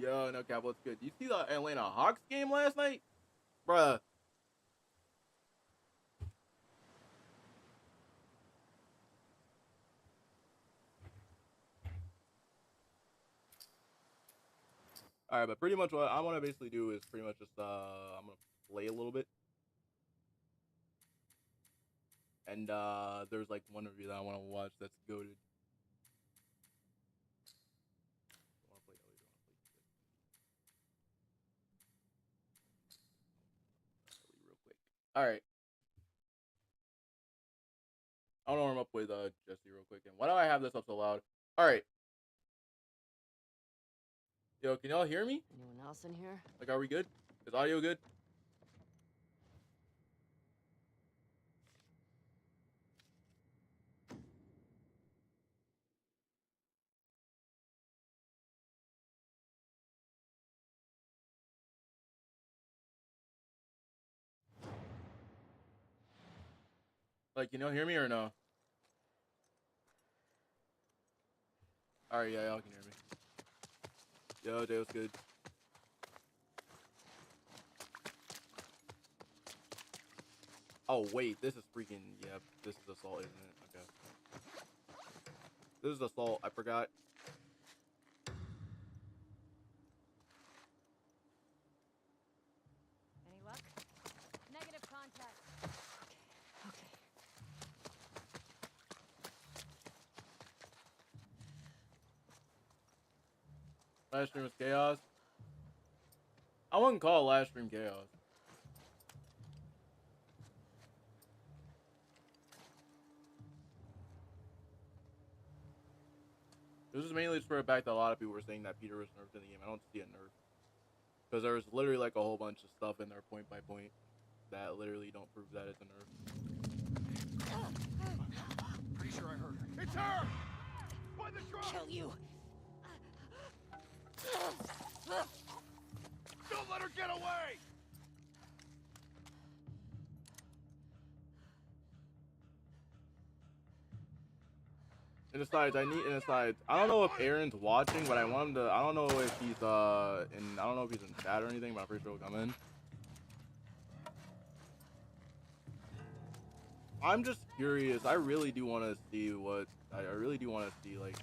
Yo, no cap, what's good? You see the Atlanta Hawks game last night? Bruh. Alright, but pretty much what I want to basically do is pretty much just, I'm going to play a little bit. And, there's like one review that I want to watch that's goated. Real quick. Alright. I want to warm up with, Jesse real quick. And why do I have this up so loud? Alright. Yo, can y'all hear me? Anyone else in here? Like, are we good? Is audio good? Like, can y'all hear me or no? Alright, yeah, y'all can hear me. Yo, Jay, what's good? Oh, wait, this is freaking, yeah, this is assault, isn't it? Okay. This is assault, I forgot. Any luck? Negative contact. Okay. Last stream was chaos. I wouldn't call last stream chaos. This is mainly just for the fact that a lot of people were saying that Peter was nerfed in the game. I don't see a nerf. Because there was literally like a whole bunch of stuff in there point by point that literally don't prove that it's a nerf. Pretty sure I heard her. It's her! By the truck! Kill you! Don't let her get away! And besides, I don't know if Aaron's watching, but I want him to, I don't know if he's, I don't know if he's in chat or anything, but I'm pretty sure he'll come in. I'm just curious. I really do want to see what, I really do want to see, like,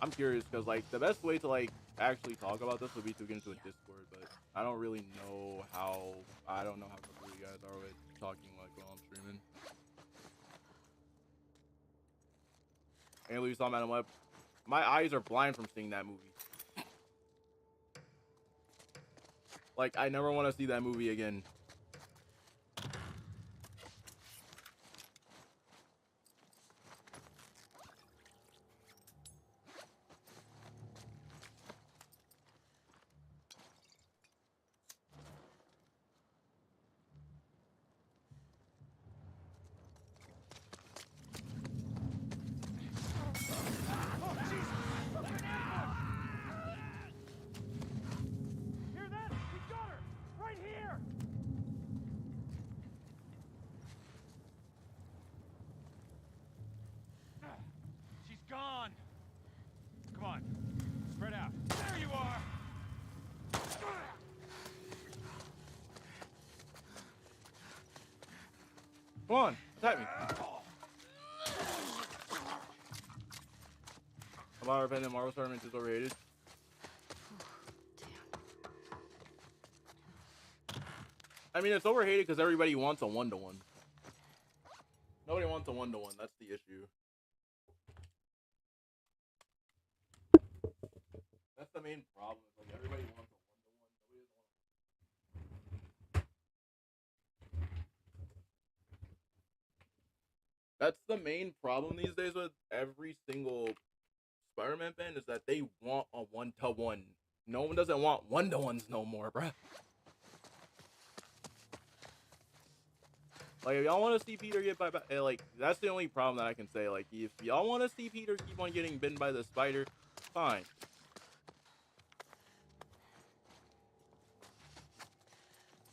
I'm curious, because, like, the best way to, like, actually talk about this would be to get into a Discord, but I don't really know how, I don't know how comfortable you guys are with talking, like, while I'm streaming. And Louis saw Madam Web. My eyes are blind from seeing that movie. Like, I never want to see that movie again. Hear that? We got her! Right here! She's gone! Come on. Spread out. There you are! Come on, attack me. About our in Marvel tournament is overrated. I mean, it's overhated because everybody wants a one-to-one. Nobody wants a one-to-one. That's the issue. That's the main problem. Like, everybody wants a one-to-one. That's the main problem these days with every single Spider-Man fan is that they want a one-to-one. No one doesn't want one-to-ones no more, bruh. Like, if y'all want to see Peter get by, like, that's the only problem that I can say. Like, if y'all want to see Peter keep on getting bitten by the spider, fine.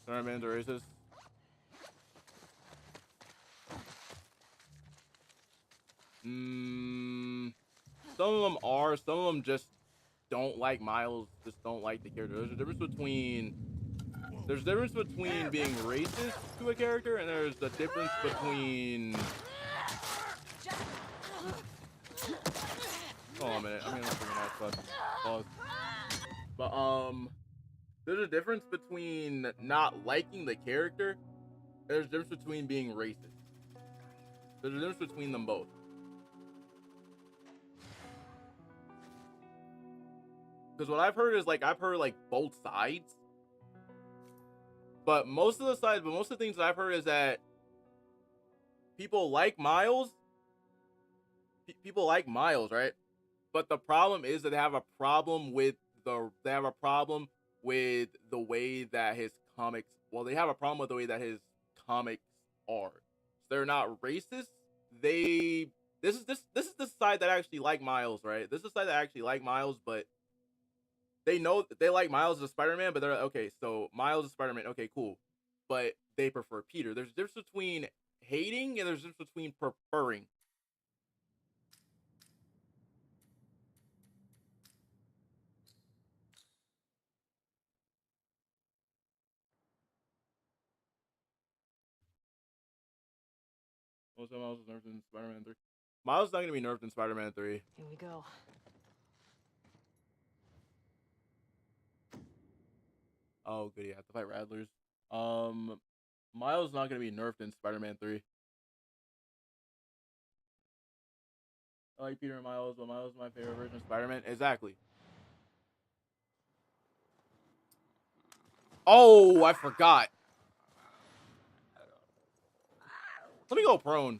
Spider-Man's a racist. Some of them are. Some of them just don't like Miles just don't like the character. There's a difference between being racist to a character, and there's a difference between. Hold on a minute. I'm gonna bring an ass pause. But there's a difference between not liking the character, and there's a difference between being racist. There's a difference between them both. Because what I've heard is like both sides. But most of the things that I've heard is that people like Miles. People like Miles, right? But the problem is that they have a problem with the way that his comics. Well, they have a problem with the way that his comics are. They're not racist. This is the side that actually like Miles, right? This is the side that actually like Miles, but they know they like Miles as Spider-Man, but they're like, okay, so Miles is Spider-Man, okay, cool. But they prefer Peter. There's a difference between hating and there's a difference between preferring. Also, Miles is nerfed in Spider-Man 3. Miles is not gonna be nerfed in Spider-Man 3. Here we go. Oh, good. Yeah, have to fight Rattlers. Miles is not gonna be nerfed in Spider-Man 3. I like Peter and Miles, but Miles is my favorite version of Spider-Man. Exactly. Oh, I forgot. Let me go prone.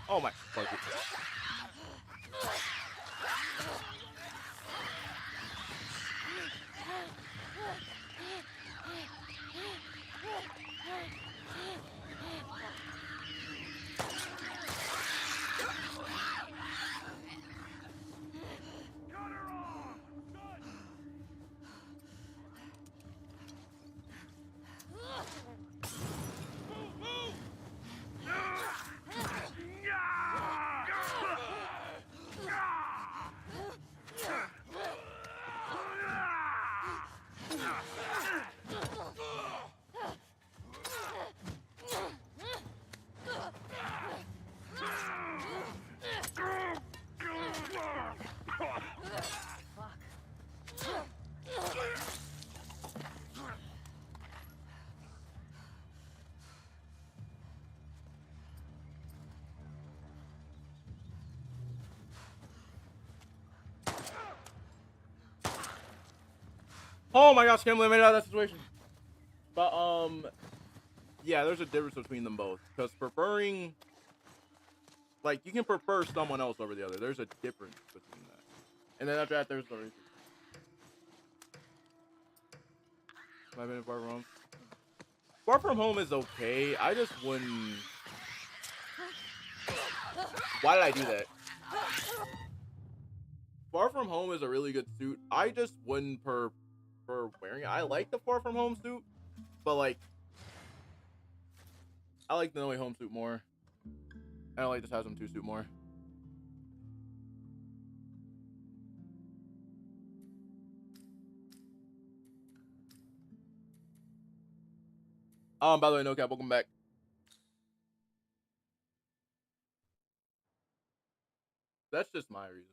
Oh my fuck it. Oh my gosh, can't believe I made it out of that situation. But yeah, there's a difference between them both. Because preferring, like, you can prefer someone else over the other. There's a difference between that. And then after that, there's the racism. My minute Far From Home. Far From Home is okay. I just wouldn't. Why did I do that? Far From Home is a really good suit. I just wouldn't prefer wearing it. I like the Far From Home suit, but like, I like the No Way Home suit more. I like the Shazam 2 suit more. By the way, No Cap, welcome back. That's just my reasoning.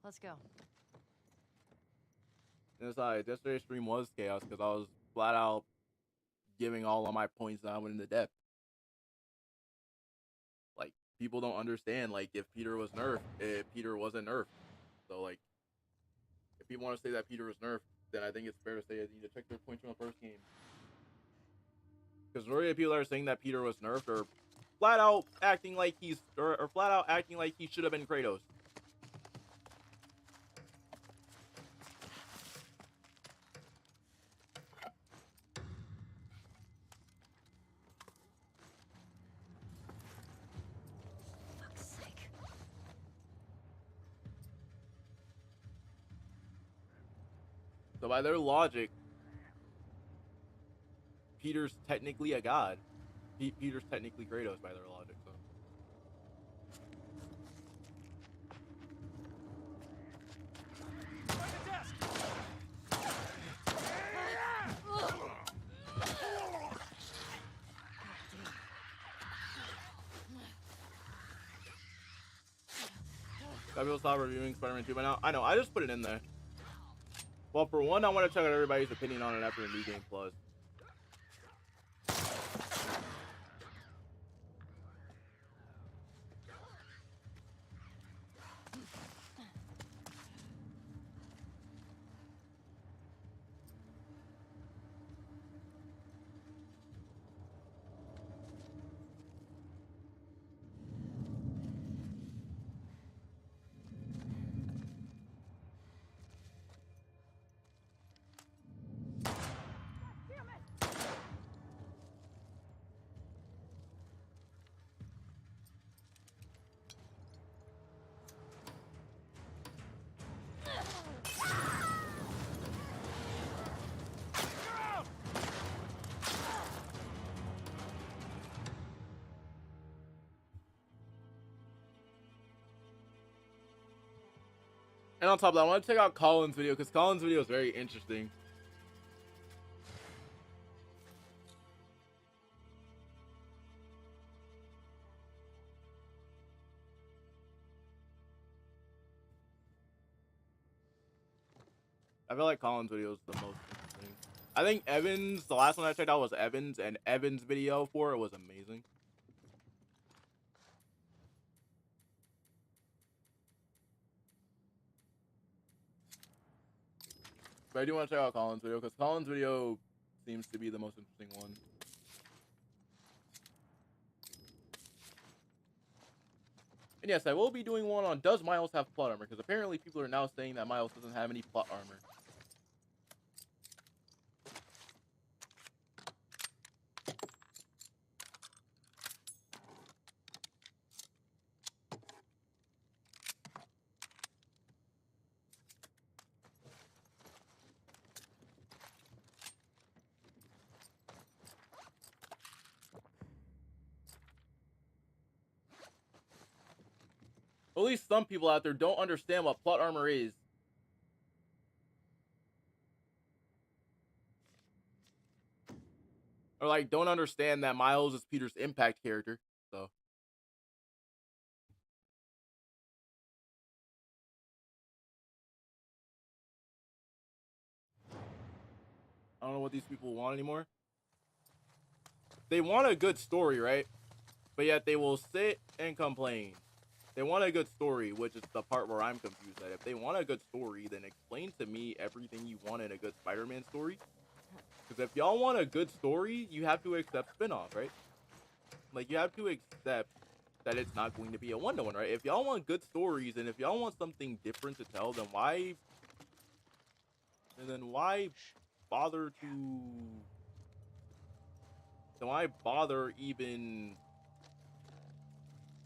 Let's go. And aside, yesterday's stream was chaos because I was flat out giving all of my points that I went into depth. Like, people don't understand, like, if Peter was nerfed, Peter wasn't nerfed. So, like, if people want to say that Peter was nerfed, then I think it's fair to say that you need to check their points from the first game. Because majority of people that are saying that Peter was nerfed are flat out acting like he's or flat out acting like he should have been Kratos. Fuck's sake. So by their logic, Peter's technically a god. Peter's technically Kratos by their logic. So. By the desk! Some people stop reviewing Spider-Man 2 by now. I know, I just put it in there. Well, for one, I want to check out everybody's opinion on it after the New Game Plus. And on top of that, I want to check out Colin's video because Colin's video is very interesting. I feel like Colin's video is the most interesting. I think Evan's, the last one I checked out was Evan's, and Evan's video for it was amazing. But I do want to check out Colin's video because Colin's video seems to be the most interesting one. And yes, I will be doing one on does Miles have plot armor, because apparently people are now saying that Miles doesn't have any plot armor. At least some people out there don't understand what plot armor is. Or like don't understand that Miles is Peter's impact character. So I don't know what these people want anymore. They want a good story, right? But yet they will sit and complain. They want a good story, which is the part where I'm confused at. If they want a good story, then explain to me everything you want in a good Spider-Man story. Because if y'all want a good story, you have to accept spin-off, right? Like, you have to accept that it's not going to be a one-to-one, right? If y'all want good stories, and if y'all want something different to tell, then why... And then why bother to... Then why bother even...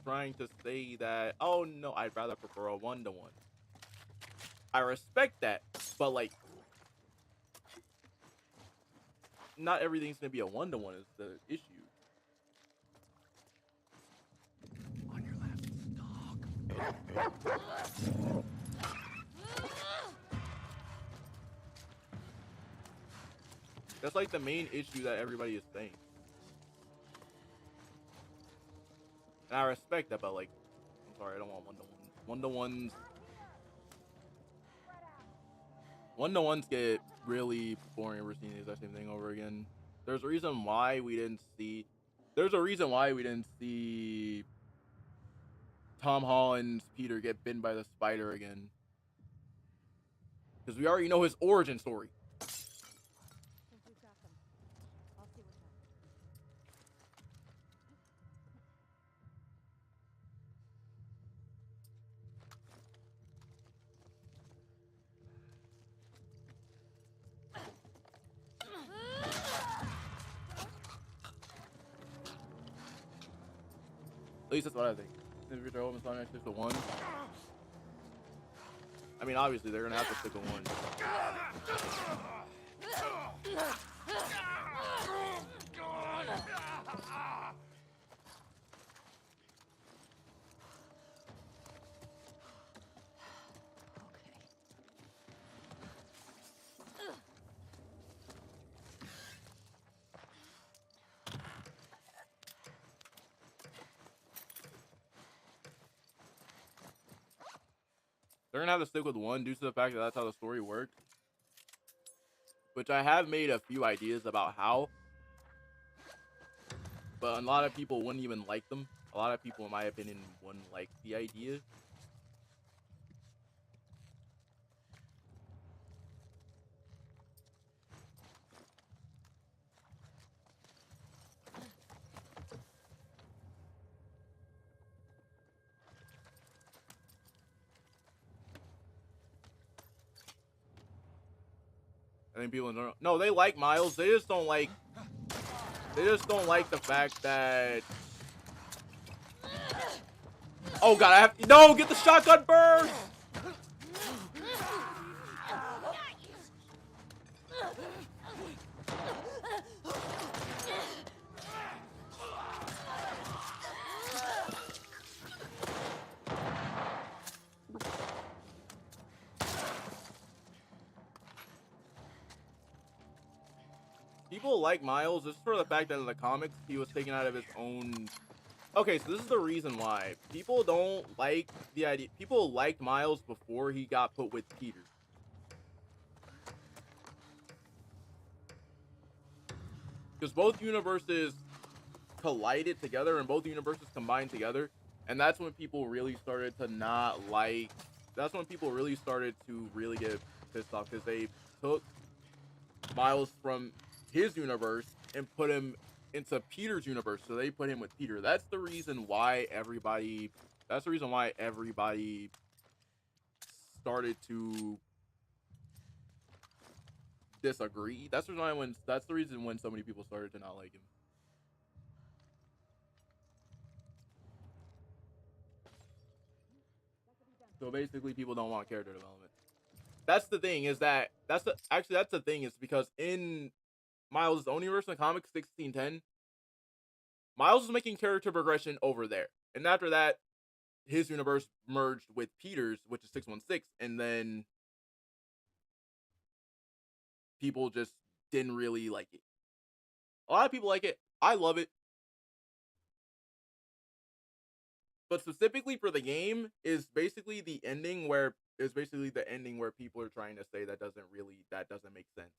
trying to say that, oh no, I'd rather prefer a one-to-one. I respect that, but like, not everything's gonna be a one-to-one is the issue. On your left, dog. That's like the main issue that everybody is saying. And I respect that, but like, I'm sorry, I don't want one-to-ones. One-to-ones get really boring ever seeing the exact same thing over again. There's a reason why we didn't see... There's a reason why we didn't see Tom Holland's Peter get bitten by the spider again. Because we already know his origin story. Think we've got them. I'll see what's happening. At least that's what I think. If you're Jehovah's Son, stick to 1. I mean, obviously they're gonna have to stick to 1. They're gonna have to stick with 1 due to the fact that that's how the story works. Which I have made a few ideas about how. But a lot of people wouldn't even like them. A lot of people, in my opinion, wouldn't like the idea. I think people don't. No, they like Miles. They just don't like. They just don't like the fact that. Oh god! I have to, no. Get the shotgun burst. People like Miles just for the fact that in the comics he was taken out of his own. Okay, so this is the reason why people don't like the idea. People liked Miles before he got put with Peter. Because both universes collided together and both universes combined together. And that's when people really started to not like. That's when people really started to really get pissed off because they took Miles from his universe and put him into Peter's universe, so they put him with Peter. That's the reason why everybody started to disagree. That's the reason when so many people started to not like him. So basically people don't want character development. That's the thing, is that that's the thing, is because in Miles' own universe in the comics 1610, Miles is making character progression over there. And after that, his universe merged with Peter's, which is 616, and then people just didn't really like it. A lot of people like it. I love it. But specifically for the game is basically the ending where people are trying to say that doesn't make sense.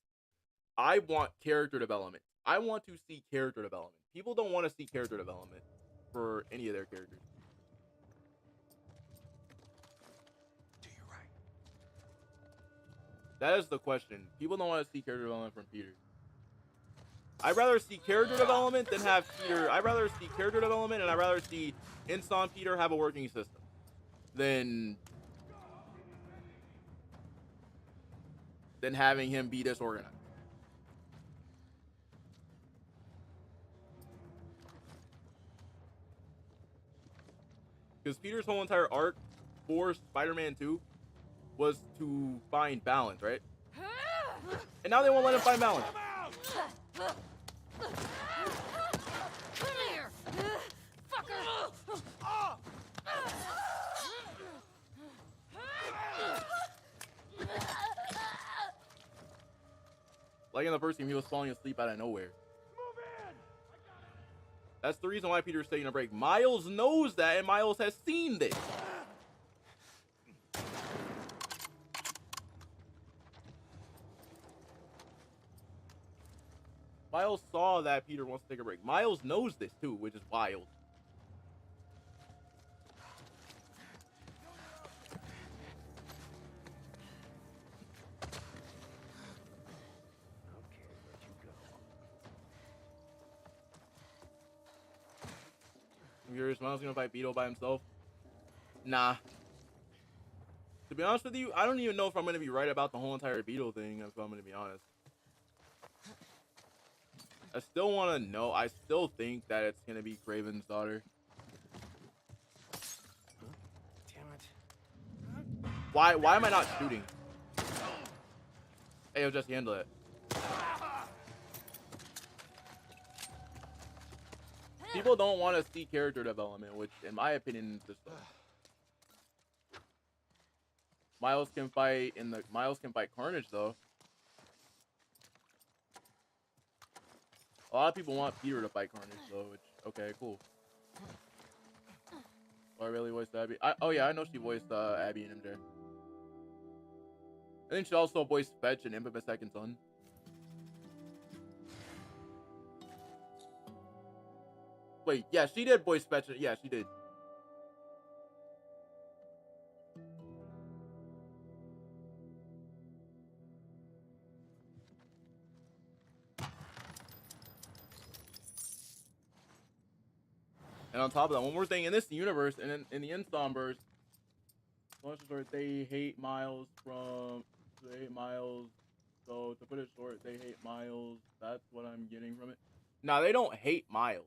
I want character development. I want to see character development. People don't want to see character development for any of their characters. Do you right? That is the question. People don't want to see character development from Peter. I'd rather see character development than have Peter. I'd rather see character development and I'd rather see Instant Peter have a working system than having him be disorganized. Because Peter's whole entire arc for Spider-Man 2 was to find balance, right? And now they won't let him find balance. Come here, fucker! Like in the first game, he was falling asleep out of nowhere. That's the reason why Peter's taking a break. Miles knows that, and Miles has seen this. Miles saw that Peter wants to take a break. Miles knows this too, which is wild. I'm curious, Miles gonna fight Beetle by himself? Nah. To be honest with you, I don't even know if I'm gonna be right about the whole entire Beetle thing, if I'm gonna be honest. I still want to know. I still think that it's gonna be Kraven's daughter. Why am I not shooting? Hey, yo, just handle it. People don't want to see character development, which, in my opinion, is just Miles can fight Carnage though. A lot of people want Peter to fight Carnage though, which okay, cool. Oh, I really voiced Abby. Oh yeah, I know she voiced Abby and MJ. I think she also voiced Fetch and Infamous Second Son. Wait, yeah, she did voice Fetch. Yeah, she did. And on top of that, one more thing, in this universe, and in the Insomverse, they hate Miles. So to put it short, they hate Miles. That's what I'm getting from it. Nah, they don't hate Miles.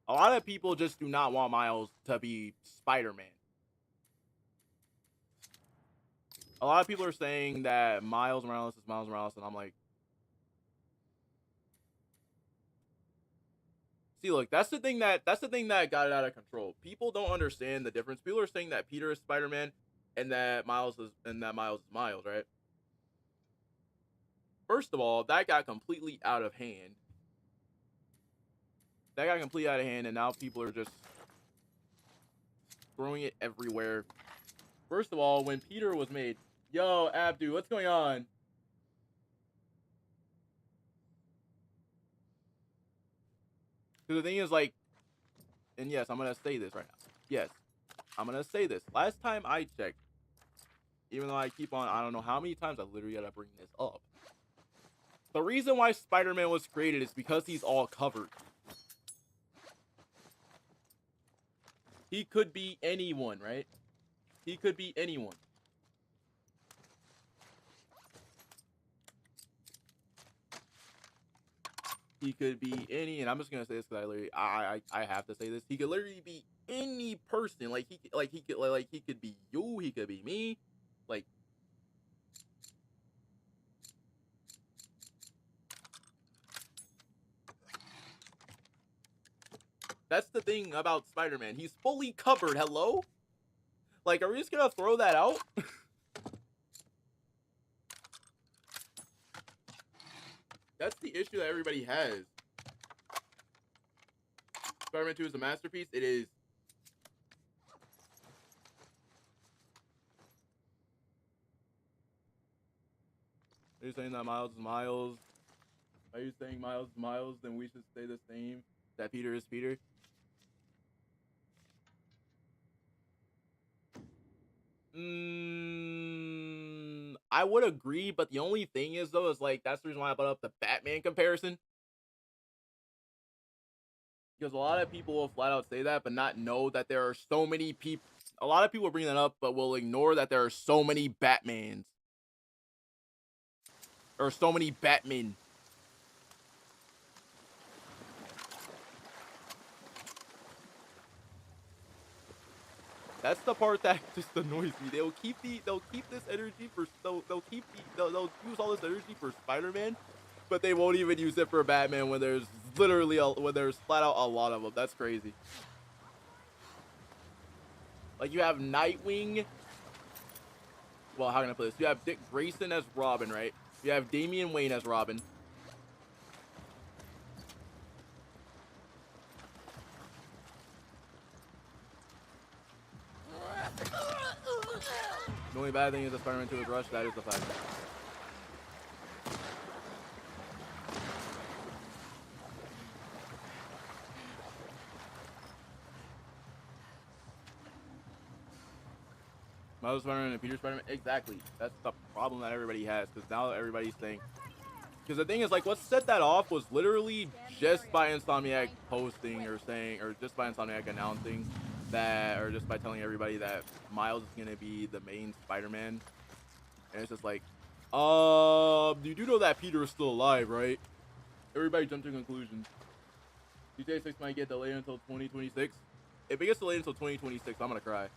A lot of people just do not want Miles to be Spider-Man. A lot of people are saying that Miles Morales is Miles Morales, and I'm like, see, look, that's the thing that got it out of control. People don't understand the difference. People are saying that Peter is Spider-Man and that Miles is Miles, right? First of all, that got completely out of hand. And now people are just throwing it everywhere. First of all, when Peter was made, yo, Abdu, what's going on? Because the thing is, like, and yes, I'm going to say this right now. Yes, I'm going to say this. Last time I checked, even though I keep on, I don't know how many times I literally got to bring this up. The reason why Spider-Man was created is because he's all covered. He could be anyone, right? He could be anyone. He could be any, and I'm just gonna say this because I have to say this. He could literally be any person. Like he could be you. He could be me. Like, that's the thing about Spider-Man. He's fully covered. Hello? Like, are we just gonna throw that out? That's the issue that everybody has. Spider-Man 2 is a masterpiece. It is. Are you saying that Miles is Miles? Are you saying Miles is Miles? Then we should say the same. That Peter is Peter. I would agree, but the only thing is, though, is like, that's the reason why I brought up the Batman comparison. Because a lot of people will flat out say that, but not know that there are so many people. A lot of people bring that up, but will ignore that there are so many Batmans. Or so many Batmen. That's the part that just annoys me. They'll keep this energy for they'll use all this energy for Spider-Man, but they won't even use it for Batman when there's literally when there's flat out a lot of them. That's crazy. Like, you have Nightwing. Well, how can I put this? You have Dick Grayson as Robin, right? You have Damian Wayne as Robin. The only bad thing is the Spider-Man 2 is rushed. That is the fact. Miles Spider-Man and Peter Spider-Man. Exactly. That's the problem that everybody has, because now everybody's saying. Because the thing is, like, what set that off was literally just by Insomniac posting or saying, or just by Insomniac announcing that, or just by telling everybody that Miles is gonna be the main Spider-Man. And it's just like, you do know that Peter is still alive, right? Everybody jumped to conclusions. GTA 6 might get delayed until 2026. If it gets delayed until 2026, I'm gonna cry.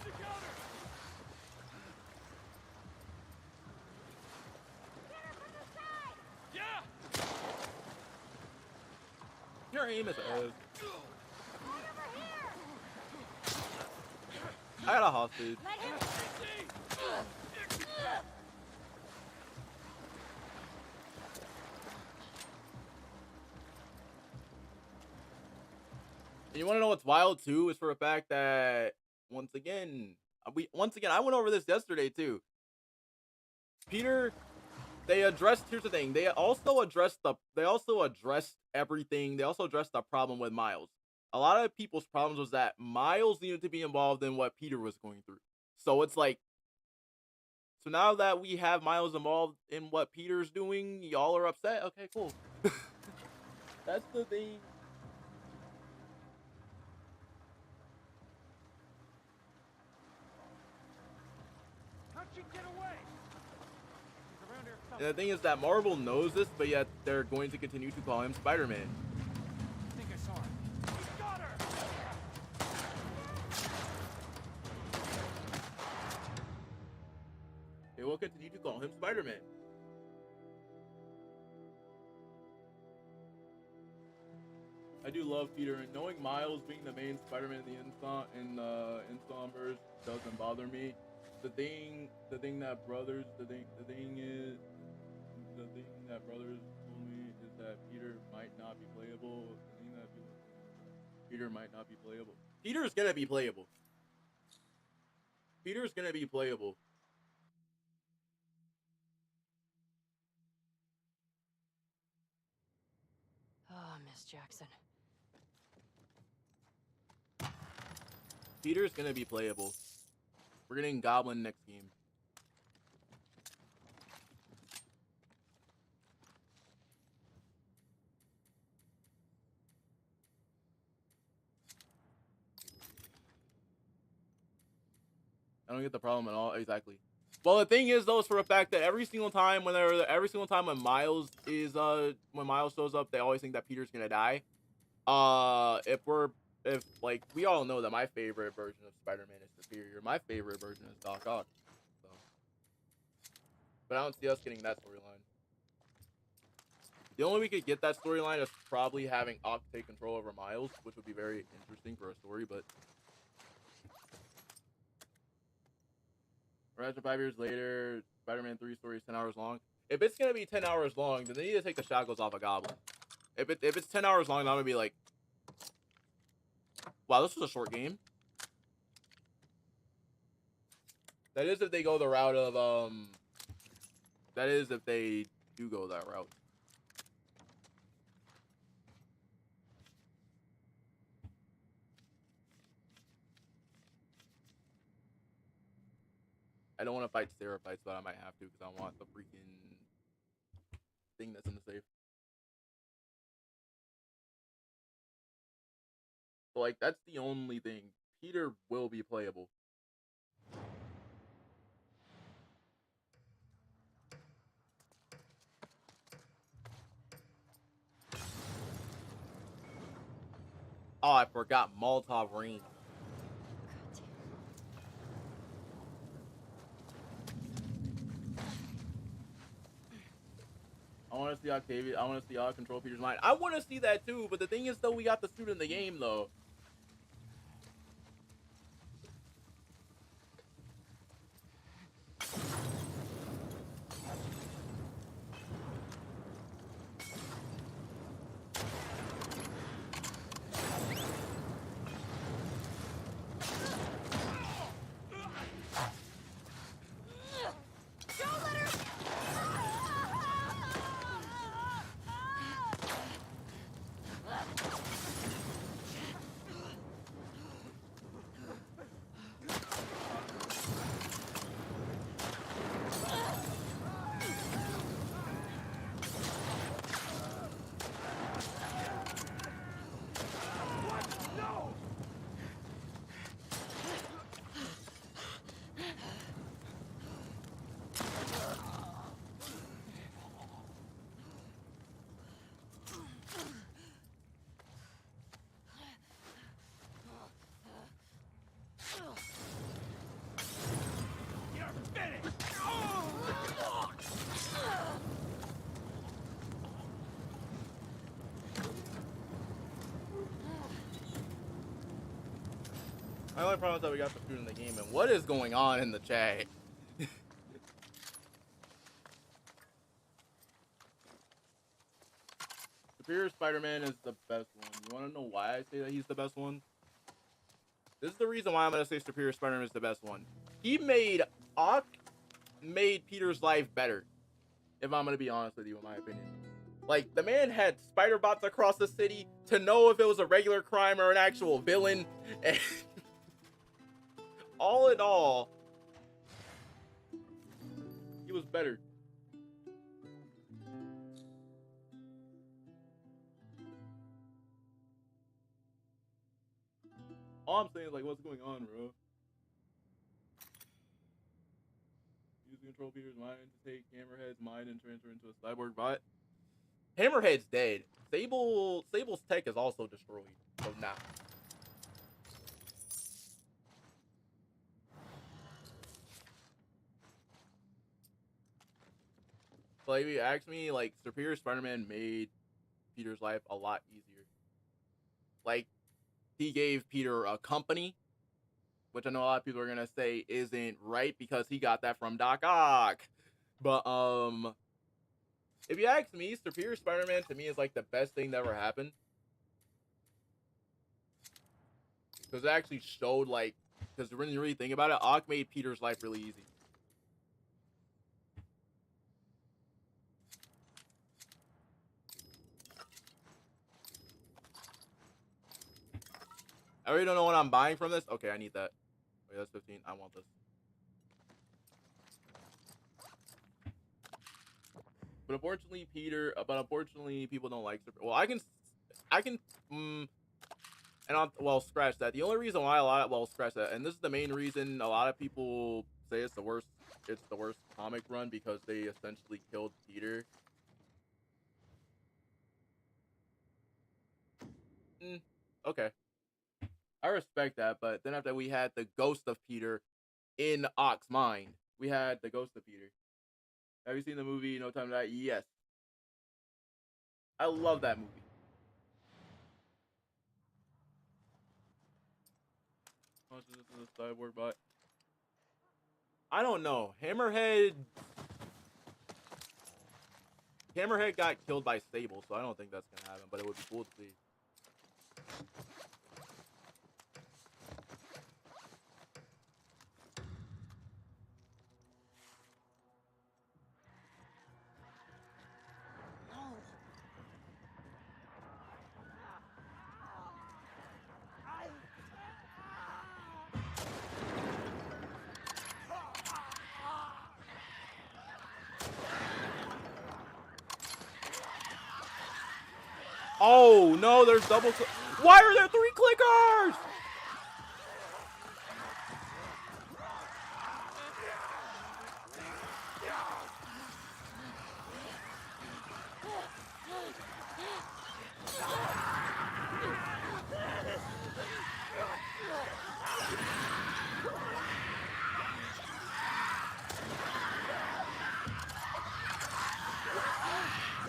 Behind the counter! Get her from the side! Yeah! Your aim is ass. Right over here! I got a hostage. Let him... And you want to know what's wild too is for a fact that once again I went over this yesterday too. Peter, they addressed. Here's the thing. They also addressed everything. They also addressed the problem with Miles. A lot of people's problems was that Miles needed to be involved in what Peter was going through. So it's like, so now that we have Miles involved in what Peter's doing, y'all are upset. Okay, cool. That's the thing. How'd she get away? She's around here And the thing is that Marvel knows this, but yet they're going to continue to call him Spider-Man. I think I saw her. He's got her! They will continue to call him Spider-Man. I do love Peter, and knowing Miles being the main Spider-Man in the Insomverse doesn't bother me. The thing that brothers told me is that Peter might not be playable. Peter might not be playable. Peter's gonna be playable. Peter's gonna be playable. Oh, Miss Jackson. Peter's gonna be playable. We're getting Goblin next game. I don't get the problem at all. Exactly. Well, the thing is, though, is for a fact that every single time when Miles shows up, they always think that Peter's gonna die. If like we all know that my favorite version of Spider-Man is superior. My favorite version is Doc Ock. So. But I don't see us getting that storyline. The only way we could get that storyline is probably having Ock take control over Miles, which would be very interesting for a story, but after 5 years later, Spider-Man 3 story is 10 hours long. If it's gonna be 10 hours long, then they need to take the shackles off a Goblin. If it's 10 hours long, then I'm gonna be like, wow, this was a short game. That is if they go the route of that is if they do go that route. I don't want to fight Seraphites, but I might have to because I want the freaking thing that's in the safe. So, like, that's the only thing. Peter will be playable. Oh, I forgot Molotov Rain. I want to see Octavia. I want to see Ock control Peter's mind. I want to see that too, but the thing is, though, we got the suit in the game, though. Don't let her... My only problem is that we got the food in the game, and what is going on in the chat? Superior Spider-Man is the best one. You want to know why I say that he's the best one? This is the reason why I'm going to say Superior Spider-Man is the best one. He made Peter's life better. If I'm going to be honest with you, in my opinion. Like, the man had spider bots across the city to know if it was a regular crime or an actual villain. And all in all, he was better. All I'm saying is, like, what's going on, bro? Use control Peter's mind to take Hammerhead's mind and transfer into a cyborg bot. Hammerhead's dead. Sable's tech is also destroyed. So nah. But if you ask me, like, Superior Spider-Man made Peter's life a lot easier. Like, he gave Peter a company, which I know a lot of people are gonna say isn't right because he got that from Doc Ock. But if you ask me, Superior Spider-Man to me is like the best thing that ever happened. Because it actually showed, like, because when you really think about it, Ock made Peter's life really easy. I really don't know what I'm buying from this. Okay, I need that. Wait, that's 15. I want this. But unfortunately, people don't like Super. Well, well, scratch that. The only reason why scratch that, and this is the main reason a lot of people say it's the worst comic run because they essentially killed Peter. Okay. I respect that, but then after we had the ghost of Peter in Ock's mind. We had the ghost of Peter. Have you seen the movie No Time to Die? Yes. I love that movie. How much is this in the cyborg bot? I don't know. Hammerhead got killed by Sable, so I don't think that's gonna happen, but it would be cool to see. Oh no, there's double. Why are there 3 clickers?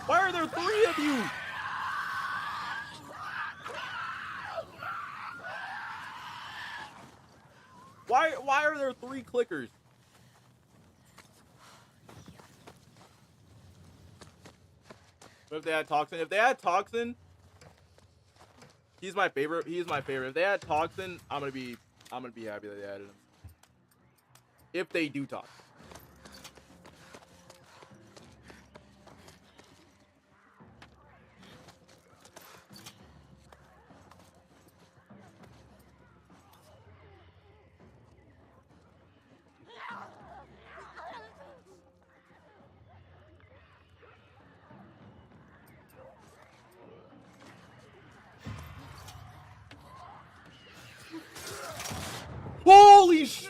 Why are there 3 of you? Why are there 3 clickers? What if they had Toxin? If they had Toxin, he's my favorite. He's my favorite. If they had Toxin, I'm gonna be happy that they added him. If they do Toxin. Holy sh!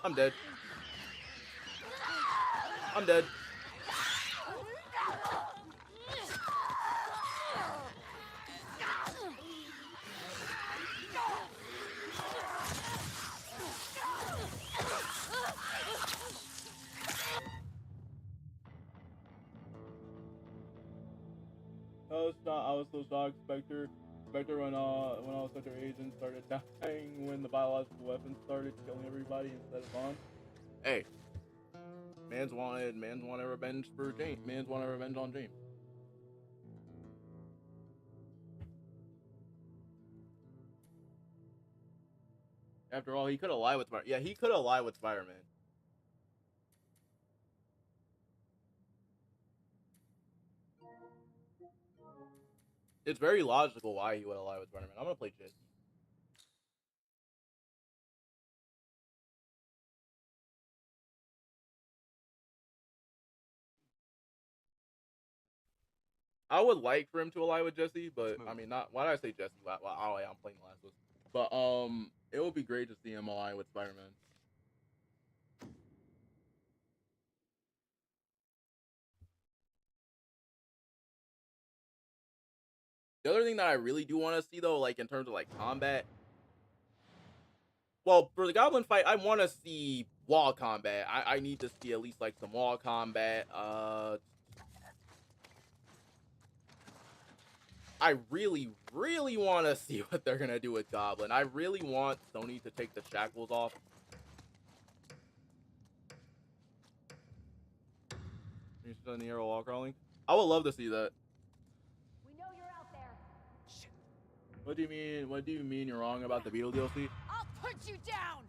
I'm dead. I'm dead. I was so shocked. Spectre when all Spectre agents started dying when the biological weapons started killing everybody instead of Bond. Hey, man's wanted revenge for James. Man's wanted revenge on James. After all, he could have lied with Spider. Yeah, he could have lied with Spider-Man. It's very logical why he would have lied with Spider-Man. I'm gonna play Jesse. I would like for him to ally with Jesse, but I mean, not. Why did I say Jesse? Well, oh yeah, I'm playing The Last of Us. But it would be great to see him ally with Spider-Man. The other thing that I really do want to see though, like in terms of like combat, well, for the Goblin fight, I want to see wall combat. I need to see at least like some wall combat. I really, really want to see what they're gonna do with Goblin. I really want Sony to take the shackles off. You're still in the air wall crawling. I would love to see that. We know you're out there. Shit. What do you mean? What do you mean you're wrong about the Beetle DLC? I'll put you down.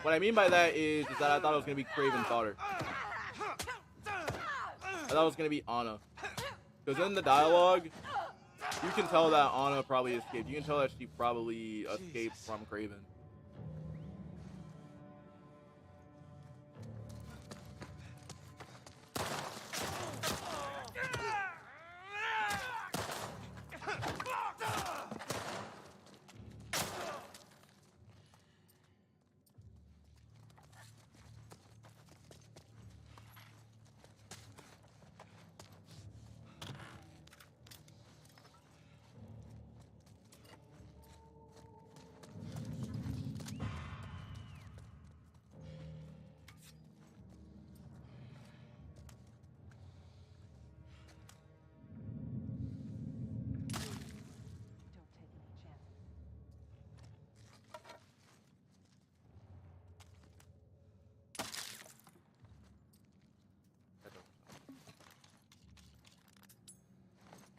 What I mean by that is that I thought it was gonna be Kraven's daughter. I thought it was gonna be Anna. Because in the dialogue, you can tell that Anna probably escaped. You can tell that she probably escaped from Kraven.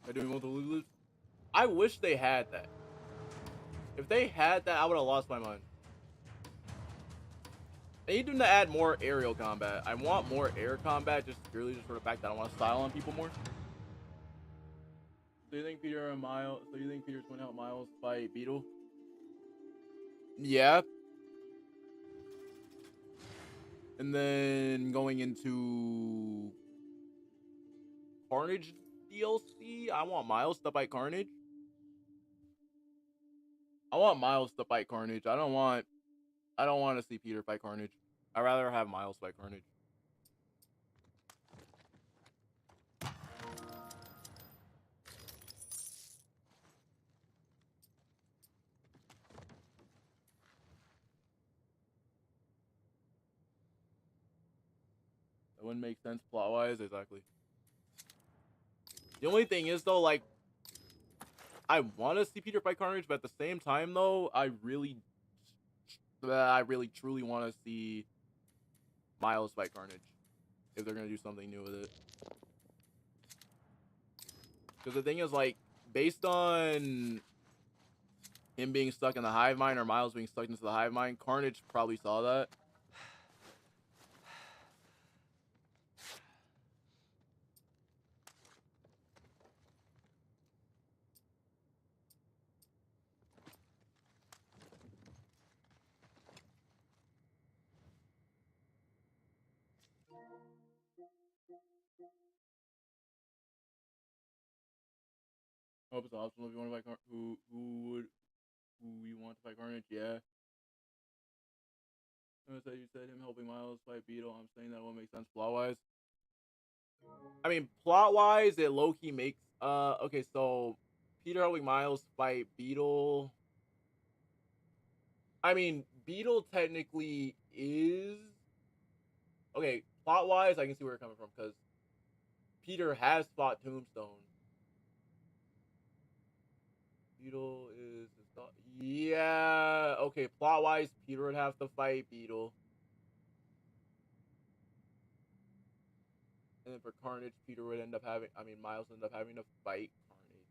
Am I doing multiple loops? I wish they had that. If they had that, I would have lost my mind. They need them to add more aerial combat. I want more air combat, just purely just for the fact that I want to style on people more. So you think Peter and Miles? So you think Peter's going to help Miles fight Beetle? Yeah. And then going into Carnage DLC, I want Miles to fight Carnage. I want Miles to fight Carnage. I don't want to see Peter fight Carnage. I'd rather have Miles fight Carnage. That wouldn't make sense plot-wise, exactly. The only thing is though, like, I want to see Peter fight Carnage, but at the same time though, I really truly want to see Miles fight Carnage if they're gonna do something new with it. Because the thing is, like, based on him being stuck in the hive mind or Miles being stuck into the hive mind, Carnage probably saw that. Hope it's optional if you want to fight who you want to fight Carnage. Yeah. So you said him helping Miles fight Beetle. I'm saying that won't make sense plot wise. I mean, plot wise, it low key makes okay. So Peter helping Miles fight Beetle. I mean, Beetle technically is okay. Plot wise, I can see where you're coming from because Peter has fought Tombstone. Beetle is his thought. Yeah. Okay. Plot wise, Peter would have to fight Beetle. And then for Carnage, Peter would end up having. I mean, Miles would end up having to fight Carnage.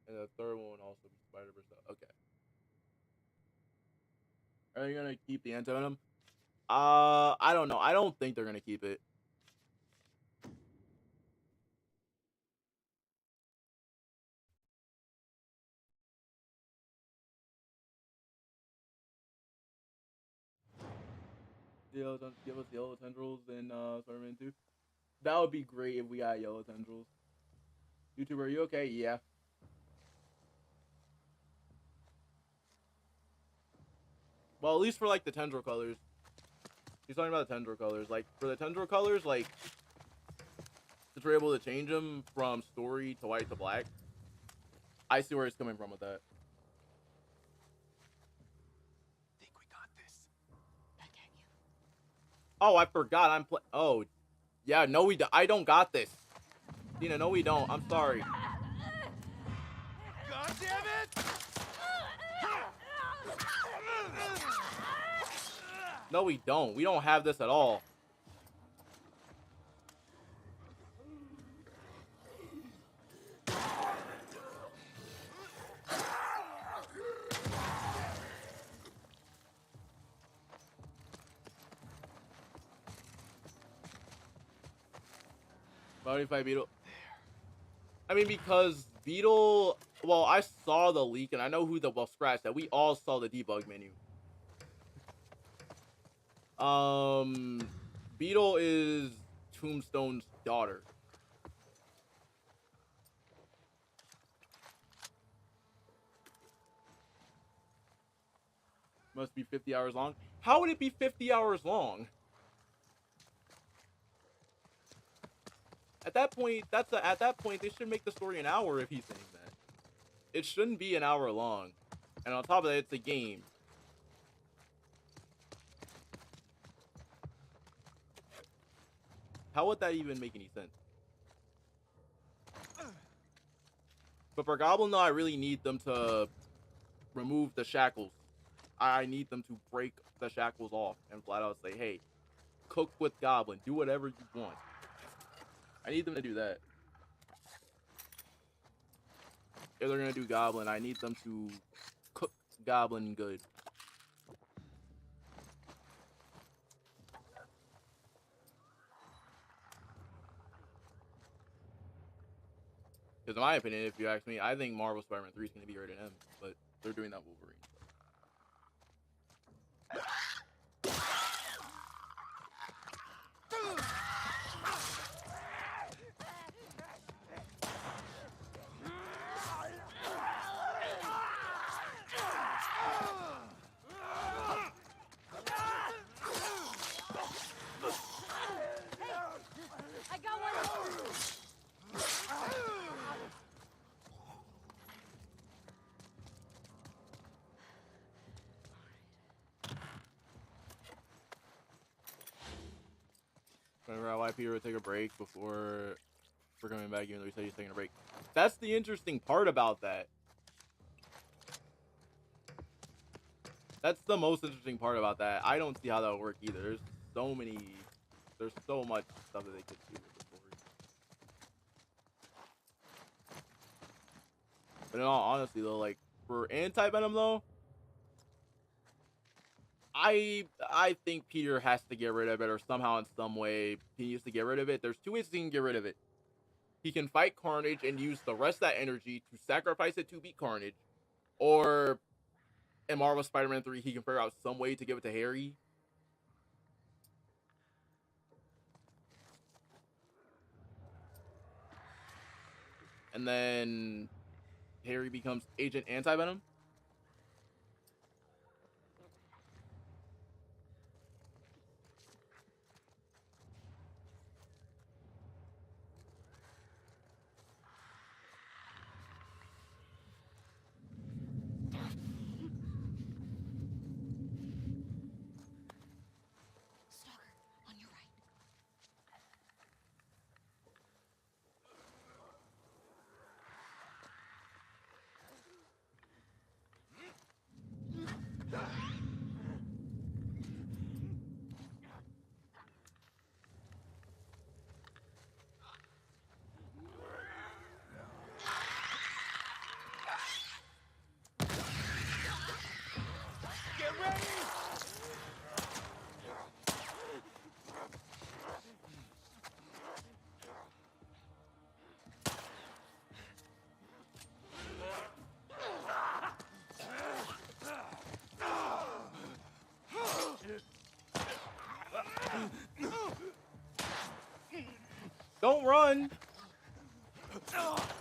And the third one would also be Spider-Verse. Okay. Are they gonna keep the Anti-Venom? I don't know. I don't think they're gonna keep it. Give us yellow tendrils in Spider-Man 2. That would be great if we got yellow tendrils. YouTube, are you okay? Yeah. Well, at least for like the tendril colors. He's talking about the tendril colors. Like for the tendril colors, like since we're able to change them from story to white to black, I see where he's coming from with that. Think we got this. Back at you. Oh, I forgot. Oh, yeah. No, I don't got this. Dina, no, we don't. I'm sorry. God damn it! No, we don't. We don't have this at all. Why do you fight Beetle? I mean, because Beetle. Well, I saw the leak, and I know who the Scratch that we all saw the debug menu. Beetle is Tombstone's daughter. Must be 50 hours long. How would it be 50 hours long? At that point, at that point they should make the story an hour if he's saying that. It shouldn't be an hour long. And on top of that, it's a game. How would that even make any sense? But for Goblin, though, I really need them to remove the shackles. I need them to break the shackles off and flat out say, hey, cook with Goblin. Do whatever you want. I need them to do that. If they're going to do Goblin, I need them to cook Goblin good. Because in my opinion, if you ask me, I think Marvel Spider-Man 3 is going to be rated M, but they're doing that Wolverine. I got one. Remember why Peter would take a break before we're coming back, even though he said he's taking a break. That's the interesting part about that. That's the most interesting part about that. I don't see how that would work either. There's so much stuff that they could do with the story. But in all honesty, though, like for Anti-Venom, though, I think Peter has to get rid of it, or somehow in some way he needs to get rid of it. There's two ways he can get rid of it. He can fight Carnage and use the rest of that energy to sacrifice it to beat Carnage, or in Marvel Spider-Man 3, he can figure out some way to give it to Harry. And then Harry becomes Agent Anti-Venom. Stalker, on your right. Don't run. Good stuff.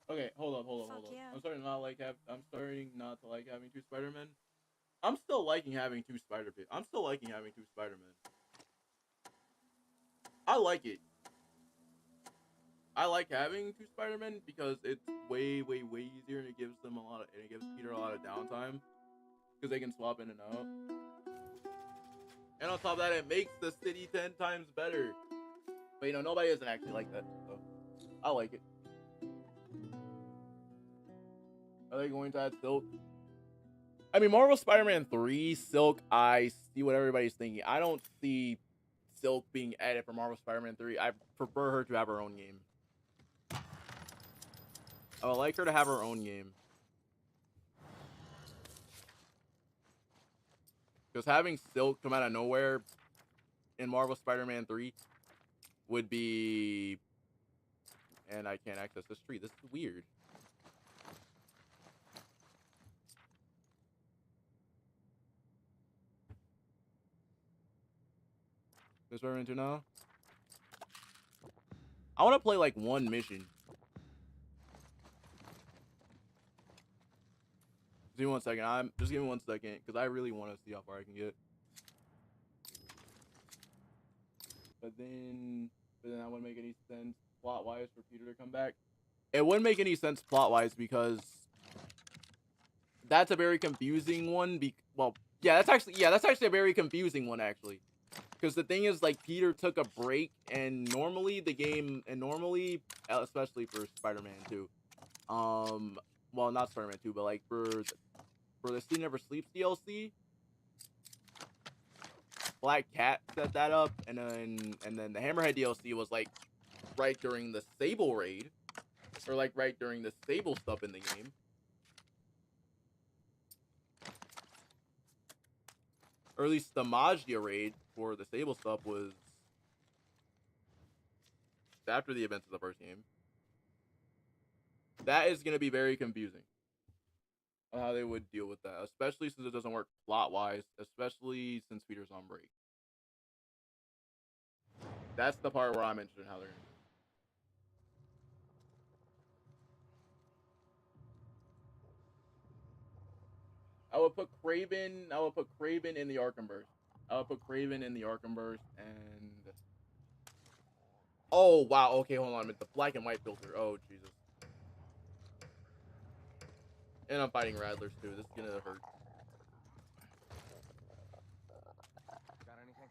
Okay, hold up. Fuck yeah. I'm starting not to like having two Spider-Men. I'm still liking having two Spider-Man. I like it. I like having two Spider-Men because it's way easier, and it gives Peter a lot of downtime because they can swap in and out. And on top of that, it makes the city 10 times better. But you know, nobody isn't actually like that, so I like it. Are they going to add Silk? I mean, Marvel Spider-Man 3, Silk, I see what everybody's thinking. I don't see Silk being added for Marvel Spider-Man 3. I prefer her to have her own game. I would like her to have her own game. Because having Silk come out of nowhere in Marvel Spider-Man 3 would be... And I can't access this tree. This is weird. This we're into now. I want to play like one mission. Give me 1 second. Just give me 1 second because I really want to see how far I can get. But then that wouldn't make any sense plot wise for Peter to come back. It wouldn't make any sense plot wise because that's a very confusing one. That's actually a very confusing one actually. Because the thing is, like, Peter took a break, and normally, especially for Spider-Man 2, well, not Spider-Man 2, but, like, for the Steve Never Sleeps DLC, Black Cat set that up, and then the Hammerhead DLC was, like, right during the Sable raid, or, like, right during the Sable stuff in the game. Or at least the Maggia raid for the Sable stuff was after the events of the first game. That is going to be very confusing on how they would deal with that, especially since it doesn't work plot-wise, especially since Peter's on break. That's the part where I'm interested in how they're going to do it. I would put Kraven in the Arkhamverse. And... Oh, wow. Okay, hold on. It's the black and white filter. Oh, Jesus. And I'm fighting Rattlers, too. This is gonna hurt. Got anything?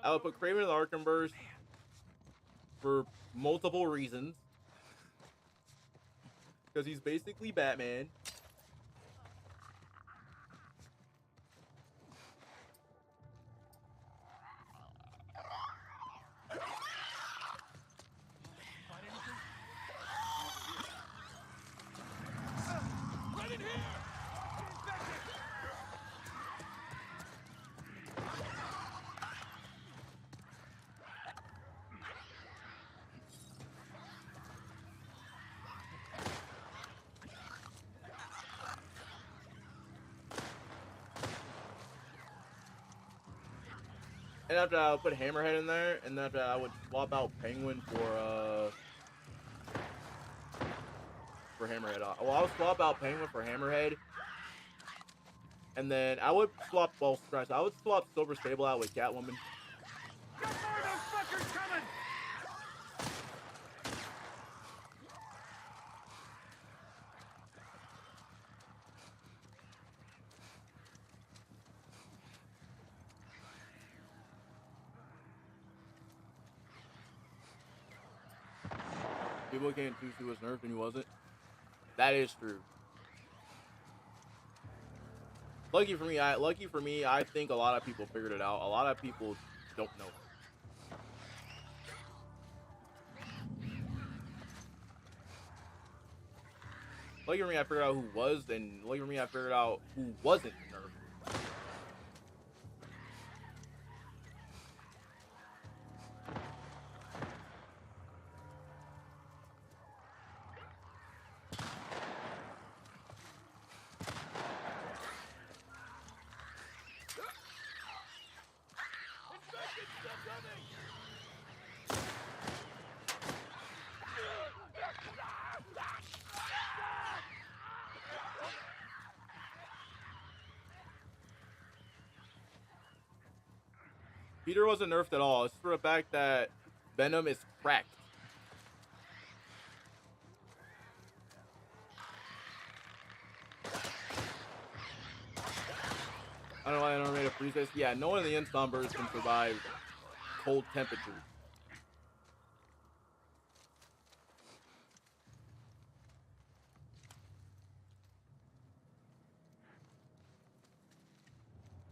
I would put Kraven in the Arkhamverse for multiple reasons. Because he's basically Batman. And after I would put Hammerhead in there, and after I would swap out Penguin for Hammerhead. Well, I would swap out Penguin for Hammerhead, and then I would swap Silver Sable out with Catwoman. Got more of those fuckers coming! People can't choose who was nerfed and who wasn't. That is true. Lucky for me, I think a lot of people figured it out. A lot of people don't know. Lucky for me, I figured out who was, and lucky for me, I figured out who wasn't nerfed. Peter wasn't nerfed at all. It's for the fact that Venom is cracked. I don't know why I don't rate a freeze this. Yeah, no one in the Ensombers can survive cold temperatures.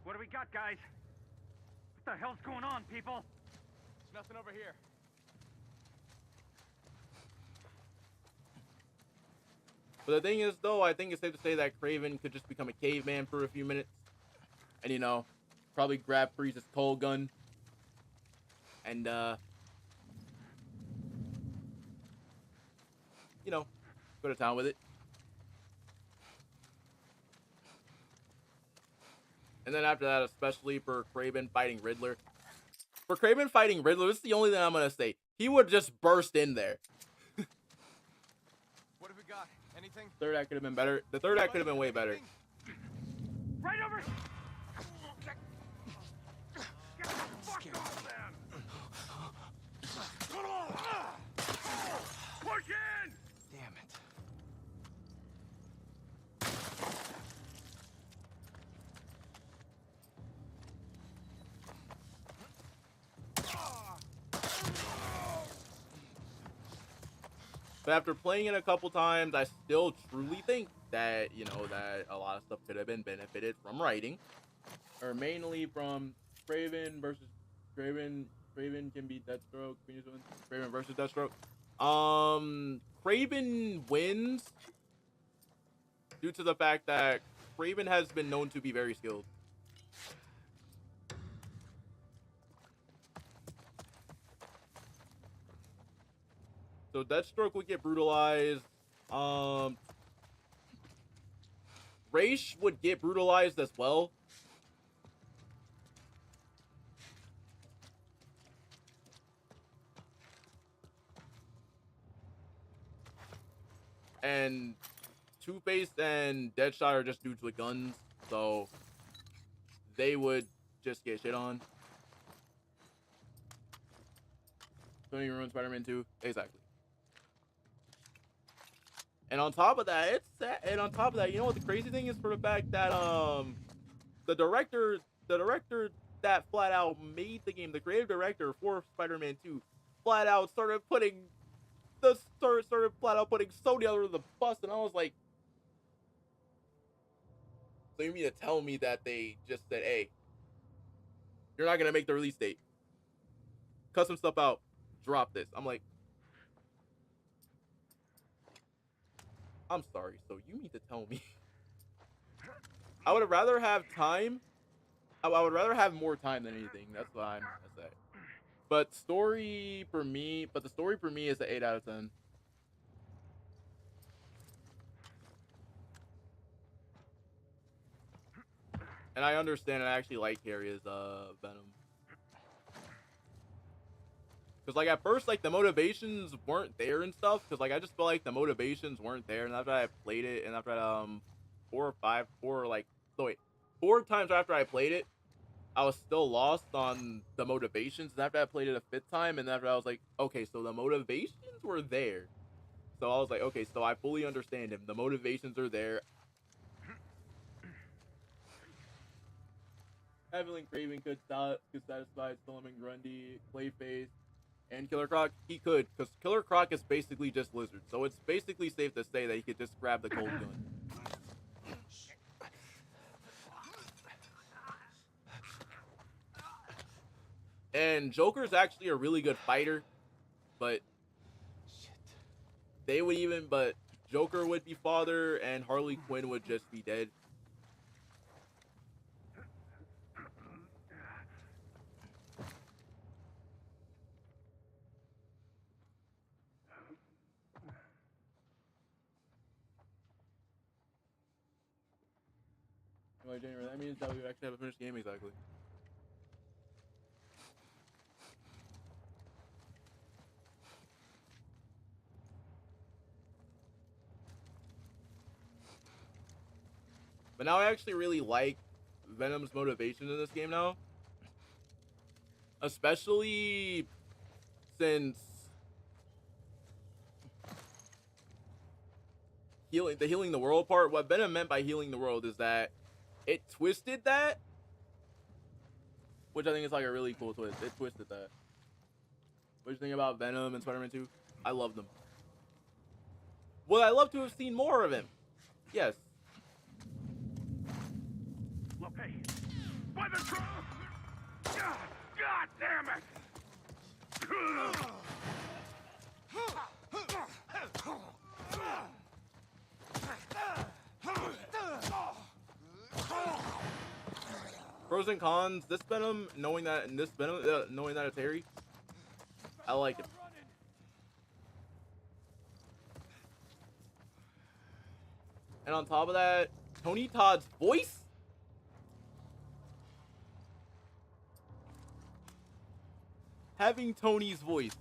What do we got, guys? What the hell's going on, people? There's nothing over here. But the thing is, though, I think it's safe to say that Kraven could just become a caveman for a few minutes. And, you know, probably grab Freeze's cold gun. And, you know, go to town with it. And then after that, especially for Kraven fighting Riddler. For Kraven fighting Riddler, this is the only thing I'm going to say. He would just burst in there. What have we got? Anything? Third act could have been better. The third act could have been way better. Right over here! Get the fuck off them! Push in! Damn it. But after playing it a couple times, I still truly think that, you know, that a lot of stuff could have been benefited from writing. Or mainly from Kraven versus Kraven. Kraven can beat Deathstroke. Kraven versus Deathstroke. Kraven wins due to the fact that Kraven has been known to be very skilled. So Deathstroke would get brutalized. Raish would get brutalized as well. And Two-Face and Deadshot are just dudes with guns, so they would just get shit on. Sony ruined Spider-Man 2. Exactly. And on top of that, it's sad. And on top of that, you know what the crazy thing is, for the fact that the director that flat out made the game, the creative director for Spider-Man 2, flat out started flat out putting Sony under the bus, and I was like, so you mean to tell me that they just said, hey, you're not gonna make the release date, cut some stuff out, drop this? I'm like, I'm sorry, so you mean to tell me? I would rather have time. I would rather have more time than anything. That's what I'm gonna say. But the story for me is an 8 out of 10. And I understand, and I actually like Harry's Venom. Because, like, at first, like, the motivations weren't there and stuff. Because, like, I just felt like the motivations weren't there. And after I played it, and after four times after I played it, I was still lost on the motivations. And after I played it a 5th time, and after I was like, okay, so the motivations were there. So I was like, okay, so I fully understand him. The motivations are there. Evelyn Kraven could satisfy Solomon Grundy, Clayface, and Killer Croc. He could, because Killer Croc is basically just Lizard. So it's basically safe to say that he could just grab the cold gun. And Joker's actually a really good fighter, but but Joker would be father, and Harley Quinn would just be dead. January, that means that we actually have a finished game, exactly. But now I actually really like Venom's motivation in this game now. Especially since healing the world part. What Venom meant by healing the world is that it twisted that, which I think is like a really cool twist. It twisted that. What do you think about Venom and Spider-Man 2? I love them. Would I love to have seen more of him? Yes. Look, hey. By the truck! God damn it! Pros and cons. This Venom, knowing that, and this Venom, knowing that it's Harry, I like it. And on top of that, Tony Todd's voice having Tony's voice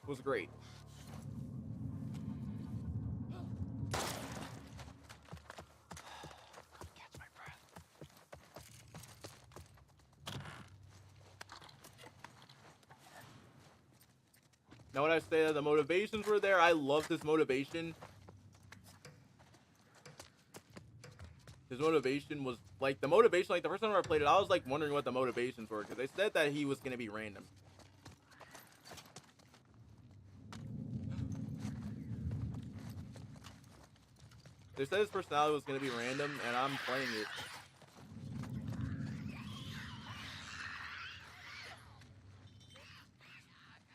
was great. Catch my breath. Now when I say that the motivations were there, I love this motivation. His motivation was like the motivation, like the first time I played it, I was like wondering what the motivations were because they said that he was gonna be random. They said his personality was gonna be random, and I'm playing it.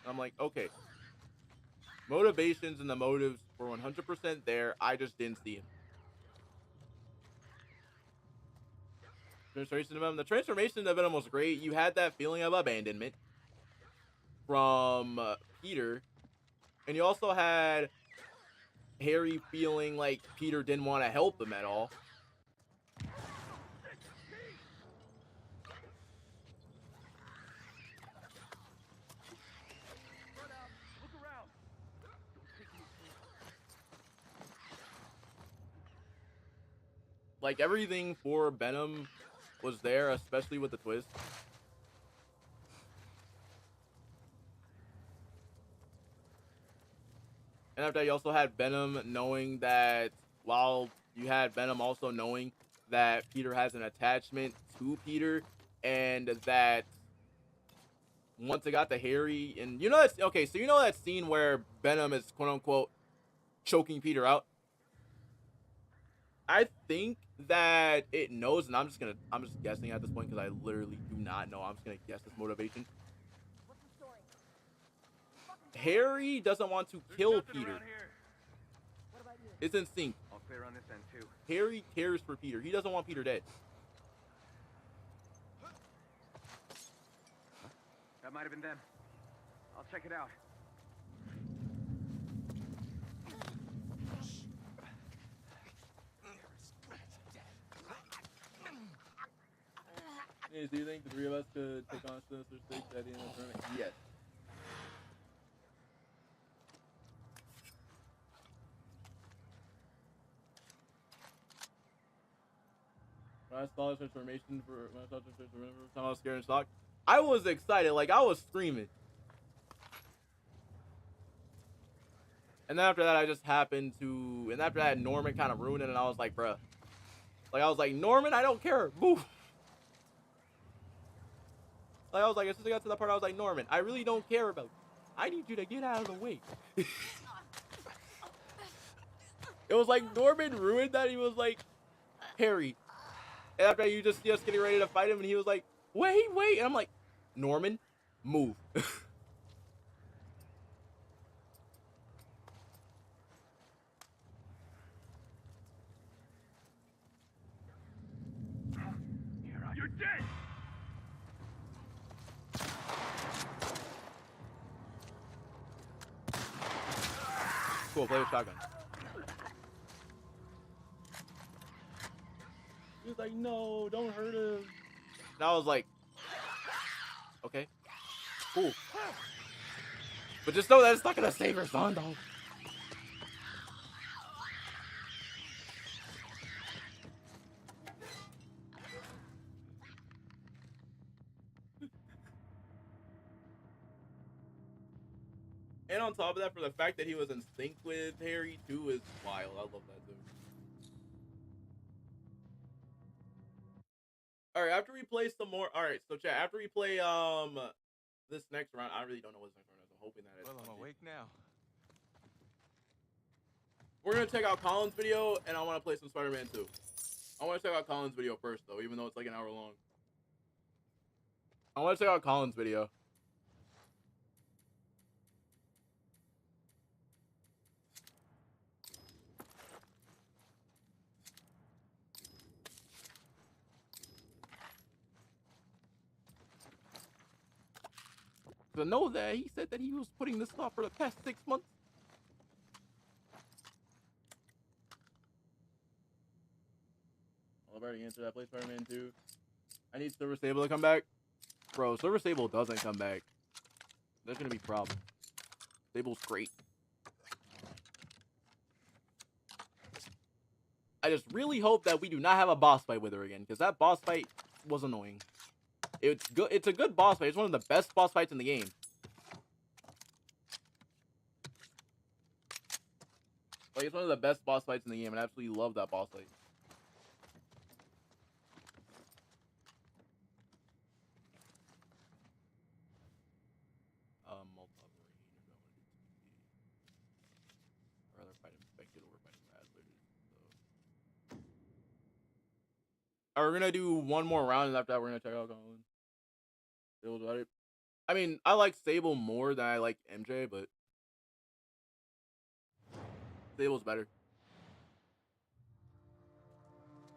I'm like, okay. Motivations and the motives were 100% there. I just didn't see him. Transformation of Venom. The transformation of Venom was great. You had that feeling of abandonment from Peter, and you also had Harry feeling like Peter didn't want to help him at all. Like everything for Venom was there, especially with the twist. And after that, you also had Venom knowing that, while you had Venom also knowing that Peter has an attachment to Peter, and that once it got to Harry, and you know that's okay, so you know that scene where Venom is quote unquote choking Peter out. I think that it knows, and I'm just guessing at this point because I literally do not know. I'm just gonna guess this motivation. What's the story? Harry doesn't want to kill Peter. What about you? It's in sync. All clear on this end too. Harry cares for Peter. He doesn't want Peter dead. That might have been them. I'll check it out. Hey, do you think the three of us could take on Sinister Six at the end of the tournament? Yes. When I saw this transformation when I saw this transformation for the time I was scared and shocked, I was excited, like I was screaming. And then after that, I just happened to, and after that, Norman kind of ruined it, and I was like, bruh. Like, I was like, Norman, I don't care. Move. Like, I was like, as soon as I got to that part, I was like, Norman, I really don't care about you. I need you to get out of the way. It was like Norman ruined that. He was like, Harry. And after you just getting ready to fight him, and he was like, wait. And I'm like, Norman, move. You're dead! Cool, play with shotgun. He was like, no, don't hurt him. And I was like, okay, cool. But just know that it's not gonna save her son, though. And on top of that, for the fact that he was in sync with Harry too is wild. I love that too. All right, after we play some more. All right, so chat. After we play this next round, I really don't know what this next round is. I'm hoping that it's. Well, I'm awake now. We're gonna check out Colin's video, and I want to play some Spider-Man 2. I want to check out Colin's video first, though, even though it's like an hour long. I want to check out Colin's video. To know that he said that he was putting this off for the past 6 months. I've already answered that. Play Spider-Man 2. I need Silver Sable to come back. Bro, Silver Sable doesn't come back. There's gonna be problems. Sable's great. I just really hope that we do not have a boss fight with her again, because that boss fight was annoying. It's good. It's a good boss fight. It's one of the best boss fights in the game. Like, it's one of the best boss fights in the game, and I absolutely love that boss fight. I'd rather fight Infected over fighting Razzlers. So. We're gonna do one more round, and after that, we're gonna check out Colin. Sable's about it. I mean, I like Sable more than I like MJ, but Sable's better.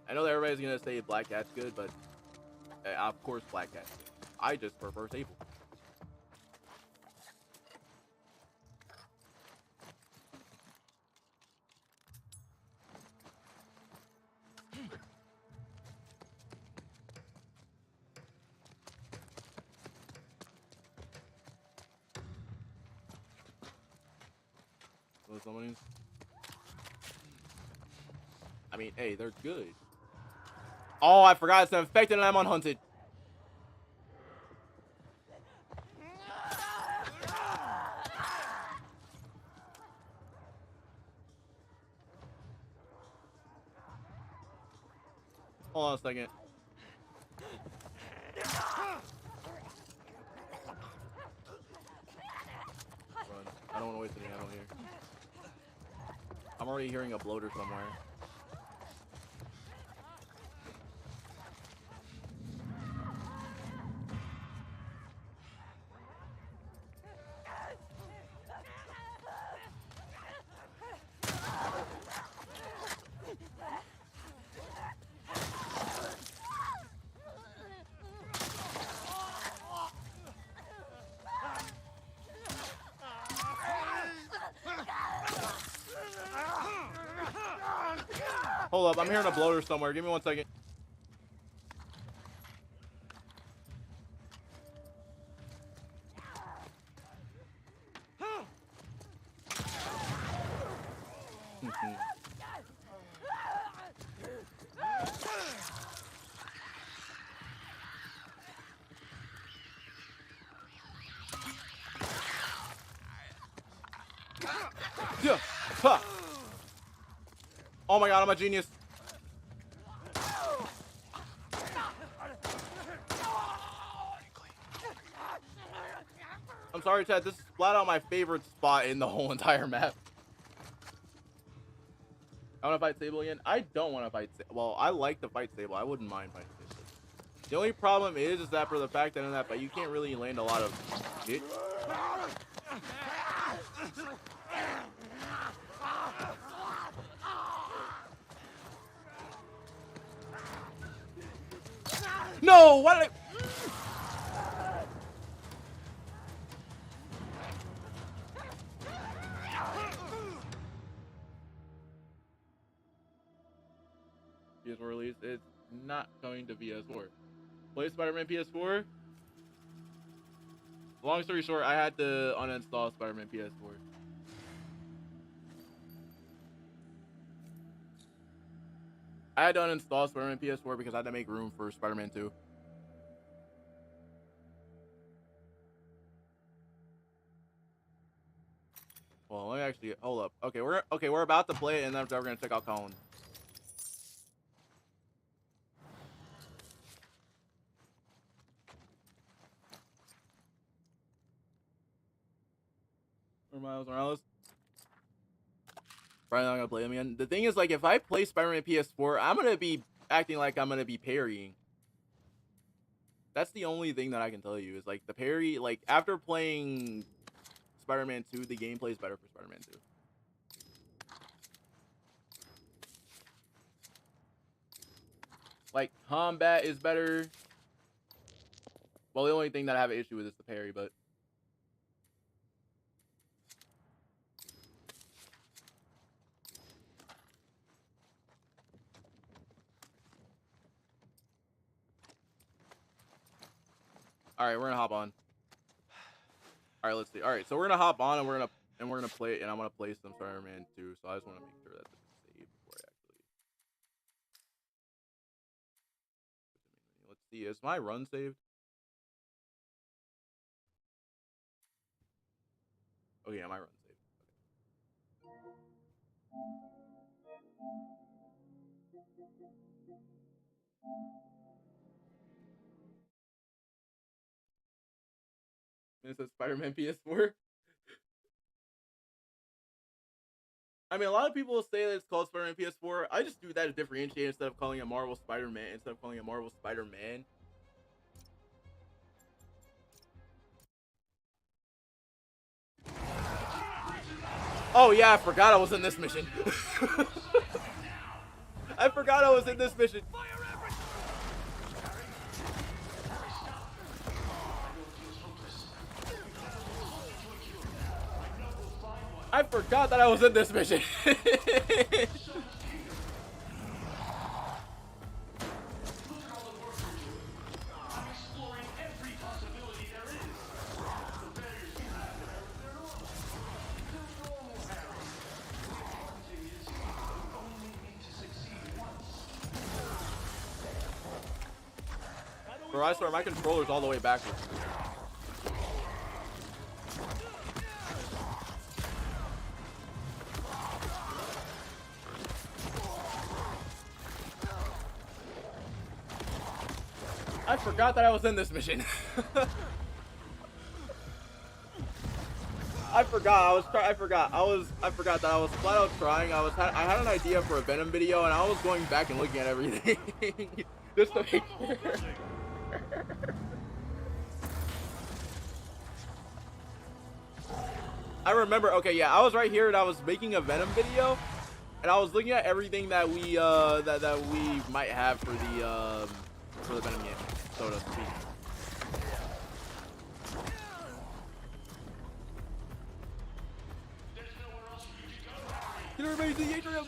I know that everybody's gonna say Black Cat's good, but of course Black Cat's good. I just prefer Sable. Somebody's. I mean, hey, they're good. Oh, I forgot it's infected and I'm unhunted. Hold on a second. Run. I don't want to waste any ammo here. I'm already hearing a bloater somewhere. Hold up, I'm hearing a bloater somewhere. Give me 1 second. Yeah. Ha. Oh my god, I'm a genius. I'm sorry, Chad. This is flat out my favorite spot in the whole entire map. I want to fight Sable again. I don't want to fight Sable. Well, I like to fight Sable. I wouldn't mind fighting Sable. The only problem is that for the fact that in that fight, you can't really land a lot of shit. No! Why did I... PS4 release, it's not going to PS4. Play Spider-Man PS4? Long story short, I had to uninstall Spider-Man PS4. I had to uninstall Spider-Man PS4 because I had to make room for Spider-Man 2. Well, let me actually hold up. Okay, we're about to play it, and then we're gonna check out Colin. Or Miles Morales. Probably not gonna play him again. The thing is, like, if I play Spider-Man PS4, I'm gonna be acting like I'm gonna be parrying. That's the only thing that I can tell you is like the parry. Like after playing Spider-Man 2, the gameplay is better for Spider-Man 2. Like combat is better. Well, the only thing that I have an issue with is the parry, but. All right, we're gonna hop on. All right, let's see. All right, so we're gonna hop on and we're gonna play, and I'm gonna play some Spider-Man 2. So I just want to make sure that this is saved before I actually. Let's see. Is my run saved? Oh yeah, my run saved. And it says Spider-Man PS4. I mean, a lot of people say that it's called Spider-Man PS4. I just do that to differentiate instead of calling it Marvel Spider-Man. Instead of calling it Marvel Spider-Man. Oh yeah, I forgot I was in this mission. I forgot I was in this mission. I forgot that I was in this mission. Bro, I swear my controller's all the way backwards. I forgot that I was in this mission. I forgot that I was flat out trying. I had an idea for a Venom video, and I was going back and looking at everything just to make sure. I remember. Okay, yeah, I was right here, and I was making a Venom video, and I was looking at everything that we that we might have for the Venom game, so to speak. Get everybody to the atrium!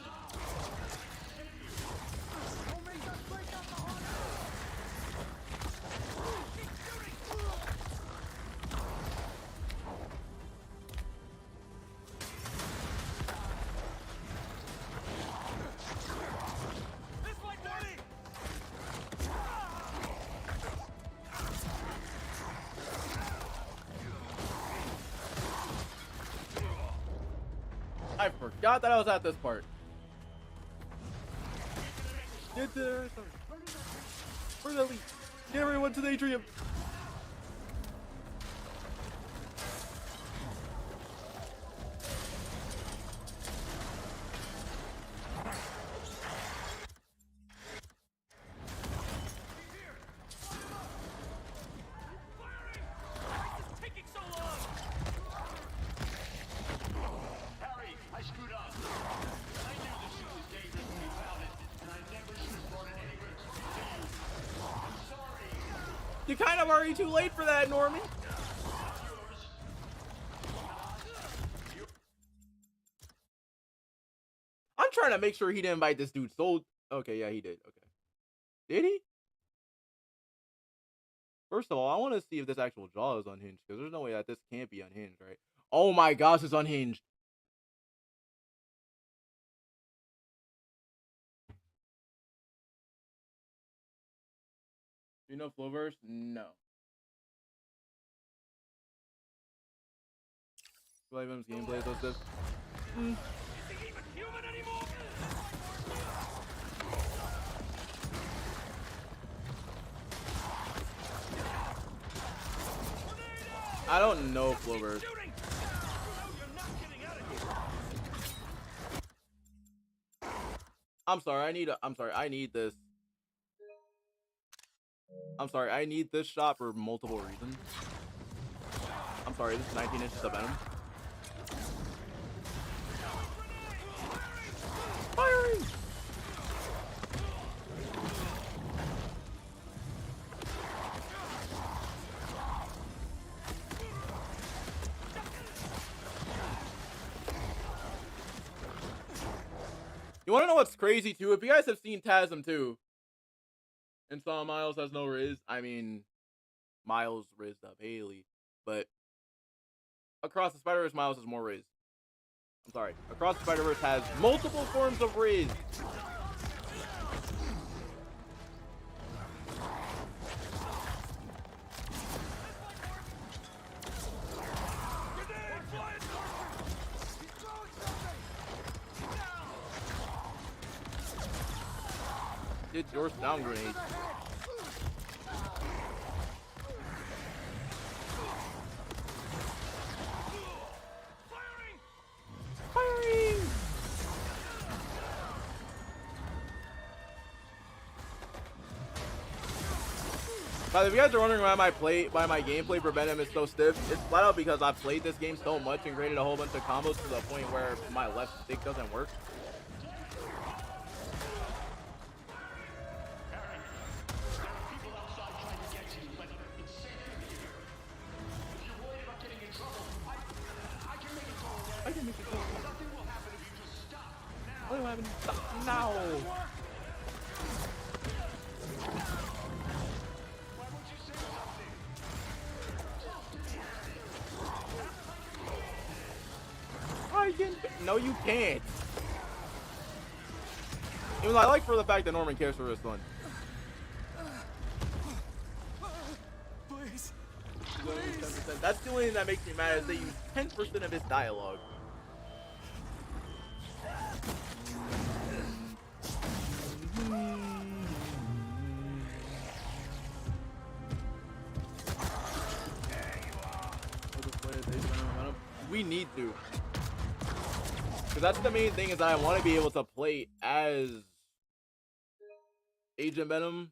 I forgot that I was at this part. Get there. Where's Ellie? Get everyone to the atrium. You're kind of already too late for that, Normie. I'm trying to make sure he didn't invite this dude. So, okay, yeah, he did. Okay. Did he? First of all, I want to see if this actual jaw is unhinged, because there's no way that this can't be unhinged, right? Oh my gosh, it's unhinged. You know Flowverse? No. Live M's gameplay, those stuff. Is he even human anymore? I don't know, Clover. Shooting! You're not getting out of here. I'm sorry, I need this. I'm sorry, I need this shot for multiple reasons. I'm sorry, this is 19 inches of Venom. Firing! You want to know what's crazy too? If you guys have seen TASM 2 and saw Miles has no Riz, I mean, Miles rizzed up Haley, but Across the Spider-Verse, Miles has more Riz. I'm sorry. Across the Spider-Verse has multiple forms of Riz. It's your sound grenade. Firing! By the way, if you guys are wondering why my gameplay for Venom is so stiff, it's flat out because I've played this game so much and created a whole bunch of combos to the point where my left stick doesn't work. I can make it go. Nothing will happen if you just stop now. Nothing will happen if you stop now. Why won't you say something? I can. No, you can't. Even though I like for the fact that Norman cares for his son. Please. 10%. That's the only thing that makes me mad is they use 10% of his dialogue. We need to. Because that's the main thing is that I want to be able to play as Agent Venom.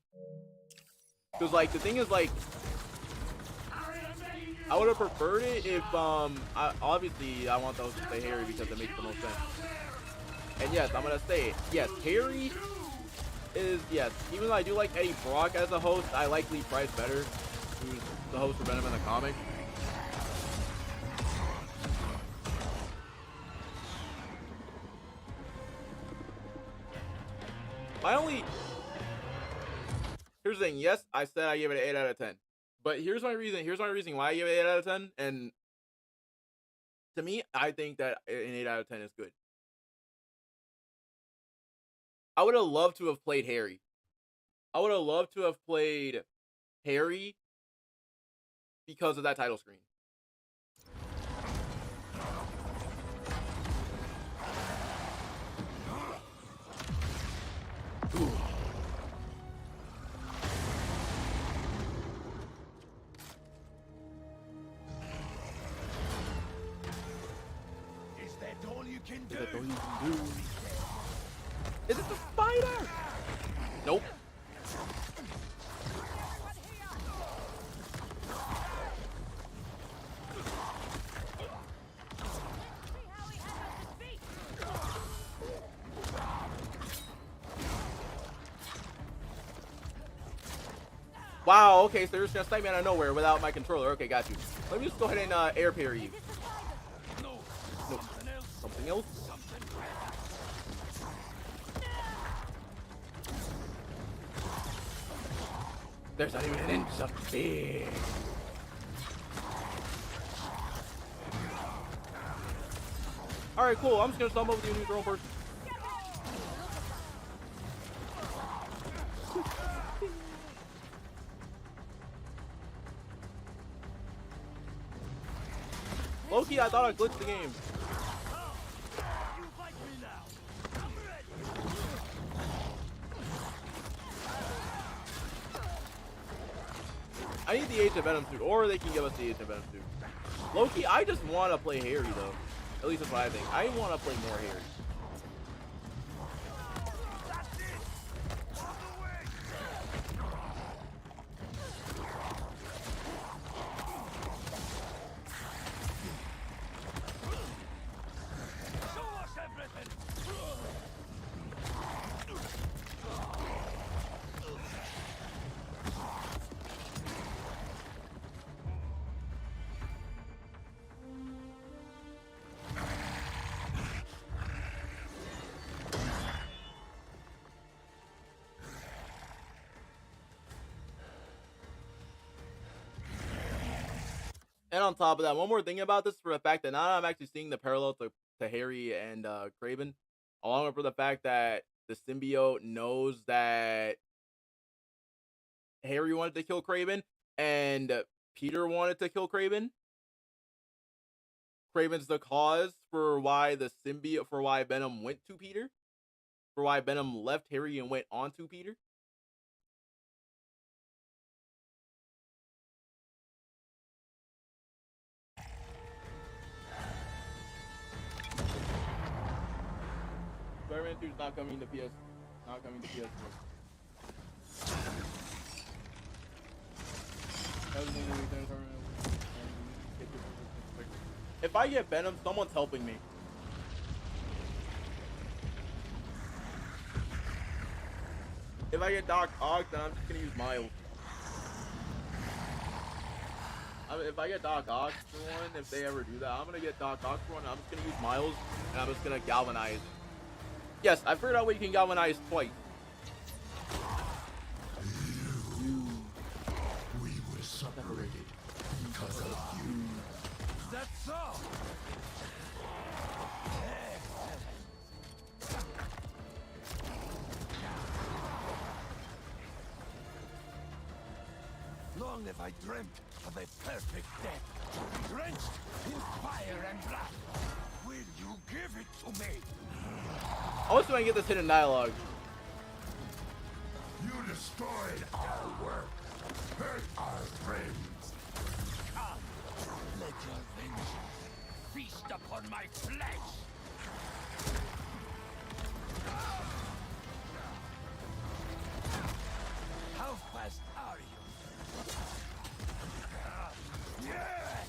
Because, like, the thing is, like, I would have preferred it if, obviously, I want those to say Harry because it makes the most sense. And yes, I'm going to say it. Yes, Harry is, yes, even though I do like Eddie Brock as a host, I like Lee Price better, who's the host for Venom in the comic. Here's the thing, yes, I said I gave it an 8 out of 10. But here's my reason why I give it an 8 out of 10. And to me, I think that an 8 out of 10 is good. I would have loved to have played Harry. I would have loved to have played Harry because of that title screen. Ooh. Is that all you can do? Is that all you can do? Is it the spider? Nope. Wow, okay, so you're just gonna snipe me out of nowhere without my controller. Okay, got you. Let me just go ahead and air parry you. No. Nope. Something else? There's not even an inch of fear. Alright, cool. I'm just gonna stumble with you and use your own person. Loki, I thought I glitched the game. You fight me now. I'm ready. I need the Age of Venom suit, or they can give us the Age of Venom suit. Loki, I just want to play Harry though. At least that's what I think. I want to play more Harry. That's it. On the way. Show us everything. And on top of that, one more thing about this, for the fact that now I'm actually seeing the parallel to Harry and Kraven, along with the fact that the symbiote knows that Harry wanted to kill Kraven and Peter wanted to kill Kraven. Kraven's the cause for why the symbiote, for why Venom went to Peter, for why Venom left Harry and went on to Peter. Spider-Man 2 is not coming to PS. Not coming to PS4. If I get Venom, someone's helping me. If I get Doc Ock, then I'm just gonna use Miles. If I get Doc Ock for one, if they ever do that, I'm gonna get Doc Ock for one. I'm just gonna use Miles, and I'm just gonna galvanize. Yes, I figured out what you can galvanize twice. We were separated because of you. That's all. Long have I dreamt of a perfect death, drenched in fire and blood. Will you give it to me? I want to get this hidden dialogue. You destroyed our work, hurt our friends. Come, let your vengeance feast upon my flesh. How fast are you? Yes!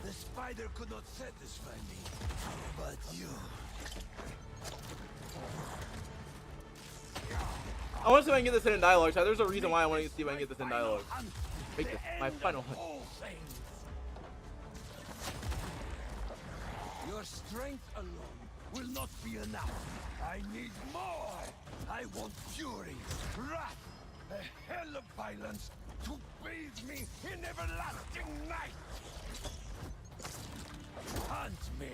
The spider could not satisfy me, but you. I want to see if I can get this hidden dialogue. So there's a reason why I want to see if I can get this in dialogue. Make this my final hunt. Your strength alone will not be enough. I need more. I want fury, wrath, a hell of violence to bathe me in everlasting night. Hunt me.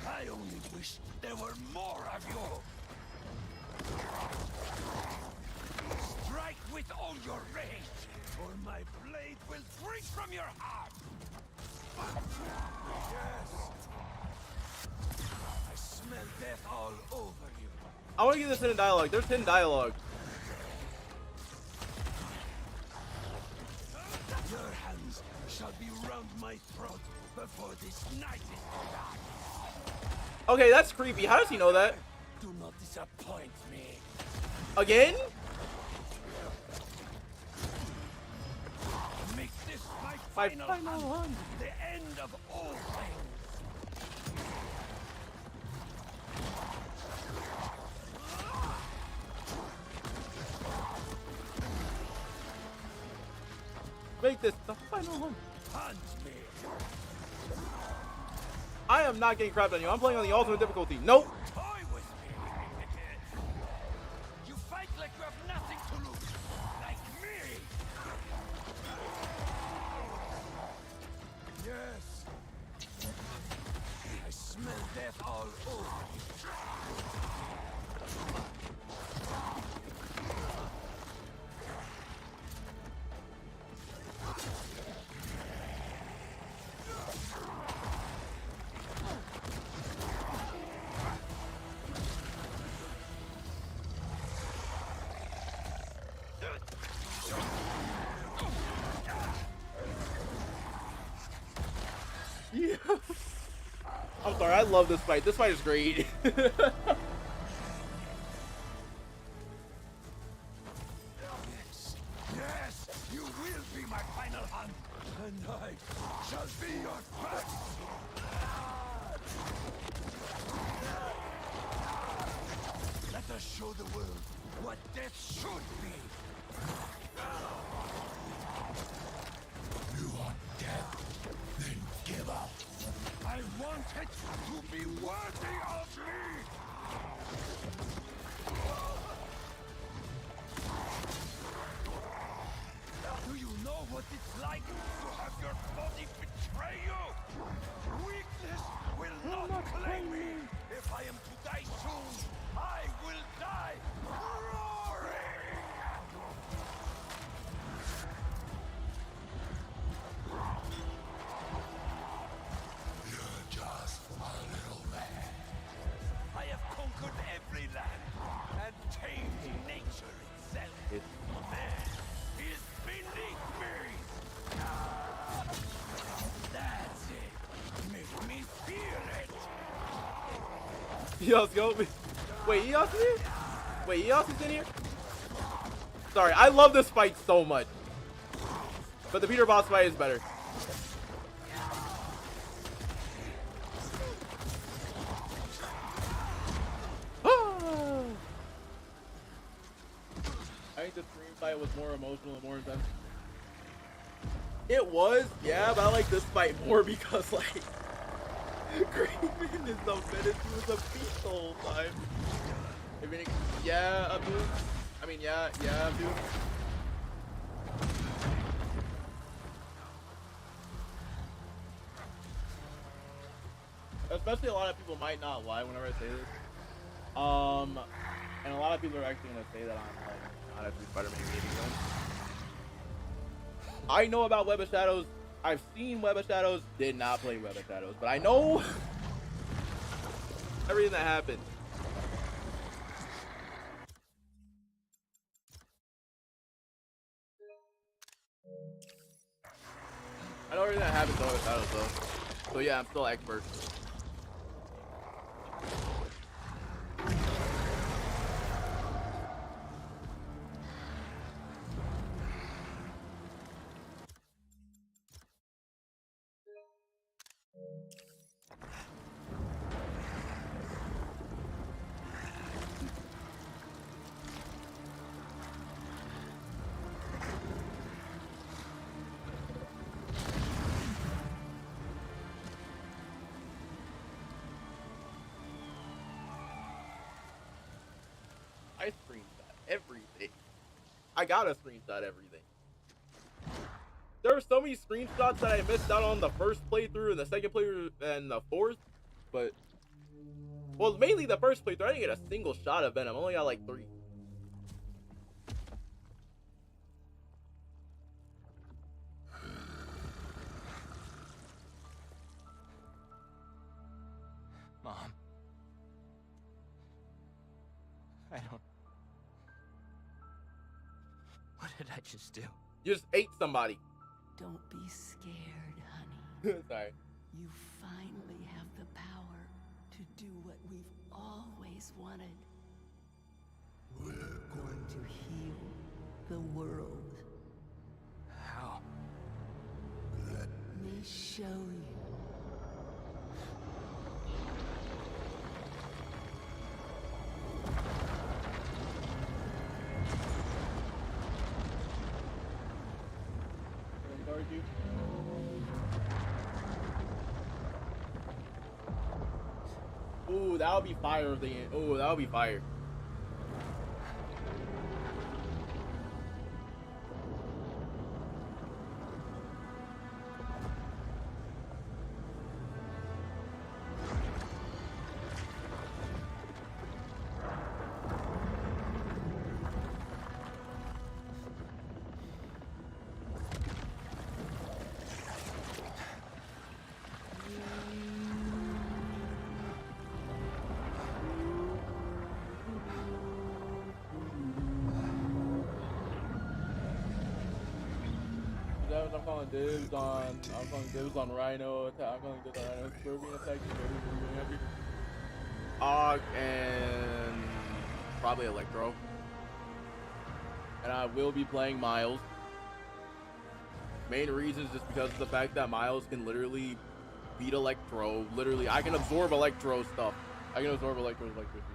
I only wish there were more of you. Strike with all your rage, or my blade will break from your heart. Yes. I smell death all over you. I want to get this hidden dialogue. There's hidden dialogue. Your hands shall be round my throat before this night is done. Okay, that's creepy. How does he know that? Do not disappoint me. Again? Make this my My final final hunt. hunt. The end of all things. Make this the final hunt. Hunt me. I am not getting crapped on you. I'm playing on the ultimate difficulty. Nope. Toy with me. You fight like you have nothing to lose. Like me. Yes. I smell death all over you. I'm sorry. I love this fight. This fight is great. Yes, yes, you will be my final hunt, and I shall be your first. Let us show the world what death should be. You want death? Then give up. I want it to be worthy of me. Do you know what it's like to have your body betray you? Weakness will not claim me. If I am to die soon, I will die roaring. You're just a little man. I have conquered every land and tamed nature itself. Man is beneath me. That's it. Make me feel it. Eos, go. Wait, Eos is here? Wait, Eos is in here? Sorry, I love this fight so much. But the Peter boss fight is better. I think the Scream fight was more emotional and more intense. It was, yeah, but I like this fight more because, like, Greenman is the menace. He was a beast the whole time. I mean, yeah, Abdul. I mean, yeah, Abdul. Especially a lot of people might not lie whenever I say this. And a lot of people are actually gonna say that I'm like not a true Spider-Man meeting. I know about Web of Shadows. I've seen Web of Shadows. Did not play Web of Shadows, but I know everything that happened. I know everything that happened to Web of Shadows though. So yeah, I'm still expert. I screenshot everything. I gotta screenshot everything. There were so many screenshots that I missed out on the first playthrough and the second playthrough and the fourth, but well, mainly the first playthrough. I didn't get a single shot of Venom. I only got like 3. Mom. I don't... What did I just do? You just ate somebody. Don't be scared, honey. Sorry. You finally have the power to do what we've always wanted. We're going To heal the world. How? let Let me show you. Guard you. Ooh, that would be fire if they. Ooh, that would be fire. I'm calling dibs on Rhino attack. I'm calling dibs on Rhino Scorpion attack. Og and probably Electro. And I will be playing Miles. Main reason is just because of the fact that Miles can literally beat Electro. Literally, I can absorb Electro stuff. I can absorb Electro's electricity.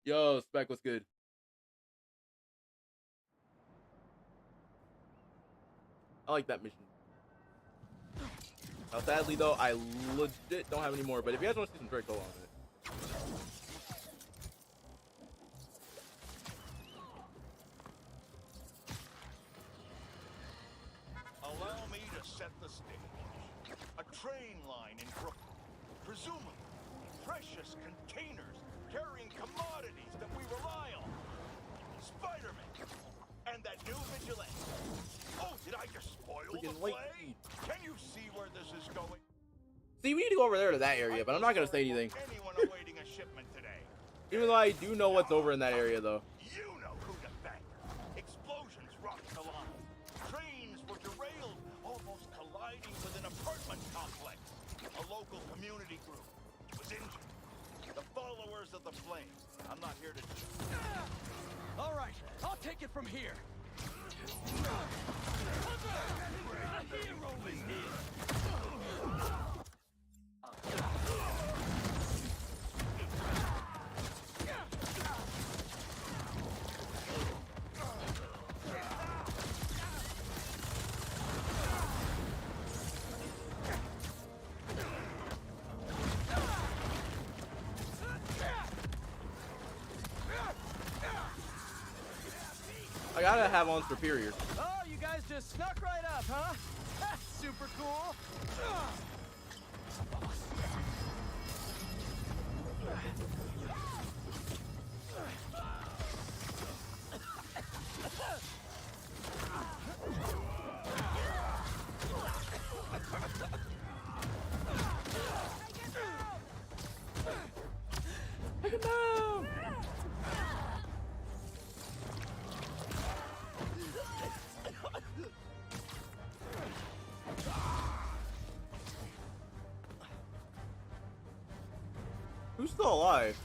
Yo, Spec, what's good? I like that mission. Now, sadly, though, I legit don't have any more. But if you guys want to see some Drake, go on with it. Allow me to set the stage. A train line in Brooklyn. Presumably, precious containers carrying commodities that we rely on. Spider-Man. And that new vigilante. Oh, did I just spoil the Freaking play? late. Can you see where this is going? See, we need to go over there to that area, but I'm not going to say anything. Anyone awaiting a shipment today? Even though I do know what's over in that area, though. You know who to thank. Explosions rocked the line. Trains were derailed, almost colliding with an apartment complex. A local community group was injured. The followers of the flames. I'm not here to... All right, I'll take it from here. The hero is here. I gotta have on Superior. Oh, you guys just snuck right up, huh? That's super cool. Take him down! Who's still alive?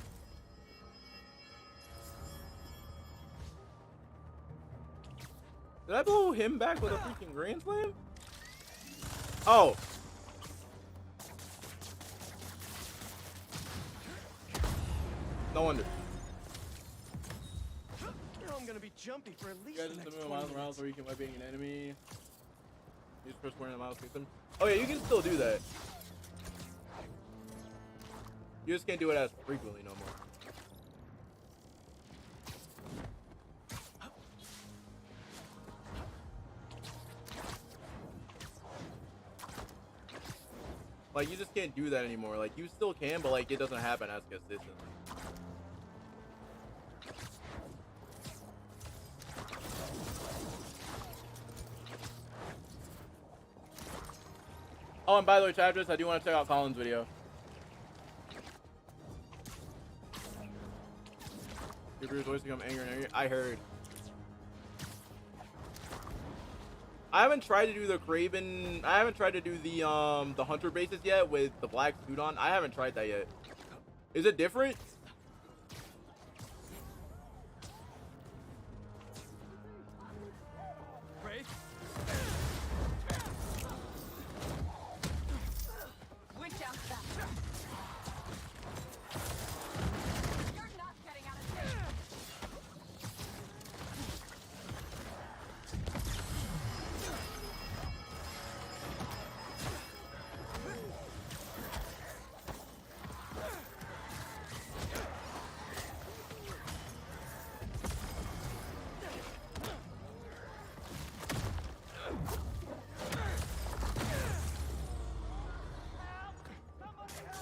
Did I blow him back with a freaking Grand Slam? Oh. No wonder. I'm gonna be jumpy for at least You guys the just next move 20 miles around minutes. so you can by being an enemy. Use press square in the mouse system. Oh yeah, you can still do that. You just can't do it as frequently no more. Like, you just can't do that anymore. Like, you still can, but like, it doesn't happen as consistently. Oh, and by the way, Chapters, I do want to check out Colin's video. Your Bruce voice become angry and angry. I heard. I haven't tried to do the Kraven. I haven't tried to do the Hunter bases yet with the black suit on. I haven't tried that yet. Is it different? Wraith? Witch out back. You're not getting out of this.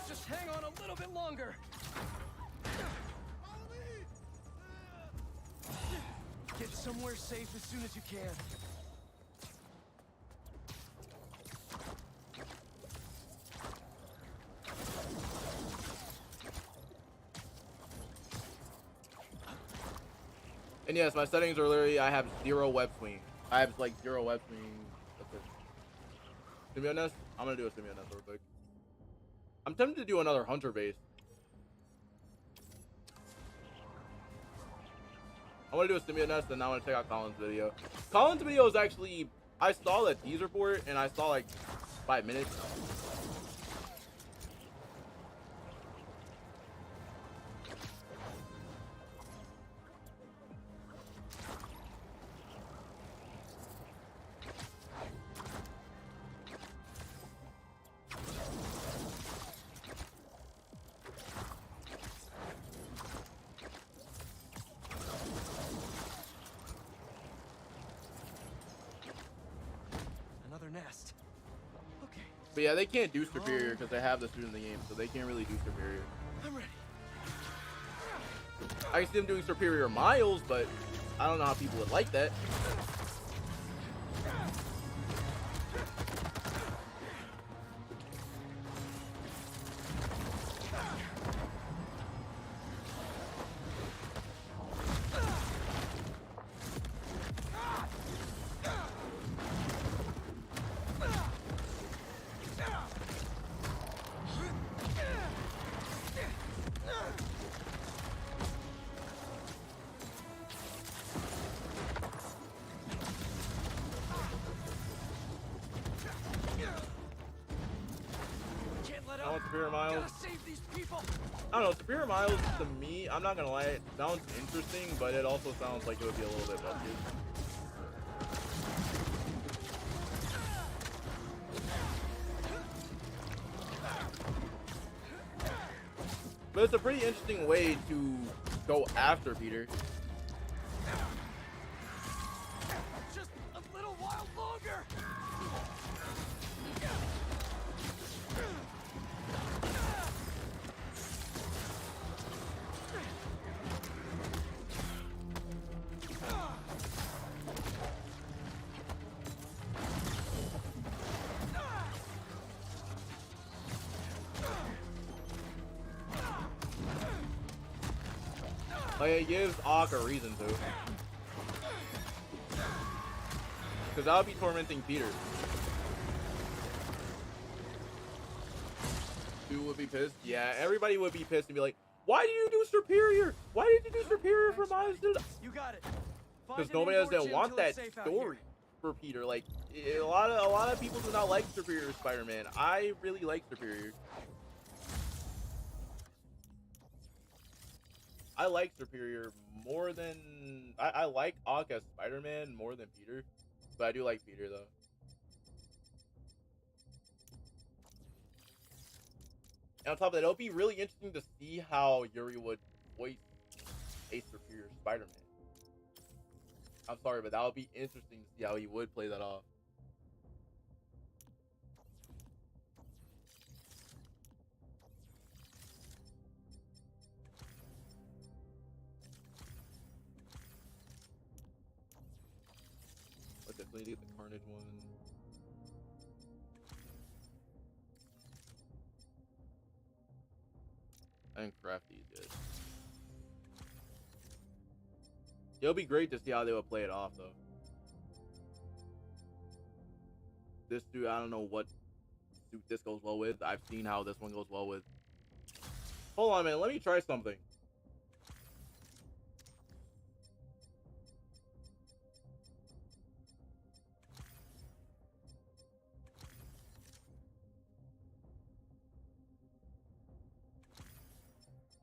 Just hang on a little bit longer. Get somewhere safe as soon as you can. And yes, my settings are literally, I have 0 web swing. I have like 0 web swing. That's it. Symbiote Nest? I'm gonna do a Symbiote Nest real quick. I'm tempted to do another Hunter base. I want to do a Symbiote Nest, and I want to check out Colin's video. Colin's video is actually, I saw the teaser for it, and I saw like 5 minutes. Another nest. Okay, But yeah, they can't do Superior because they have the suit in the game, so they can't really do Superior. I'm ready. I can see them doing Superior Miles, but I don't know how people would like that. Can't let I up. want Superior Miles. Gotta save these people. I don't know, Superior Miles to me, I'm not gonna lie, it sounds interesting, but it also sounds like it would be a little bit busted. But it's a pretty interesting way to go after Peter. Just a little while longer. Like, it gives Ock a reason to. Because that would be tormenting Peter. Who would be pissed? Yeah, everybody would be pissed and be like, why did you do Superior? Why did you do Superior for Miles? You got it. Because nobody doesn't want that story for Peter. Like, a lot of people do not like Superior Spider-Man. I really like Superior. I like Superior more than I like Ock as Spider-Man more than Peter, but I do like Peter though. And on top of that, it'll be really interesting to see how Yuri would voice a Superior Spider-Man. I'm sorry, but that would be interesting to see how he would play that off. But definitely need to get the Carnage one. And Crafty is good. It'll be great to see how they would play it off, though. This dude, I don't know what suit this goes well with. I've seen how this one goes well with. Hold on, man. Let me try something.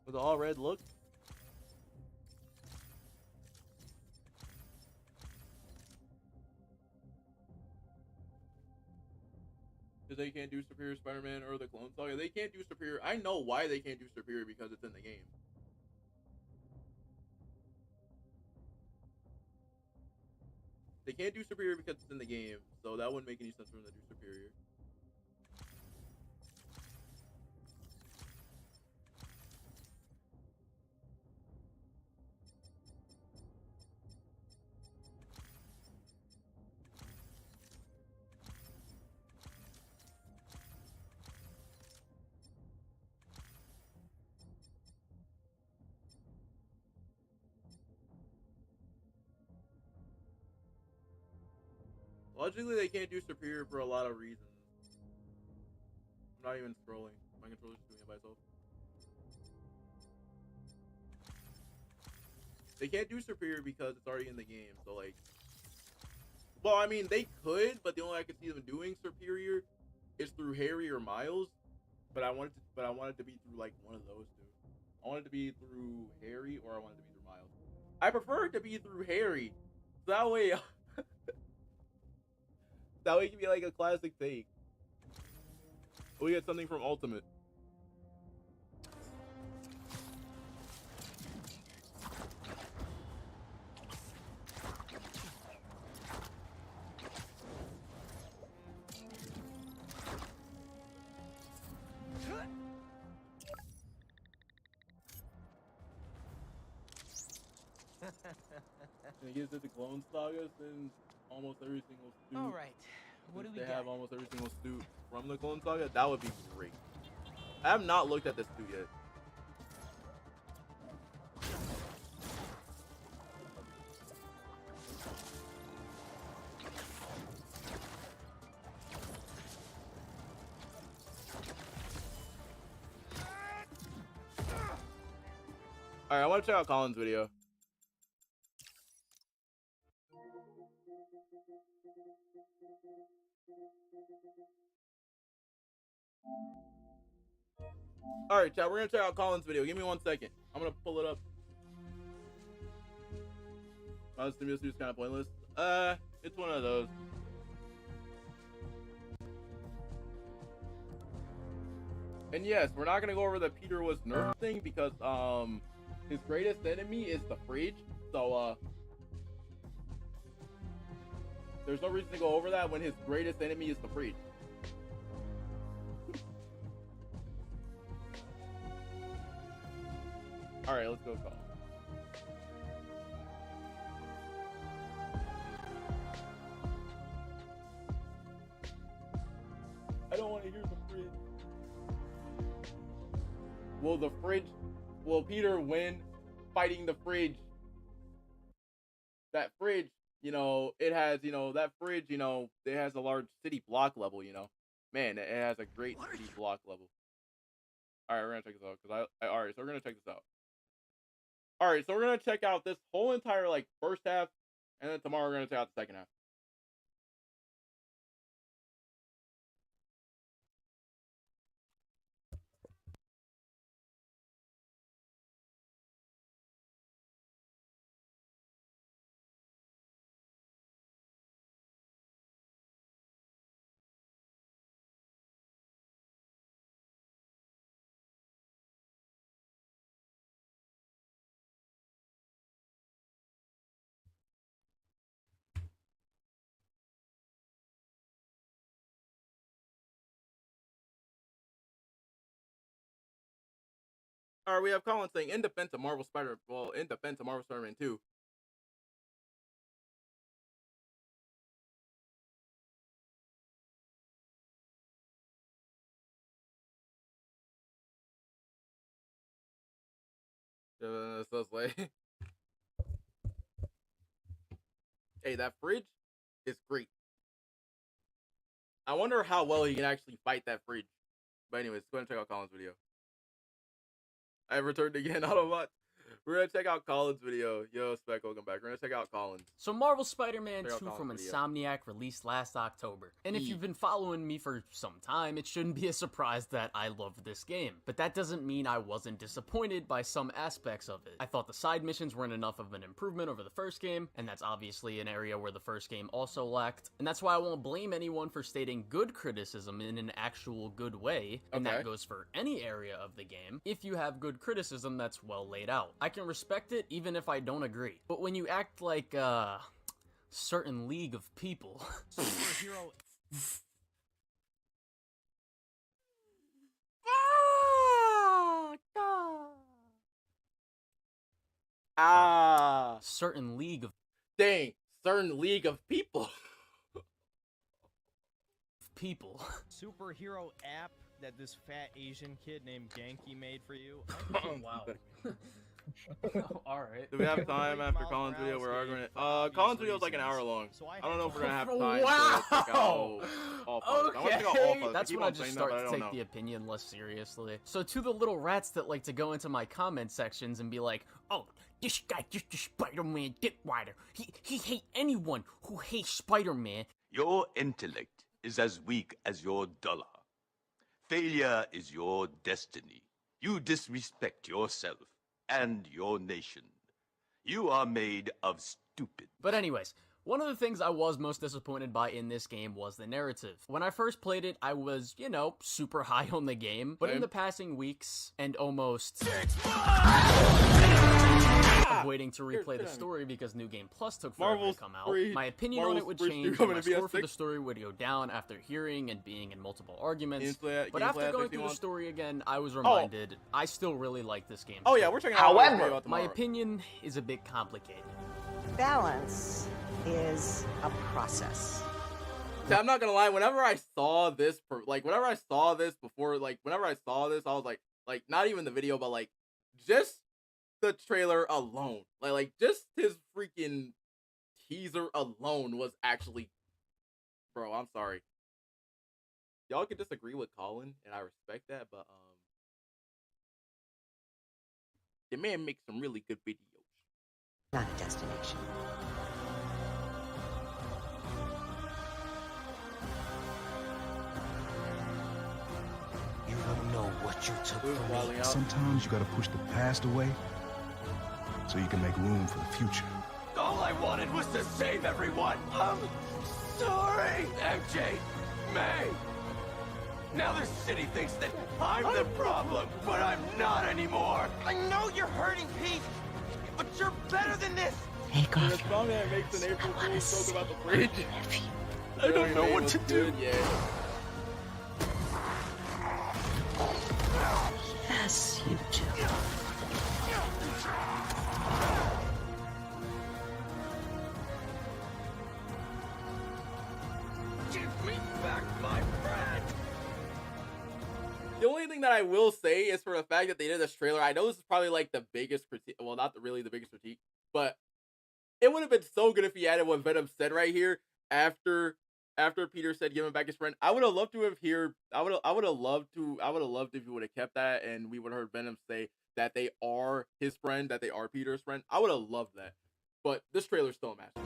With the all red look. Because they can't do Superior Spider-Man or the Clone Saga. They can't do Superior. I know why they can't do Superior, because it's in the game. They can't do Superior because it's in the game, so that wouldn't make any sense for them to do Superior. Logically, they can't do Superior for a lot of reasons. not even scrolling. My controller's doing it by itself. They can't do superior because it's already in the game. So like, well, I mean they could, but the only way I could see them doing superior is through Harry or Miles. But I wanted to be through like one of those two. I wanted to be through Harry or I wanted to be through Miles. I prefer it to be through Harry. So that way, that way it can be like a classic take. We get something from Ultimate. And it gives it the Clone Sagas and almost every single suit. All right, what do we They got? have almost every single suit from the Clone Saga. That would be great. I have not looked at this suit yet. Alright, I want to check out Colin's video. Alright, chat, we're gonna check out Colin's video. Give me 1 second. I'm gonna pull it up. Oh, this video is kind of pointless. It's one of those. And yes, we're not gonna go over the Peter was nerfed thing because his greatest enemy is the fridge. So there's no reason to go over that when his greatest enemy is the fridge. All right, let's go call. I don't want to hear the fridge. Will Peter win fighting the fridge? That fridge, you know, it has, you know, that fridge, you know, it has a large city block level, you know. Man, it has a great city block level. All right, we're gonna check this out because all right, so we're gonna check this out. All right, so we're gonna check out this whole entire like first half, and then tomorrow we're gonna check out the second half. All right, we have Colin saying in defense of Marvel Spider-Man 2. So it's like, hey, that fridge is great. I wonder how well he can actually fight that fridge. But anyways, go ahead and check out Colin's video. I returned again, Autobot. We're gonna check out Colin's video. Yo, Spec, welcome back. We're gonna check out Colin's. So Marvel Spider-Man 2 Colin's from video. Insomniac released last October. And if you've been following me for some time, it shouldn't be a surprise that I loved this game. But that doesn't mean I wasn't disappointed by some aspects of it. I thought the side missions weren't enough of an improvement over the first game, and that's obviously an area where the first game also lacked. And that's why I won't blame anyone for stating good criticism in an actual good way, and Okay. that goes for any area of the game, if you have good criticism that's well laid out. I can respect it even if I don't agree. But when you act like a certain league of people... Superhero. certain league of Dang, certain league of people. people. Superhero app that this fat Asian kid named Genki made for you. Oh, wow. All right. Do we have time after Colin's video? We're arguing it. Colin's video is like an hour long. I don't know if we're gonna have time Wow. to check out all of it. I want to check out all of it. That's keep when I on just saying start that, but I to don't take the know. opinion less seriously. So to the little rats that like to go into my comment sections and be like, "Oh, this guy just a Spider-Man dick rider. He hate anyone who hates Spider-Man." Your intellect is as weak as your dollar. Failure is your destiny. You disrespect yourself and your nation. You are made of stupid. But anyways, one of the things I was most disappointed by in this game was the narrative. When I first played it, I was, you know, super high on the game, but in the passing weeks and almost waiting to replay the story because New Game Plus took forever to come out, my opinion on it would change and my score for the story would go down after hearing and being in multiple arguments. But after going through the story again, I was reminded I still really like this game. Oh yeah, we're checking out. However, my opinion is a bit complicated. balance is a process. I'm not gonna lie. Whenever I saw this, whenever I saw this, I was like, not even the video, but like, just the trailer alone, like just his freaking teaser alone was actually, bro. I'm sorry. Y'all can disagree with Colin, and I respect that, but the man makes some really good videos. Not a destination. You don't know what you took from me. Wilding out. Sometimes you gotta push the past away so you can make room for the future. All I wanted was to save everyone. I'm sorry, MJ, May. Now the city thinks that I'm the problem, but I'm not anymore. I know you're hurting, Pete, but you're better than this. Take The off your song that makes an April Fool's joke about the fridge. I don't know what to do. Yeah. Yes, you do. Give me back my friend. The only thing that I will say is for the fact that they did this trailer. I know this is probably like the biggest critique. Well, not really the biggest critique, but it would have been so good if he added what Venom said right here after Peter said give him back his friend. I would have loved to have loved if he would have kept that and we would have heard Venom say that they are his friend, that they are Peter's friend. I would have loved that. But this trailer's still a masterpiece.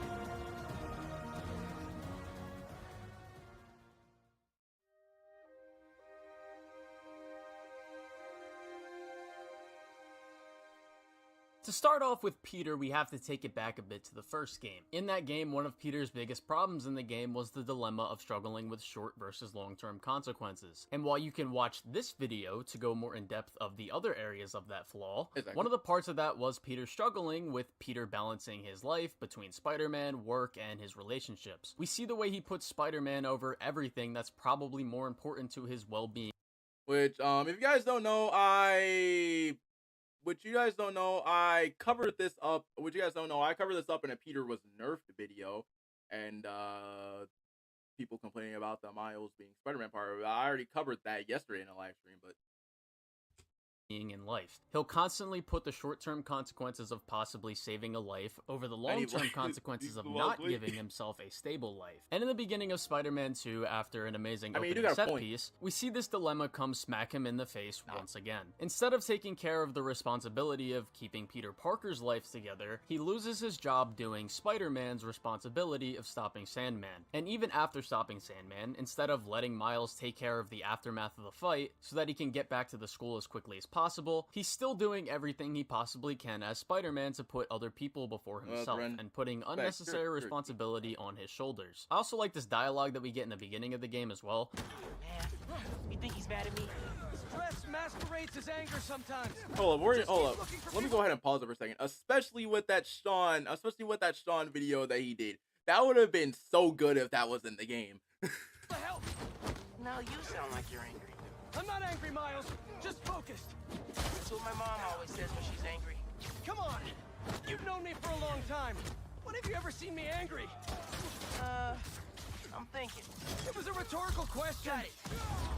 To start off with Peter, we have to take it back a bit to the first game. In that game, one of Peter's biggest problems in the game was the dilemma of struggling with short versus long-term consequences. And while you can watch this video to go more in depth of the other areas of that flaw, one of the parts of that was Peter struggling with Peter balancing his life between Spider-Man, work, and his relationships. We see the way he puts Spider-Man over everything that's probably more important to his well-being. Which, if you guys don't know, I covered this up. I covered this up in a Peter was nerfed video, and people complaining about the Miles being Spider-Man part. I already covered that yesterday in a live stream, but In life, he'll constantly put the short-term consequences of possibly saving a life over the long-term consequences of not giving himself a stable life. And in the beginning of Spider-Man 2, after an amazing opening set piece, we see this dilemma come smack him in the face once again. Instead of taking care of the responsibility of keeping Peter Parker's life together, he loses his job doing Spider-Man's responsibility of stopping Sandman. And even after stopping Sandman, instead of letting Miles take care of the aftermath of the fight so that he can get back to the school as quickly as possible, he's still doing everything he possibly can as Spider-Man to put other people before himself and putting unnecessary responsibility on his shoulders. I also like this dialogue that we get in the beginning of the game as well. Man, you think he's mad at me? Stress masquerades as anger sometimes. Hold up. Let me go ahead and pause it for a second. Especially with that Sean video that he did. That would have been so good if that was in the game. What the hell? Now you sound like you're angry. I'm not angry, Miles. Just focused. That's what my mom always says when she's angry. Come on. You've known me for a long time. When have you ever seen me angry? I'm thinking. It was a rhetorical question. Got it.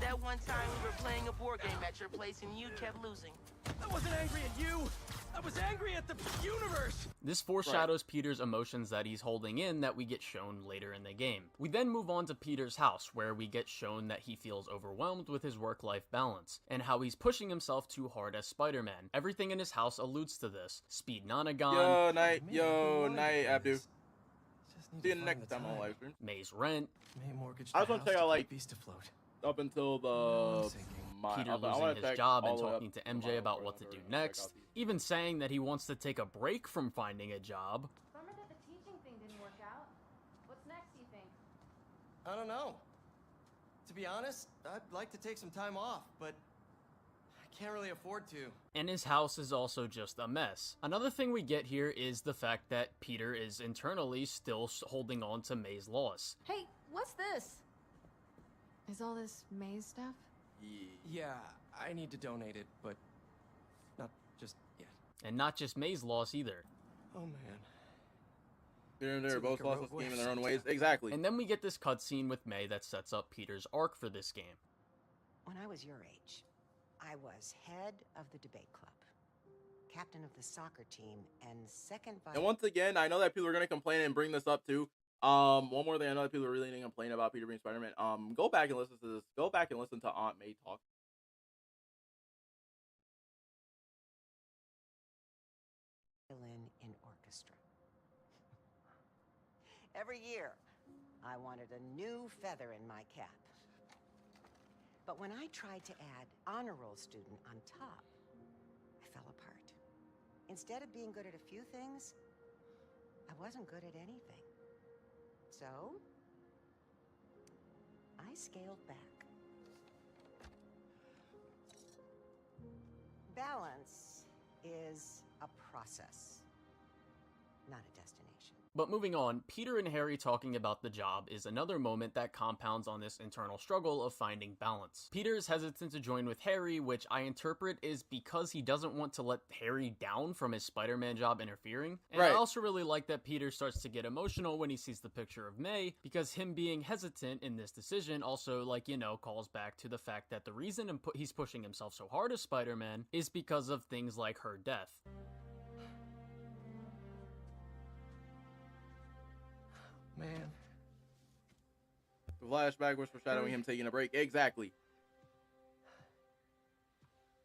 That one time we were playing a board game at your place and you kept losing. I wasn't angry at you. I was angry at the universe! This foreshadows Peter's emotions that he's holding in that we get shown later in the game. We then move on to Peter's house, where we get shown that he feels overwhelmed with his work-life balance, and how he's pushing himself too hard as Spider-Man. Everything in his house alludes to this. Speed Nonagon, Yo, night, Abdu. See you next time on live stream. May's rent, I just want to check out, like, up until the... Peter losing his job and talking to MJ about what to do next, even saying that he wants to take a break from finding a job. Bummer that the teaching thing didn't work out. What's next, you think? I don't know. To be honest, I'd like to take some time off, but I can't really afford to. And his house is also just a mess. Another thing we get here is the fact that Peter is internally still holding on to May's loss. Hey, what's this? Is all this May's stuff? Yeah, I need to donate it, but not just yet. And not just May's loss either. Oh man. They're both lost this game in their own ways. Exactly. And then we get this cutscene with May that sets up Peter's arc for this game. When I was your age, I was head of the debate club, captain of the soccer team, and second vice. And once again, I know that people are going to complain and bring this up too. One more thing, I know that people are really going to complain about Peter being Spider-Man. Go back and listen to this. Go back and listen to Aunt May talk. Violin in orchestra. Every year, I wanted a new feather in my cap. But when I tried to add honor roll student on top, I fell apart. Instead of being good at a few things, I wasn't good at anything. So, I scaled back. Balance is a process, not a destination. But moving on, Peter and Harry talking about the job is another moment that compounds on this internal struggle of finding balance. Peter is hesitant to join with Harry, which I interpret is because he doesn't want to let Harry down from his Spider-Man job interfering. And I also really like that Peter starts to get emotional when he sees the picture of May, because him being hesitant in this decision also, like, you know, calls back to the fact that the reason he's pushing himself so hard as Spider-Man is because of things like her death. Man. The flashback was foreshadowing him taking a break. Exactly.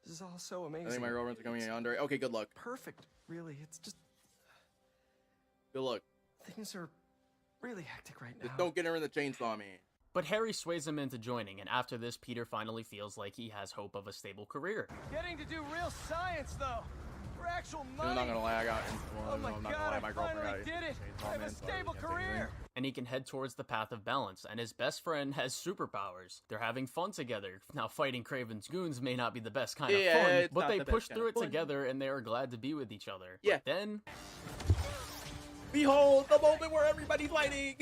This is all so amazing. I think my girlfriends are coming in under. Okay, good luck. Perfect, really. It's just... Good luck. Things are really hectic right now. Just don't get her in the chainsaw, man. But Harry sways him into joining, and after this, Peter finally feels like he has hope of a stable career. Getting to do real science, though. For actual money. I'm not gonna lie, I got Oh my I'm not God, gonna lie, I my girlfriend finally got did it. chainsaw, I have man, a so stable can't say anything. career. And he can head towards the path of balance, and his best friend has superpowers. They're having fun together. Now, fighting Kraven's goons may not be the best kind of fun, but they push through it together, and they are glad to be with each other. Yeah. But then... Behold, the moment where everybody's fighting!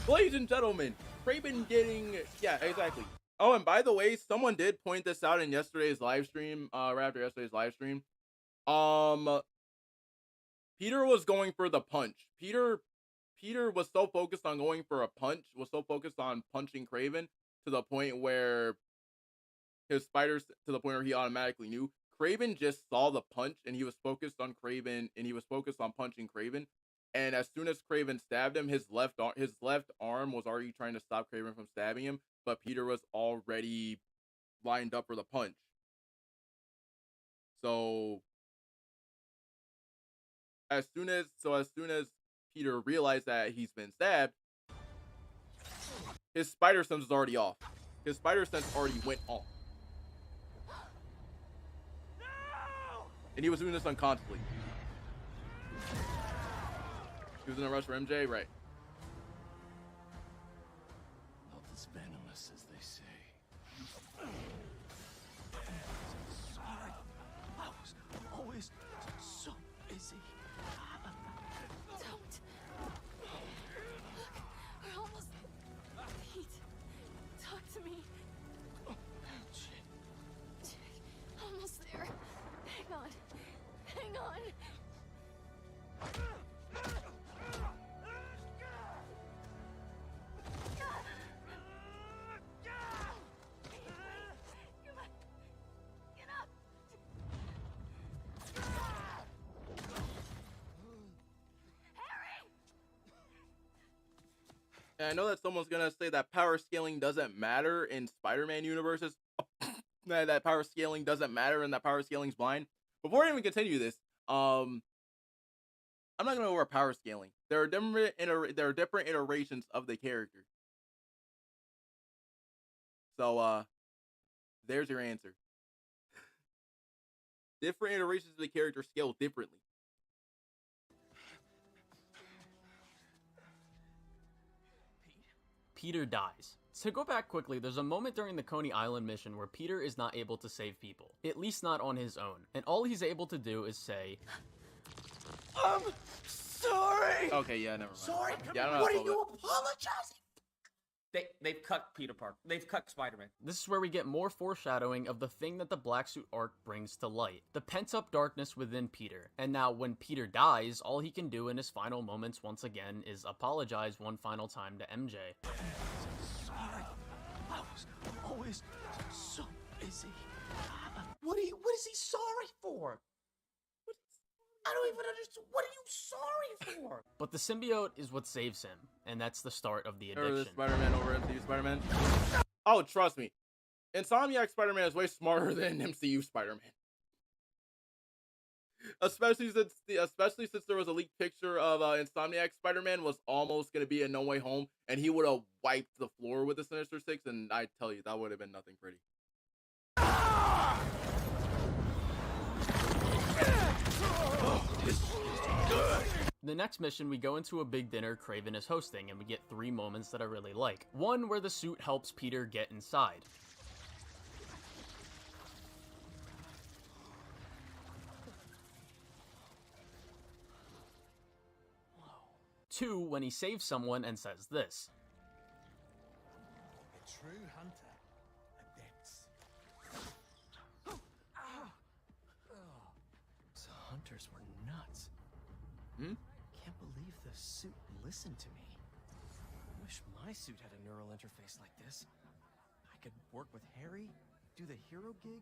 Ladies and gentlemen, Kraven getting... Yeah, exactly. Oh, and by the way, someone did point this out in yesterday's live stream, right after yesterday's live stream. Peter was going for the punch. Peter was so focused on going for a punch, was so focused on punching Kraven to the point where his spiders, to the point where he automatically knew. Kraven just saw the punch and he was focused on Kraven and he was focused on punching Kraven. And as soon as Kraven stabbed him, his left arm was already trying to stop Kraven from stabbing him, but Peter was already lined up for the punch. So as soon as Peter realized that he's been stabbed, his spider sense is already off. His spider sense already went off. And he was doing this unconsciously. He was in a rush for MJ, right? Not as venomous as they say. I was always so busy. Don't. Look, we're almost... Pete, talk to me. Almost there. Hang on. Hang on. Come on. Get up. And I know that someone's gonna say that power scaling doesn't matter in Spider-Man universes. that power scaling doesn't matter and that power scaling's blind. Before I even continue this, I'm not gonna go over power scaling. There are different iterations of the character. So there's your answer. Different iterations of the character scale differently. Peter dies. To go back quickly, there's a moment during the Coney Island mission where Peter is not able to save people, at least not on his own, and all he's able to do is say, Sorry! Okay, yeah, never mind. Sorry? Yeah, I don't know What how are to you solve it. apologizing? They've cut Peter Parker. They've cut Spider-Man. This is where we get more foreshadowing of the thing that the Black Suit arc brings to light, the pent-up darkness within Peter. And now, when Peter dies, all he can do in his final moments once again is apologize one final time to MJ. Sorry. I was always so busy. What is he sorry for? I don't even understand. What are you sorry for? But the symbiote is what saves him, and that's the start of the Or the addiction. Spider-Man over MCU Spider-Man. Oh, trust me. Insomniac Spider-Man is way smarter than MCU Spider-Man. Especially since there was a leaked picture of Insomniac Spider-Man was almost going to be in No Way Home, and he would have wiped the floor with the Sinister Six, and I tell you, that would have been nothing pretty. The next mission, we go into a big dinner Kraven is hosting, and we get 3 moments that I really like. One, where the suit helps Peter get inside. 2, when he saves someone and says this. A true hunter adapts. Those hunters were nuts. Can't believe the suit listened to me. I wish my suit had a neural interface like this. I could work with Harry, do the hero gig,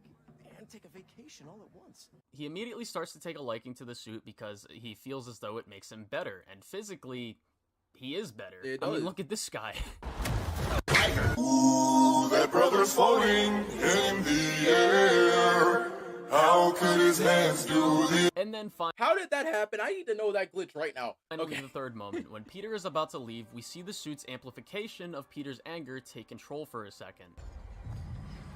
and take a vacation all at once. He immediately starts to take a liking to the suit because he feels as though it makes him better, and physically, he is better. I mean, look at this guy. Ooh, that brother's floating in the air. How could his hands do this? And then how did that happen? I need to know that glitch right now. Finally, the third moment. When Peter is about to leave, we see the suit's amplification of Peter's anger take control for a second.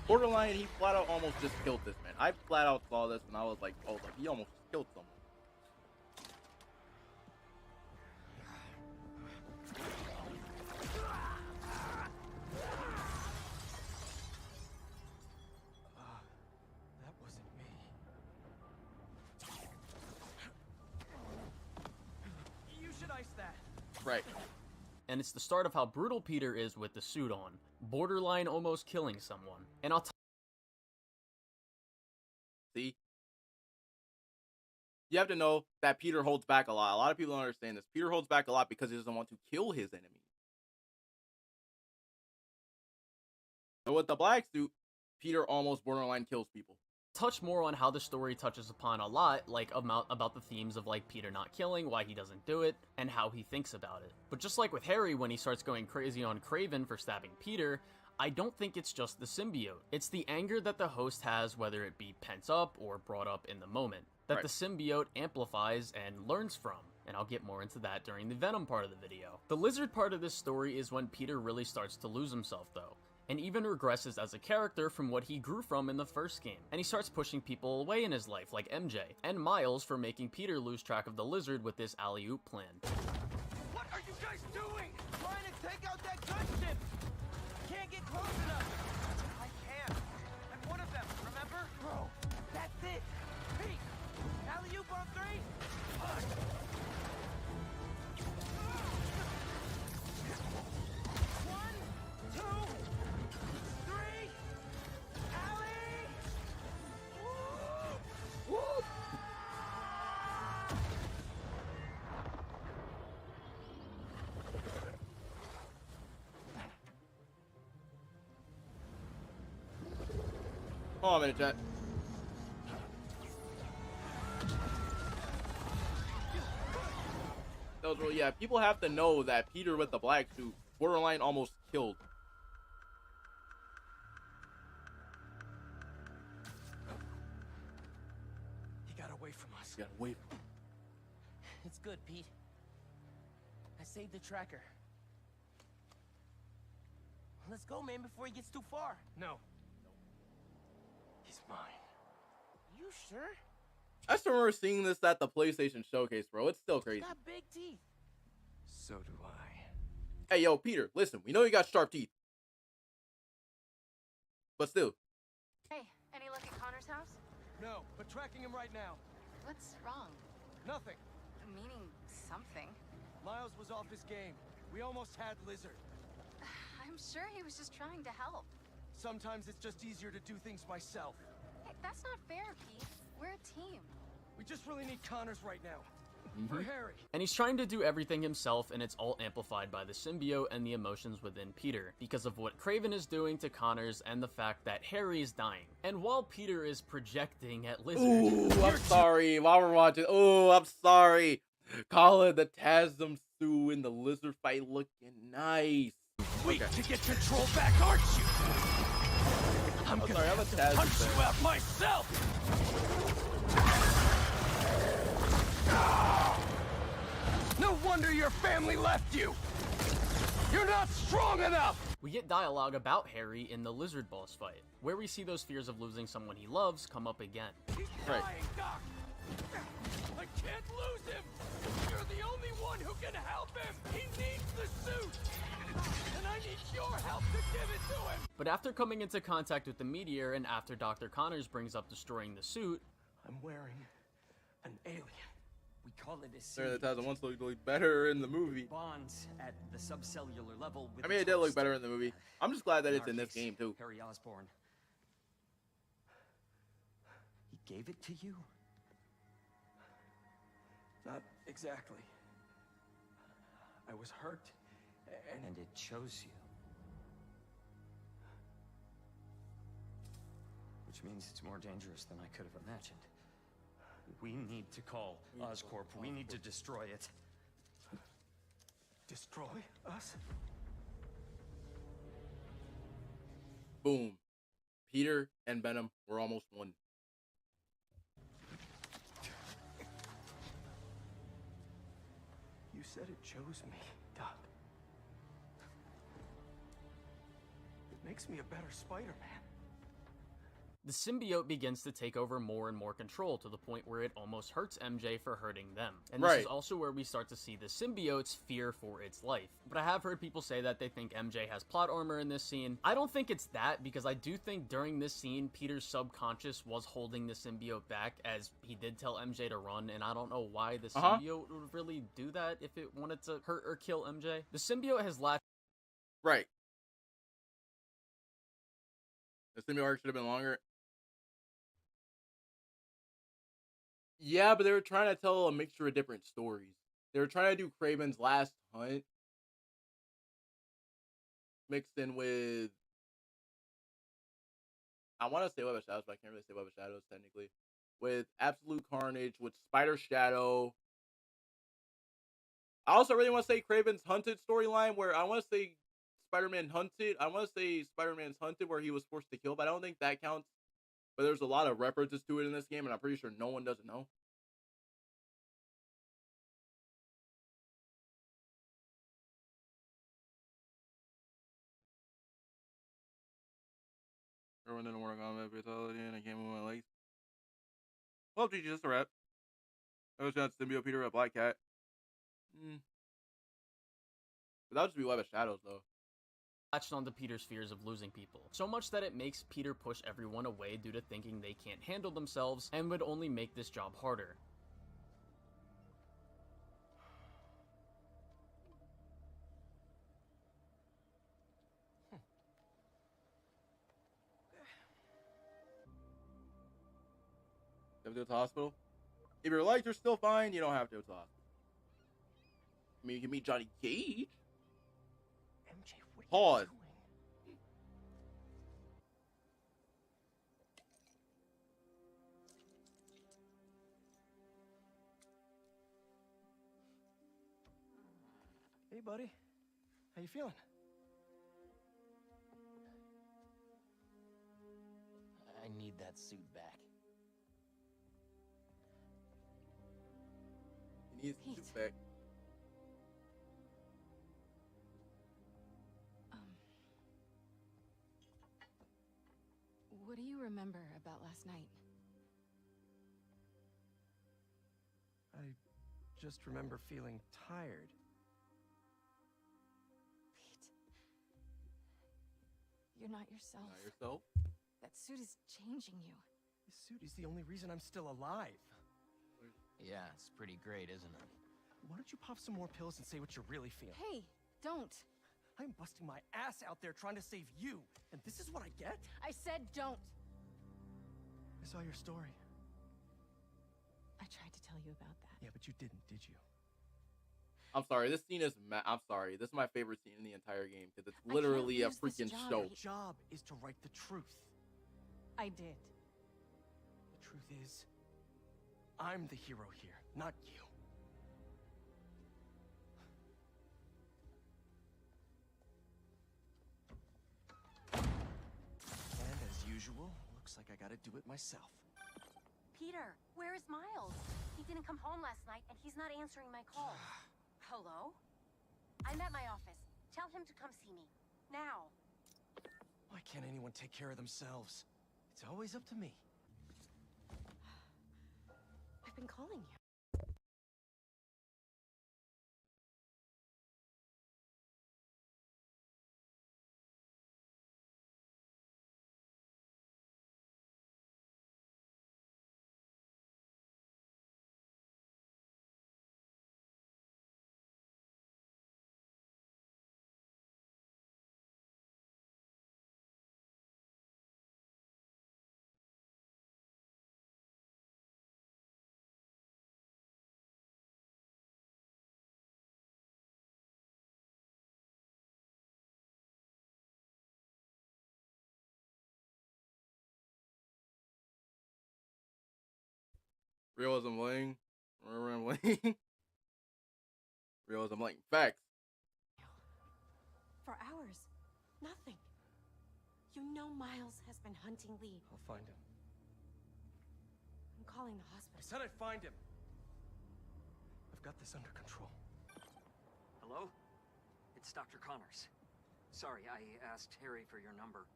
Borderline, he flat out almost just killed this man. I flat out saw this and I was like, oh, he almost killed someone. That wasn't me. You should ice that. Right. And it's the start of how brutal Peter is with the suit on, borderline almost killing someone. And I'll See? You have to know that Peter holds back a lot. A lot of people don't understand this. Peter holds back a lot because he doesn't want to kill his enemies. So with the black suit, Peter almost borderline kills people. touch more on how the story touches upon a lot, like about the themes of like Peter not killing, why he doesn't do it, and how he thinks about it. But just like with Harry when he starts going crazy on Kraven for stabbing Peter, I don't think it's just the symbiote. It's the anger that the host has, whether it be pent up or brought up in the moment, that the symbiote amplifies and learns from. And I'll get more into that during the Venom part of the video. The Lizard part of this story is when Peter really starts to lose himself though, and even regresses as a character from what he grew from in the first game. And he starts pushing people away in his life, like MJ, and Miles for making Peter lose track of the Lizard with this alley-oop plan. What are you guys doing? Trying to take out that gunship! Can't get close enough! I can. I'm one of them, remember? Bro, that's it! Pete! Alley-oop on 3! Hold on a minute, chat. That was really, yeah, people have to know that Peter with the black suit borderline almost killed. He got away from us. He got away from him. It's good, Pete. I saved the tracker. Let's go, man, before he gets too far. No. He's mine. You sure? I still remember seeing this at the PlayStation Showcase, bro. It's still crazy. He's got big teeth. So do I. Hey, yo, Peter, listen. We know you got sharp teeth. But still. Hey, any luck at Connor's house? No, but tracking him right now. What's wrong? Nothing. Meaning something. Miles was off his game. We almost had Lizard. I'm sure he was just trying to help. Sometimes it's just easier to do things myself. Hey, that's not fair, Pete. We're a team. We just really need Connors right now. For Harry. And he's trying to do everything himself, and it's all amplified by the symbiote and the emotions within Peter, because of what Kraven is doing to Connors and the fact that Harry is dying. And while Peter is projecting at Lizard... Ooh, I'm sorry. While we're watching... Oh, I'm sorry. Colin, the Tasm Sue in the Lizard fight looking nice. Weak to get control back, aren't you? I'm gonna sorry, I'm a have to Tasm punch fan. you out myself! No wonder your family left you! You're not strong enough! We get dialogue about Harry in the Lizard boss fight, where we see those fears of losing someone he loves come up again. He's Right. dying, Doc! I can't lose him! You're the only one who can help him! He needs the suit! And I need your help to give it to him! But after coming into contact with the meteor and after Dr. Connors brings up destroying the suit, I'm wearing an alien. We call it a Sorry, the Tasm once looked better in the movie. bonds at the subcellular level with I mean, its it did look host. better in the movie. I'm just glad that it's our in this case, game, too. Harry Osborn. He gave it to you? Not exactly. I was hurt, And it chose you. Which means it's more dangerous than I could have imagined. We need to call Oscorp. We need to destroy it. destroy us? Boom. Peter and Venom were almost one. You said it chose me, Doc. It makes me a better Spider-Man. the symbiote begins to take over more and more control to the point where it almost hurts MJ for hurting them. And this is also where we start to see the symbiote's fear for its life. But I have heard people say that they think MJ has plot armor in this scene. I don't think it's that, because I do think during this scene, Peter's subconscious was holding the symbiote back, as he did tell MJ to run, and I don't know why the symbiote would really do that if it wanted to hurt or kill MJ. The symbiote has latched... Right. The symbiote arc should have been longer. Yeah, but they were trying to tell a mixture of different stories. They were trying to do Kraven's Last Hunt mixed in with... I want to say Web of Shadows, but I can't really say Web of Shadows, technically. With Absolute Carnage, with Spider Shadow. I also really want to say Kraven's Hunted storyline, where I want to say Spider-Man Hunted. I want to say Spider-Man's Hunted, where he was forced to kill, but I don't think that counts. But there's a lot of references to it in this game, and I'm pretty sure no one doesn't know. Everyone didn't work on that fatality, and I can't move my legs. Well, GG, just a wrap. I was got Symbiote Peter a Black Cat. But that would just be Web of Shadows, though. Latched onto Peter's fears of losing people, so much that it makes Peter push everyone away due to thinking they can't handle themselves and would only make this job harder. You have to go to the hospital? If your legs are still fine, you don't have to go to the hospital. I mean, you can meet Johnny Cage. MJ, what are you Pause. doing? Hey, buddy. How you feeling? I need that suit back. He needs to Pete. get back. What do you remember about last night? I just remember feeling tired. Pete. You're not yourself. Not yourself. That suit is changing you. This suit is the only reason I'm still alive. Yeah, it's pretty great, isn't it? Why don't you pop some more pills and say what you're really feeling? Hey, don't. I'm busting my ass out there trying to save you, and this is what I get? I said don't. I saw your story. I tried to tell you about that. Yeah, but you didn't, did you? I'm sorry. This scene is. I'm sorry. This is my favorite scene in the entire game because it's literally a lose this freaking job. show. Your job is to write the truth. I did. The truth is, I'm the hero here, not you. And as usual, looks like I gotta do it myself. Peter, where is Miles? He didn't come home last night, and he's not answering my calls. Hello? I'm at my office. Tell him to come see me. Now. Why can't anyone take care of themselves? It's always up to me. I've been calling you. Realism Lang. Remember Lang? Realism Lang. Facts. For hours. Nothing. You know Miles has been hunting Lee. I'll find him. I'm calling the I hospital. said I'd find him. I've got this under control. Hello? It's Dr. Connors. Sorry, I asked Harry for your number.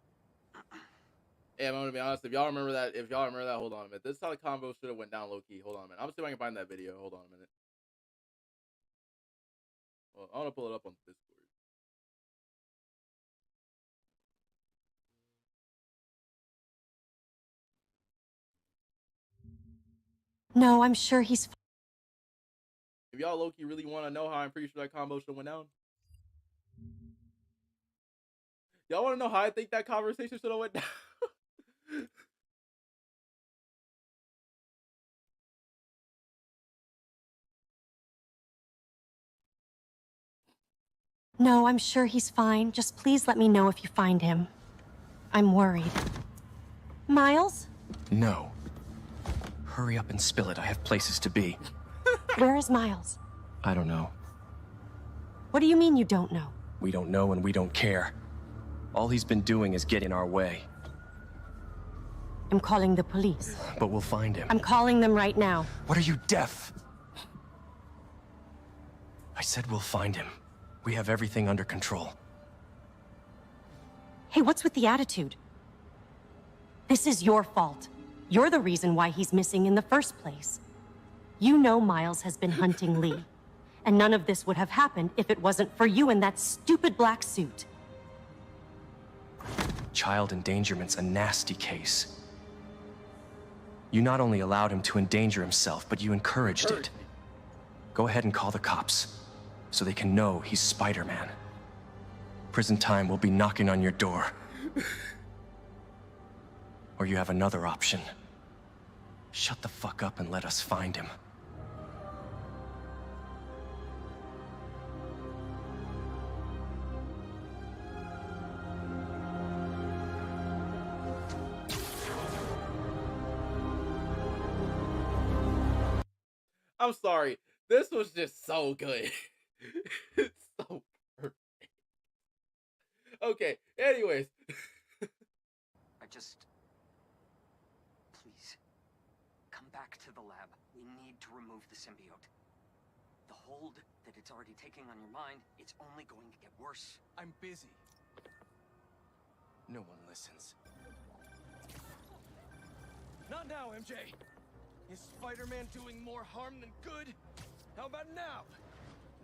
Hey, I'm gonna be honest. If y'all remember that, hold on a minute. This is how the combo should have went down low key. Hold on a minute. I'm gonna see if I can find that video. Hold on a minute. Well, I want to pull it up on Discord. No, I'm sure he's fine. If y'all low key really want to know how I'm pretty sure that combo should have went down. Y'all want to know how I think that conversation should have went down? No, I'm sure he's fine. Just please let me know if you find him. I'm worried. Miles? No. Hurry up and spill it. I have places to be. Where is Miles? I don't know. What do you mean you don't know? We don't know and we don't care. All he's been doing is get in our way. I'm calling the police. But we'll find him. I'm calling them right now. What are you, deaf? I said we'll find him. We have everything under control. Hey, what's with the attitude? This is your fault. You're the reason why he's missing in the first place. You know Miles has been hunting Lee. And none of this would have happened if it wasn't for you in that stupid black suit. Child endangerment's a nasty case. You not only allowed him to endanger himself, but you encouraged it. Go ahead and call the cops, so they can know he's Spider-Man. Prison time will be knocking on your door. Or you have another option. Shut the fuck up and let us find him. I'm sorry. This was just so good. It's so perfect. Okay. Anyways. Please, come back to the lab. We need to remove the symbiote. The hold that it's already taking on your mind, it's only going to get worse. I'm busy. No one listens. Not now, MJ. Is Spider-Man doing more harm than good? How about now?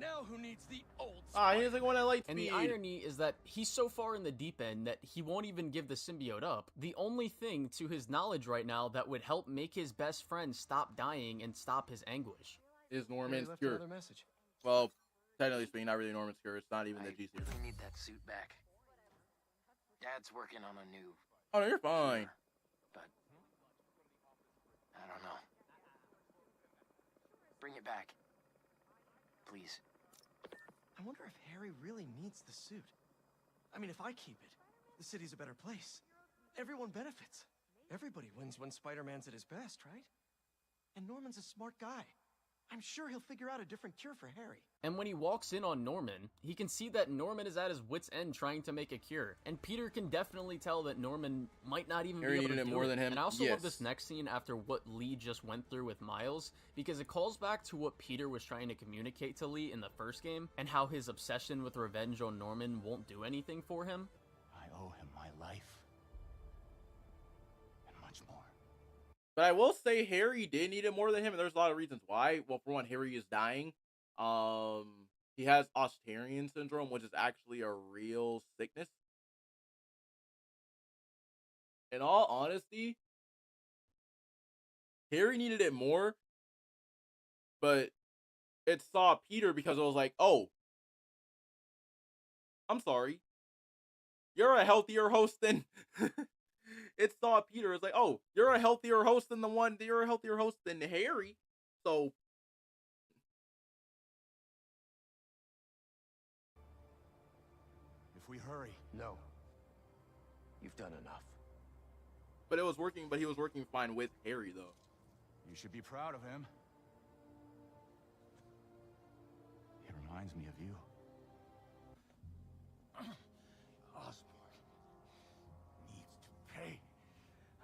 Now who needs the old He's like one at light And speed. the irony is that he's so far in the deep end that he won't even give the symbiote up. The only thing to his knowledge right now that would help make his best friend stop dying and stop his anguish is Norman's left cure. another message. Well, technically speaking, not really Norman's cure. It's not even the GC. I need that suit back. Dad's working on a new. Oh, no, you're fine. But I don't know. Bring it back, please. I wonder if Harry really needs the suit. I mean, if I keep it, the city's a better place. Everyone benefits. Everybody wins when Spider-Man's at his best, right? And Norman's a smart guy. I'm sure he'll figure out a different cure for Harry. And when he walks in on Norman, he can see that Norman is at his wit's end trying to make a cure. And Peter can definitely tell that Norman might not even Harry be able to needed it do more it. than him. And I also Yes. love this next scene after what Lee just went through with Miles, because it calls back to what Peter was trying to communicate to Lee in the first game, and how his obsession with revenge on Norman won't do anything for him. I owe him my life. And much more. But I will say Harry did need it more than him, and there's a lot of reasons why. Well, for one, Harry is dying. He has Osterian syndrome, which is actually a real sickness. In all honesty, Harry needed it more, but it saw Peter because it was like, oh, I'm sorry. You're a healthier host than... It saw Peter. It's like, oh, you're a healthier host than you're a healthier host than Harry. So If we hurry. No. You've done enough. but it was working, but he was working fine with Harry though. You should be proud of him. He reminds me of you. Osborn needs to pay.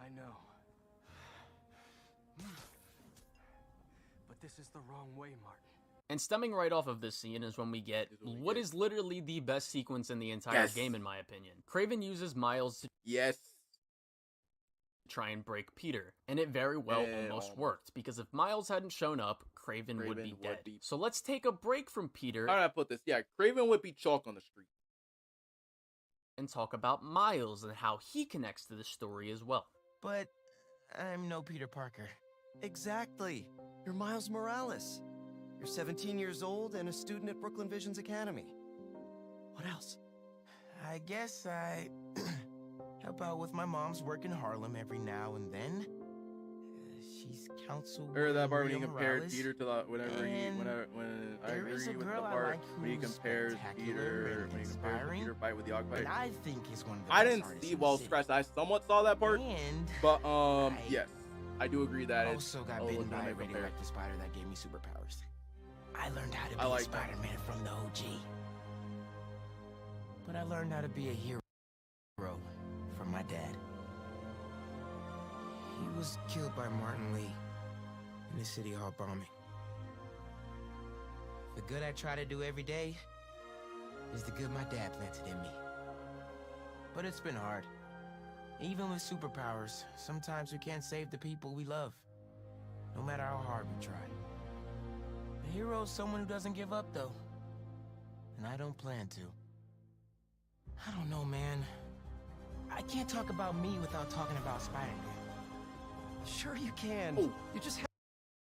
I know. But this is the wrong way, Martin. And stemming right off of this scene is when we get what is literally the best sequence in the entire game, in my opinion. Kraven uses Miles to try and break Peter, and it very well almost worked, because if Miles hadn't shown up, Kraven would be dead. So let's take a break from Peter. How did I put this? Yeah, Kraven would be chalk on the street. And talk about Miles and how he connects to the story as well. But I'm no Peter Parker. Exactly. You're Miles Morales. You're 17 years old and a student at Brooklyn Visions Academy. What else? I guess I help out with my mom's work in Harlem every now and then. She's counsel. Or that part when he Maria compared Morales. Peter to the when I there agree is a with the girl I part like when he who's compares spectacular Peter and when he compares the inspiring, Peter fight with the Octopus. and I think is one of the I best didn't artists see in the well city. scratched. I somewhat saw that part, And but yes, I do agree that it's also got bitten by a radioactive spider that gave me superpowers. I learned how to be I a like that. Spider-Man from the OG. But I learned how to be a hero from my dad. He was killed by Martin Lee in the City Hall bombing. The good I try to do every day is the good my dad planted in me. But it's been hard. Even with superpowers, sometimes we can't save the people we love, no matter how hard we try. A hero is someone who doesn't give up, though. And I don't plan to. I don't know, man. I can't talk about me without talking about Spider-Man. Sure you can. Oh. You just have...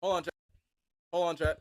Hold on, chat. Hold on, chat.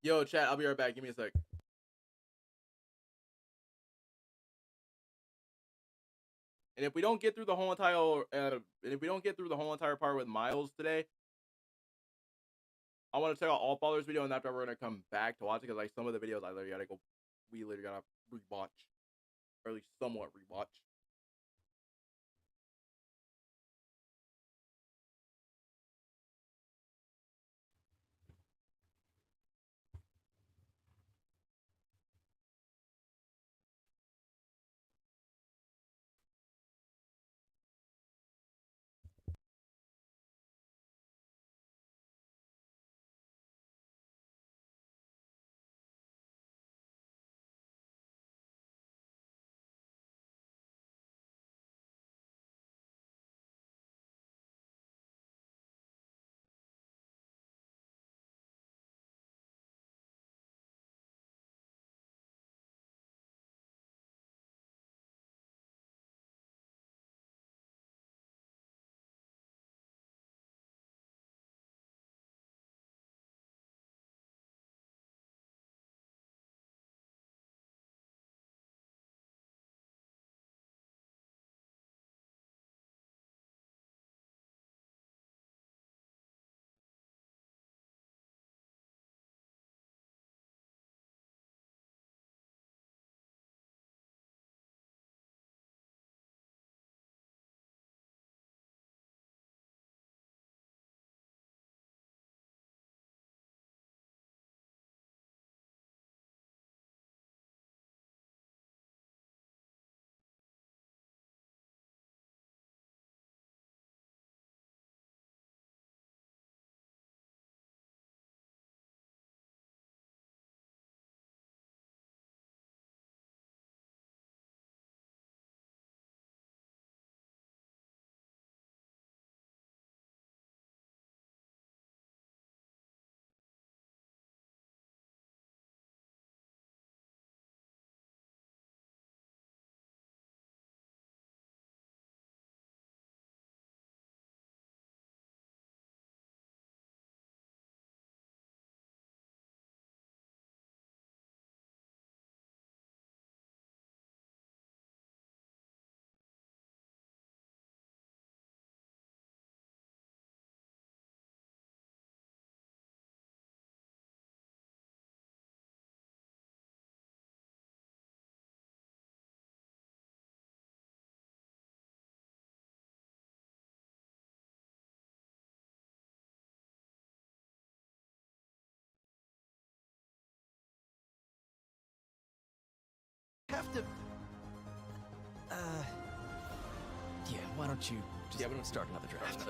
Yo, chat, I'll be right back. Give me a sec. And if we don't get through the whole entire part with Miles today, I want to check out All Fathers video, and after we're gonna come back to watch it, because like some of the videos we literally gotta rewatch, or at least somewhat rewatch. Have to. Yeah. Why don't you just start another draft?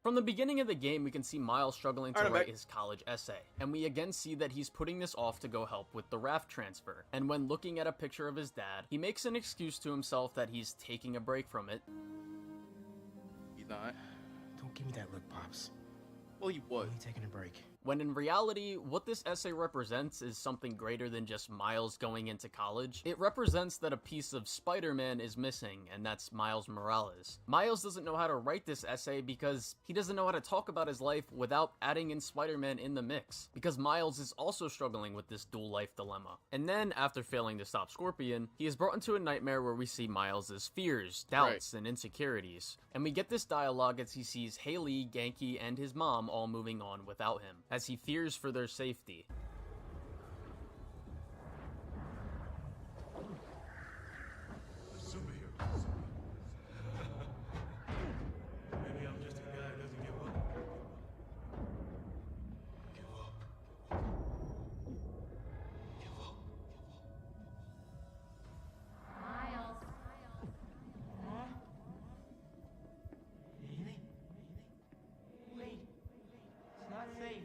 From the beginning of the game, we can see Miles struggling to Alright, write mate. his college essay, and we again see that he's putting this off to go help with the raft transfer. And when looking at a picture of his dad, he makes an excuse to himself that he's taking a break from it. He's not. Don't give me that look, Pops. Well, he was. Only taking a break. When in reality, what this essay represents is something greater than just Miles going into college. It represents that a piece of Spider-Man is missing, and that's Miles Morales. Miles doesn't know how to write this essay because he doesn't know how to talk about his life without adding in Spider-Man in the mix, because Miles is also struggling with this dual life dilemma. And then, after failing to stop Scorpion, he is brought into a nightmare where we see Miles' fears, doubts, and insecurities. And we get this dialogue as he sees Haley, Genki, and his mom all moving on without him, as he fears for their safety. Maybe I'm just a guy who doesn't give up. Give up. Give up. Miles. Huh? Haley? Wait. It's not safe.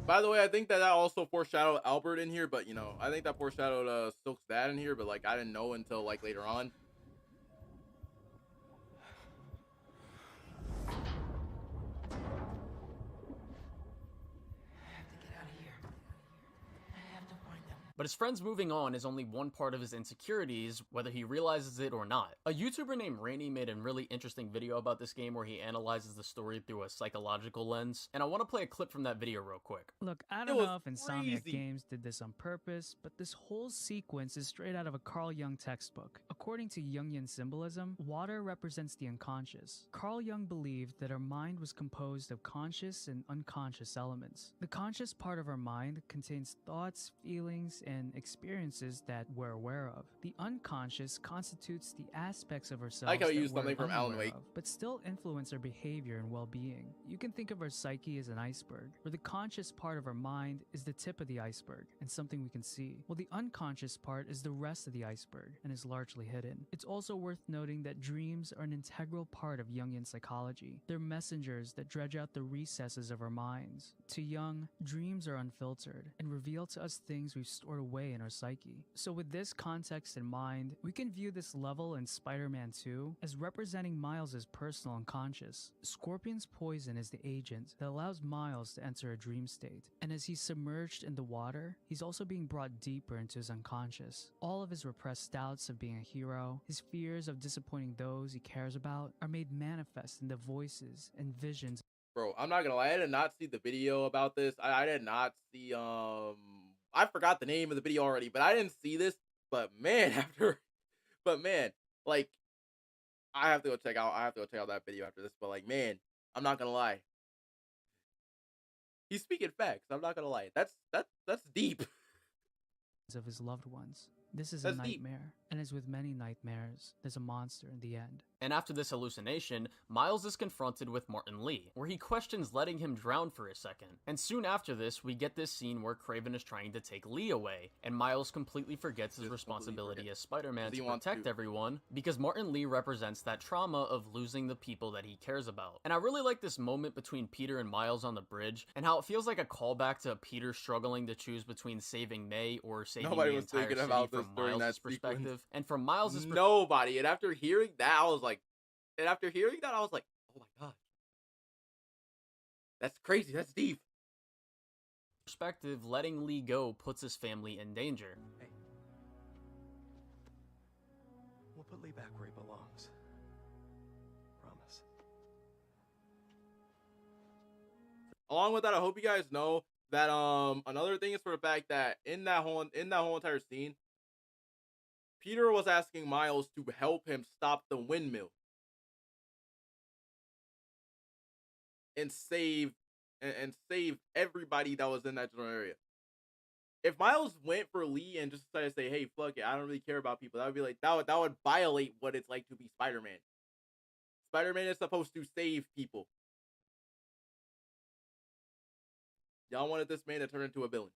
By the way, I think that also foreshadowed Albert in here, but you know, I think that foreshadowed Silk's dad in here, but like I didn't know until like later on. But his friends moving on is only one part of his insecurities, whether he realizes it or not. A YouTuber named Rainy made a really interesting video about this game where he analyzes the story through a psychological lens, and I want to play a clip from that video real quick. Look, I don't know if Insomniac Games did this on purpose, but this whole sequence is straight out of a Carl Jung textbook. According to Jungian symbolism, water represents the unconscious. Carl Jung believed that our mind was composed of conscious and unconscious elements. The conscious part of our mind contains thoughts, feelings, and experiences that we're aware of. The unconscious constitutes the aspects of ourselves I like how you that used something we're from Alan unaware Wake. of, but still influence our behavior and well-being. You can think of our psyche as an iceberg, where the conscious part of our mind is the tip of the iceberg and something we can see, while the unconscious part is the rest of the iceberg and is largely hidden. It's also worth noting that dreams are an integral part of Jungian psychology. They're messengers that dredge out the recesses of our minds. To Jung, dreams are unfiltered and reveal to us things we've stored away in our psyche. So with this context in mind, we can view this level in Spider-Man 2 as representing Miles' personal unconscious. Scorpion's poison is the agent that allows Miles to enter a dream state, and as he's submerged in the water, he's also being brought deeper into his unconscious. All of his repressed doubts of being a hero, his fears of disappointing those he cares about, are made manifest in the voices and visions. Bro, I'm not gonna lie, I did not see the video about this. I did not see I forgot the name of the video already, but I didn't see this. But man, like I have to go check out that video after this. But like, man, I'm not gonna lie. He's speaking facts. I'm not gonna lie. That's deep. Of his loved ones. This is That's a deep. nightmare, and as with many nightmares, there's a monster in the end. And after this hallucination, Miles is confronted with Martin Lee, where he questions letting him drown for a second. And soon after this, we get this scene where Kraven is trying to take Lee away, and Miles completely forgets his responsibility as Spider-Man to protect everyone, because Martin Lee represents that trauma of losing the people that he cares about. And I really like this moment between Peter and Miles on the bridge, and how it feels like a callback to Peter struggling to choose between saving May or saving Nobody the was entire thinking city about from this during Miles' that perspective. sequence. And from Miles' Nobody. And after hearing that, I was like, oh my god, that's crazy. That's deep. perspective, letting Lee go puts his family in danger. Hey. We'll put Lee back where he belongs. Promise. Along with that, I hope you guys know that another thing is for the fact that in that whole entire scene, Peter was asking Miles to help him stop the windmill and save everybody that was in that general area. If Miles went for Lee and just decided to say, "Hey, fuck it, I don't really care about people," that would be like that would violate what it's like to be Spider-Man. Spider-Man is supposed to save people. Y'all wanted this man to turn into a villain.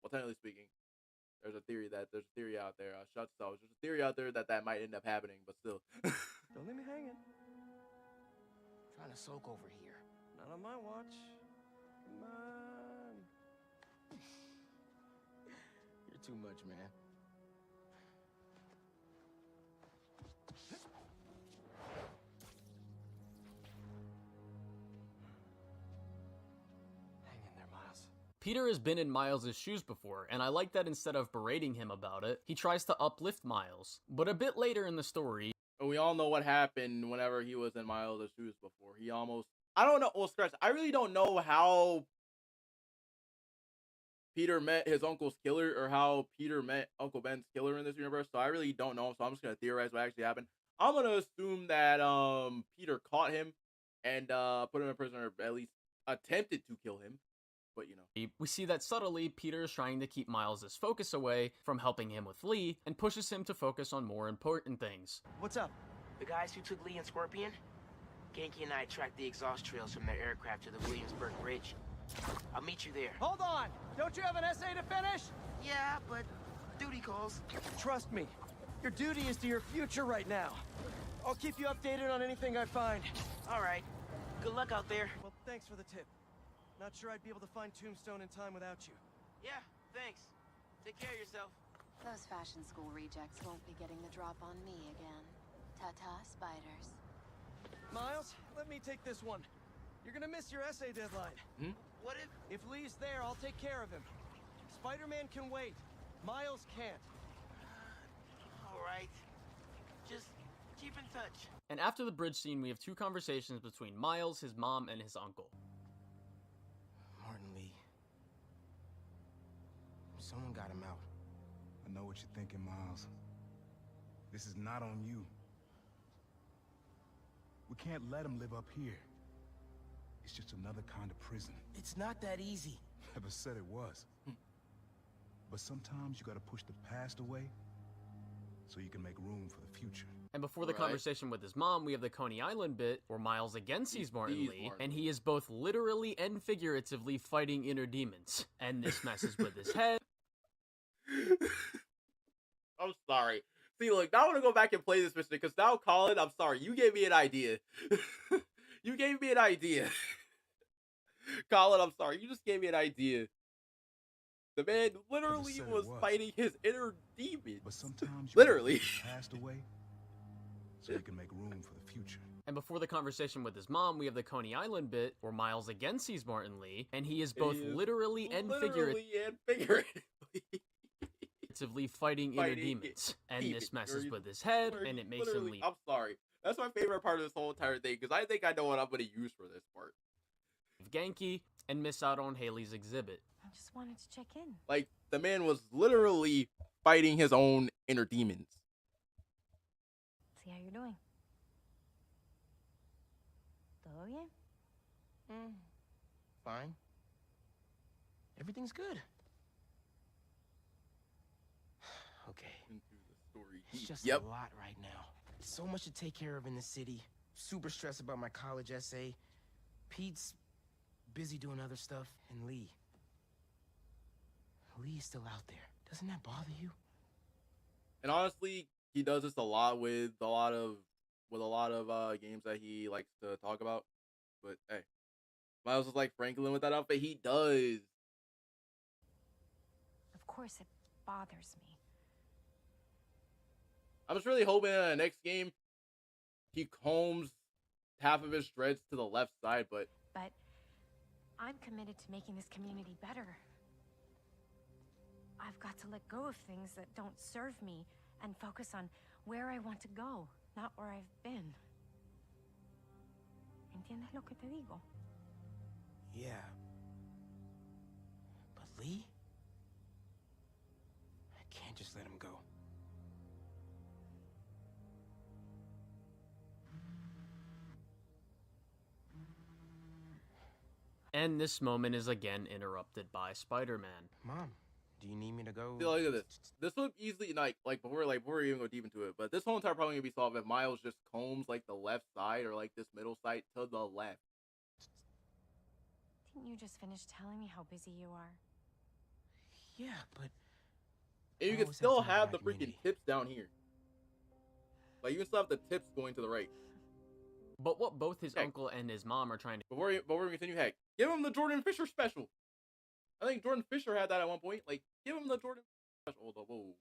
Well, technically speaking, there's a theory out there. There's a theory out there that might end up happening, but still. Don't leave me hanging. Trying to soak over here. Not on my watch. Come on. You're too much, man. Hang in there, Miles. Peter has been in Miles' shoes before, and I like that instead of berating him about it, he tries to uplift Miles. But a bit later in the story, we all know what happened whenever he was in Miles' shoes before. He almost... I don't know. Well, scratch. I really don't know how Peter met his uncle's killer or how Peter met Uncle Ben's killer in this universe. So I really don't know. So I'm just going to theorize what actually happened. I'm going to assume that Peter caught him and put him in prison, or at least attempted to kill him. But, you know. We see that subtly, Peter is trying to keep Miles' focus away from helping him with Lee and pushes him to focus on more important things. What's up? The guys who took Lee and Scorpion? Ganke and I tracked the exhaust trails from their aircraft to the Williamsburg Bridge. I'll meet you there. Hold on! Don't you have an essay to finish? Yeah, but duty calls. Trust me. Your duty is to your future right now. I'll keep you updated on anything I find. All right. Good luck out there. Well, thanks for the tip. Not sure I'd be able to find Tombstone in time without you. Yeah, thanks. Take care of yourself. Those fashion school rejects won't be getting the drop on me again. Ta-ta, spiders. Miles, let me take this one. You're gonna miss your essay deadline. What If Lee's there, I'll take care of him. Spider-Man can wait. Miles can't. All right. Just keep in touch. And after the bridge scene, we have two conversations between Miles, his mom, and his uncle. Martin Lee. Someone got him out. I know what you're thinking, Miles. This is not on you. We can't let him live up here. It's just another kind of prison. It's not that easy. Never said it was. But sometimes you gotta push the past away so you can make room for the future. And before the conversation with his mom, we have the Coney Island bit where Miles again sees Martin Lee, and he is both literally and figuratively fighting inner demons. And this messes with his head. I'm sorry. See, look, now I want to go back and play this mission, because now, Colin, I'm sorry, you gave me an idea. You gave me an idea. Colin, I'm sorry, you just gave me an idea. The man literally was fighting his inner demons. But sometimes you literally gotta push the past away so you can make room for the future. And before the conversation with his mom, we have the Coney Island bit where Miles again sees Martin Lee, and he is both literally and figuratively fighting inner demons. And this messes with his head, and it makes him leave. I'm sorry. That's my favorite part of this whole entire thing, because I think I know what I'm going to use for this part. Genki and miss out on Haley's exhibit. I just wanted to check in. Like, the man was literally fighting his own inner demons. See how you're doing. ¿Todo bien? Fine. Everything's good. Okay. It's just a lot right now. So much to take care of in the city. Super stressed about my college essay. Pete's busy doing other stuff. And Lee. Lee's still out there. Doesn't that bother you? And honestly, he does this a lot with a lot of games that he likes to talk about. But hey, Miles is like Franklin with that outfit. He does. Of course it bothers me. I'm just really hoping in the next game he combs half of his dreads to the left side, but I'm committed to making this community better. I've got to let go of things that don't serve me and focus on where I want to go, not where I've been. ¿Entiendes lo que te digo? Yeah. But Lee? I can't just let him go. And this moment is again interrupted by Spider-Man. Mom, do you need me to go? See, look at this. This would easily before we even go deep into it, but this whole entire problem can be solved if Miles just combs like the left side or like this middle side to the left. Didn't you just finish telling me how busy you are? Yeah, but And you can still have the freaking tips down here. Like, you can still have the tips going to the right. But what both his uncle and his mom are trying to... Before we continue, heck, give him the Jordan Fisher special. I think Jordan Fisher had that at one point. Like, give him the Jordan special. Hold up, whoa.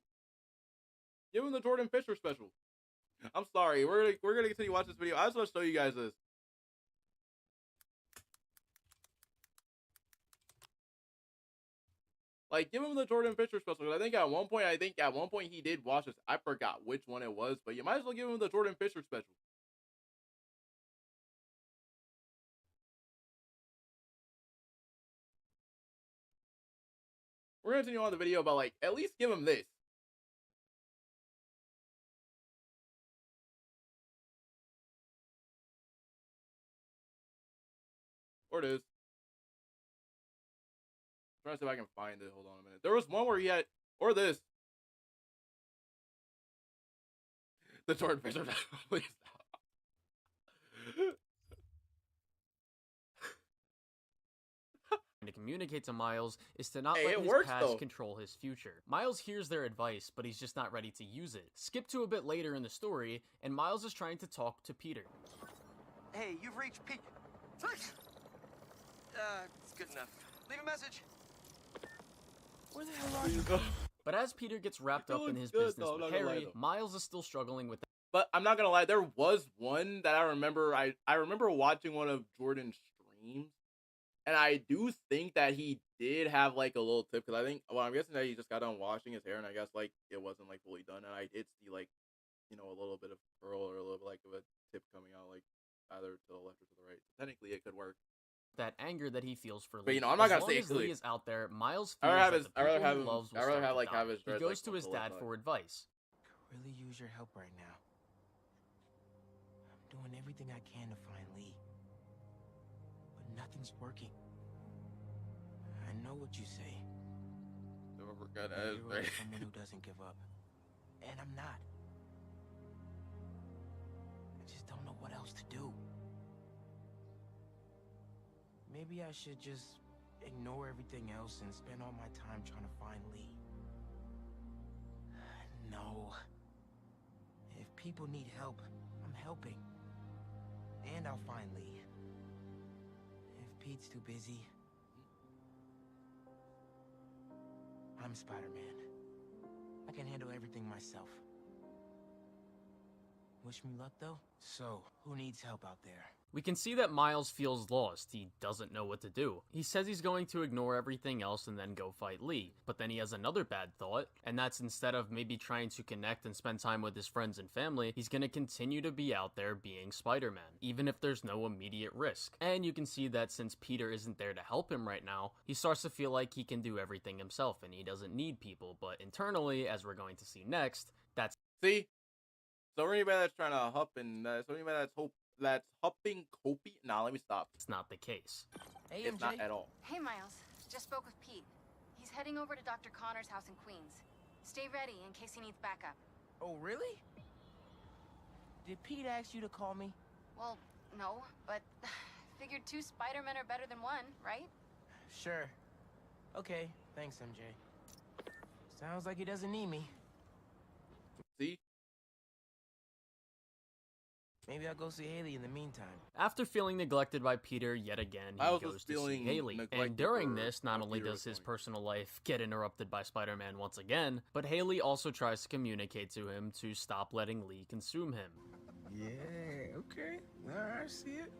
Give him the Jordan Fisher special. I'm sorry. We're gonna continue watching this video. I just want to show you guys this. Like, give him the Jordan Fisher special. I think at one point he did watch this. I forgot which one it was, but you might as well give him the Jordan Fisher special. We're gonna continue on the video, but like, at least give him this. Or it is. I'm trying to see if I can find it. Hold on a minute. There was one where he had, or this. The Jordan Fisher. Please stop. to communicate to Miles is to not Hey, let it his works, past though. control his future. Miles hears their advice, but he's just not ready to use it. Skip to a bit later in the story, and Miles is trying to talk to Peter. Hey, you've reached Pete. Good enough. Leave a message. Where the hell are you? But as Peter gets wrapped up in his good, business though, I'm with not gonna lie, Harry, though. Miles is still struggling with But I'm not gonna lie, there was one that I remember. I remember watching one of Jordan's streams, and I do think that he did have like a little tip, because I think, well, I'm guessing that he just got done washing his hair, and I guess like it wasn't like fully done, and I did see like, you know, a little bit of curl or a little bit like of a tip coming out, like either to the left or to the right. So technically, it could work. that anger that he feels for Lee. But, you know, I'm not As gonna long say as it Lee clearly. is out there, Miles I'd feels rather have that his- the I'd rather people have he him- loves will I'd rather start have, to like, have die. his He dreads, goes like, to his on the dad left for advice. Could really use your help right now. I'm doing everything I can to find Lee. But nothing's working. I know what you say. Never forgot A as hero is someone who doesn't give up. And I'm not. I just don't know what else to do. Maybe I should just ignore everything else and spend all my time trying to find Lee. No. If people need help, I'm helping. And I'll find Lee. If Pete's too busy, I'm Spider-Man. I can handle everything myself. Wish me luck, though? So, who needs help out there? We can see that Miles feels lost. He doesn't know what to do. He says he's going to ignore everything else and then go fight Lee. But then he has another bad thought, and that's instead of maybe trying to connect and spend time with his friends and family, he's going to continue to be out there being Spider-Man, even if there's no immediate risk. And you can see that since Peter isn't there to help him right now, he starts to feel like he can do everything himself and he doesn't need people. But internally, as we're going to see next, that's... See? So anybody that's trying to hup and so anybody that's hupping Kopi. Nah, let me stop. It's not the case. Hey, it's not at all. Hey, Miles. Just spoke with Pete. He's heading over to Dr. Connor's house in Queens. Stay ready in case he needs backup. Oh, really? Did Pete ask you to call me? Well, no, but figured 2 Spider-Men are better than 1, right? Sure. Okay, thanks, MJ. Sounds like he doesn't need me. See? Maybe I'll go see Haley in the meantime. After feeling neglected by Peter yet again, he Miles was goes to see feeling Haley. And neglected during for this, not what only Peter does was his personal life get interrupted by Spider-Man once again, but Haley also tries to communicate to him to stop letting Lee consume him. Yeah, okay. I see it.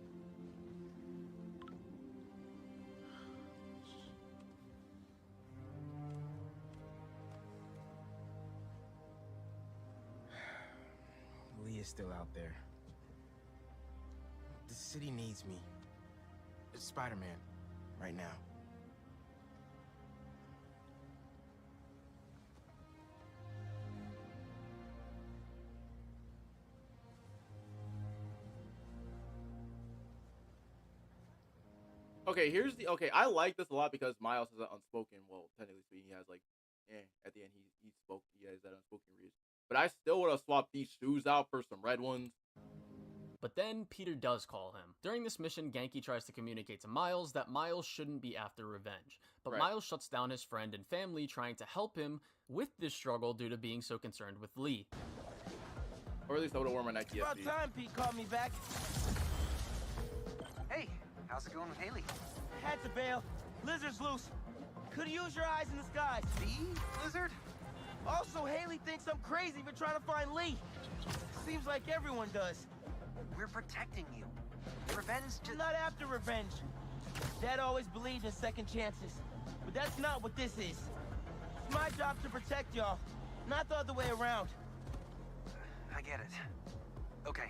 Lee is still out there. The city needs me. It's Spider-Man, right now. Okay, here's the I like this a lot because Miles is an unspoken. Well, technically speaking, he has like, at the end he spoke. He has that unspoken reason. But I still would have swapped these shoes out for some red ones. But then Peter does call him. During this mission, Genki tries to communicate to Miles that Miles shouldn't be after revenge. But Right. Miles shuts down his friend and family trying to help him with this struggle due to being so concerned with Lee. Or at least I would have worn my Nike About SB. time Pete called me back. Hey, how's it going with Haley? Had to bail. Lizard's loose. Could use your eyes in the skies. The lizard? Also, Haley thinks I'm crazy for trying to find Lee. Seems like everyone does. We're protecting you. Revenge I'm not after revenge. Dad always believed in second chances. But that's not what this is. It's my job to protect y'all, not the other way around. I get it. Okay.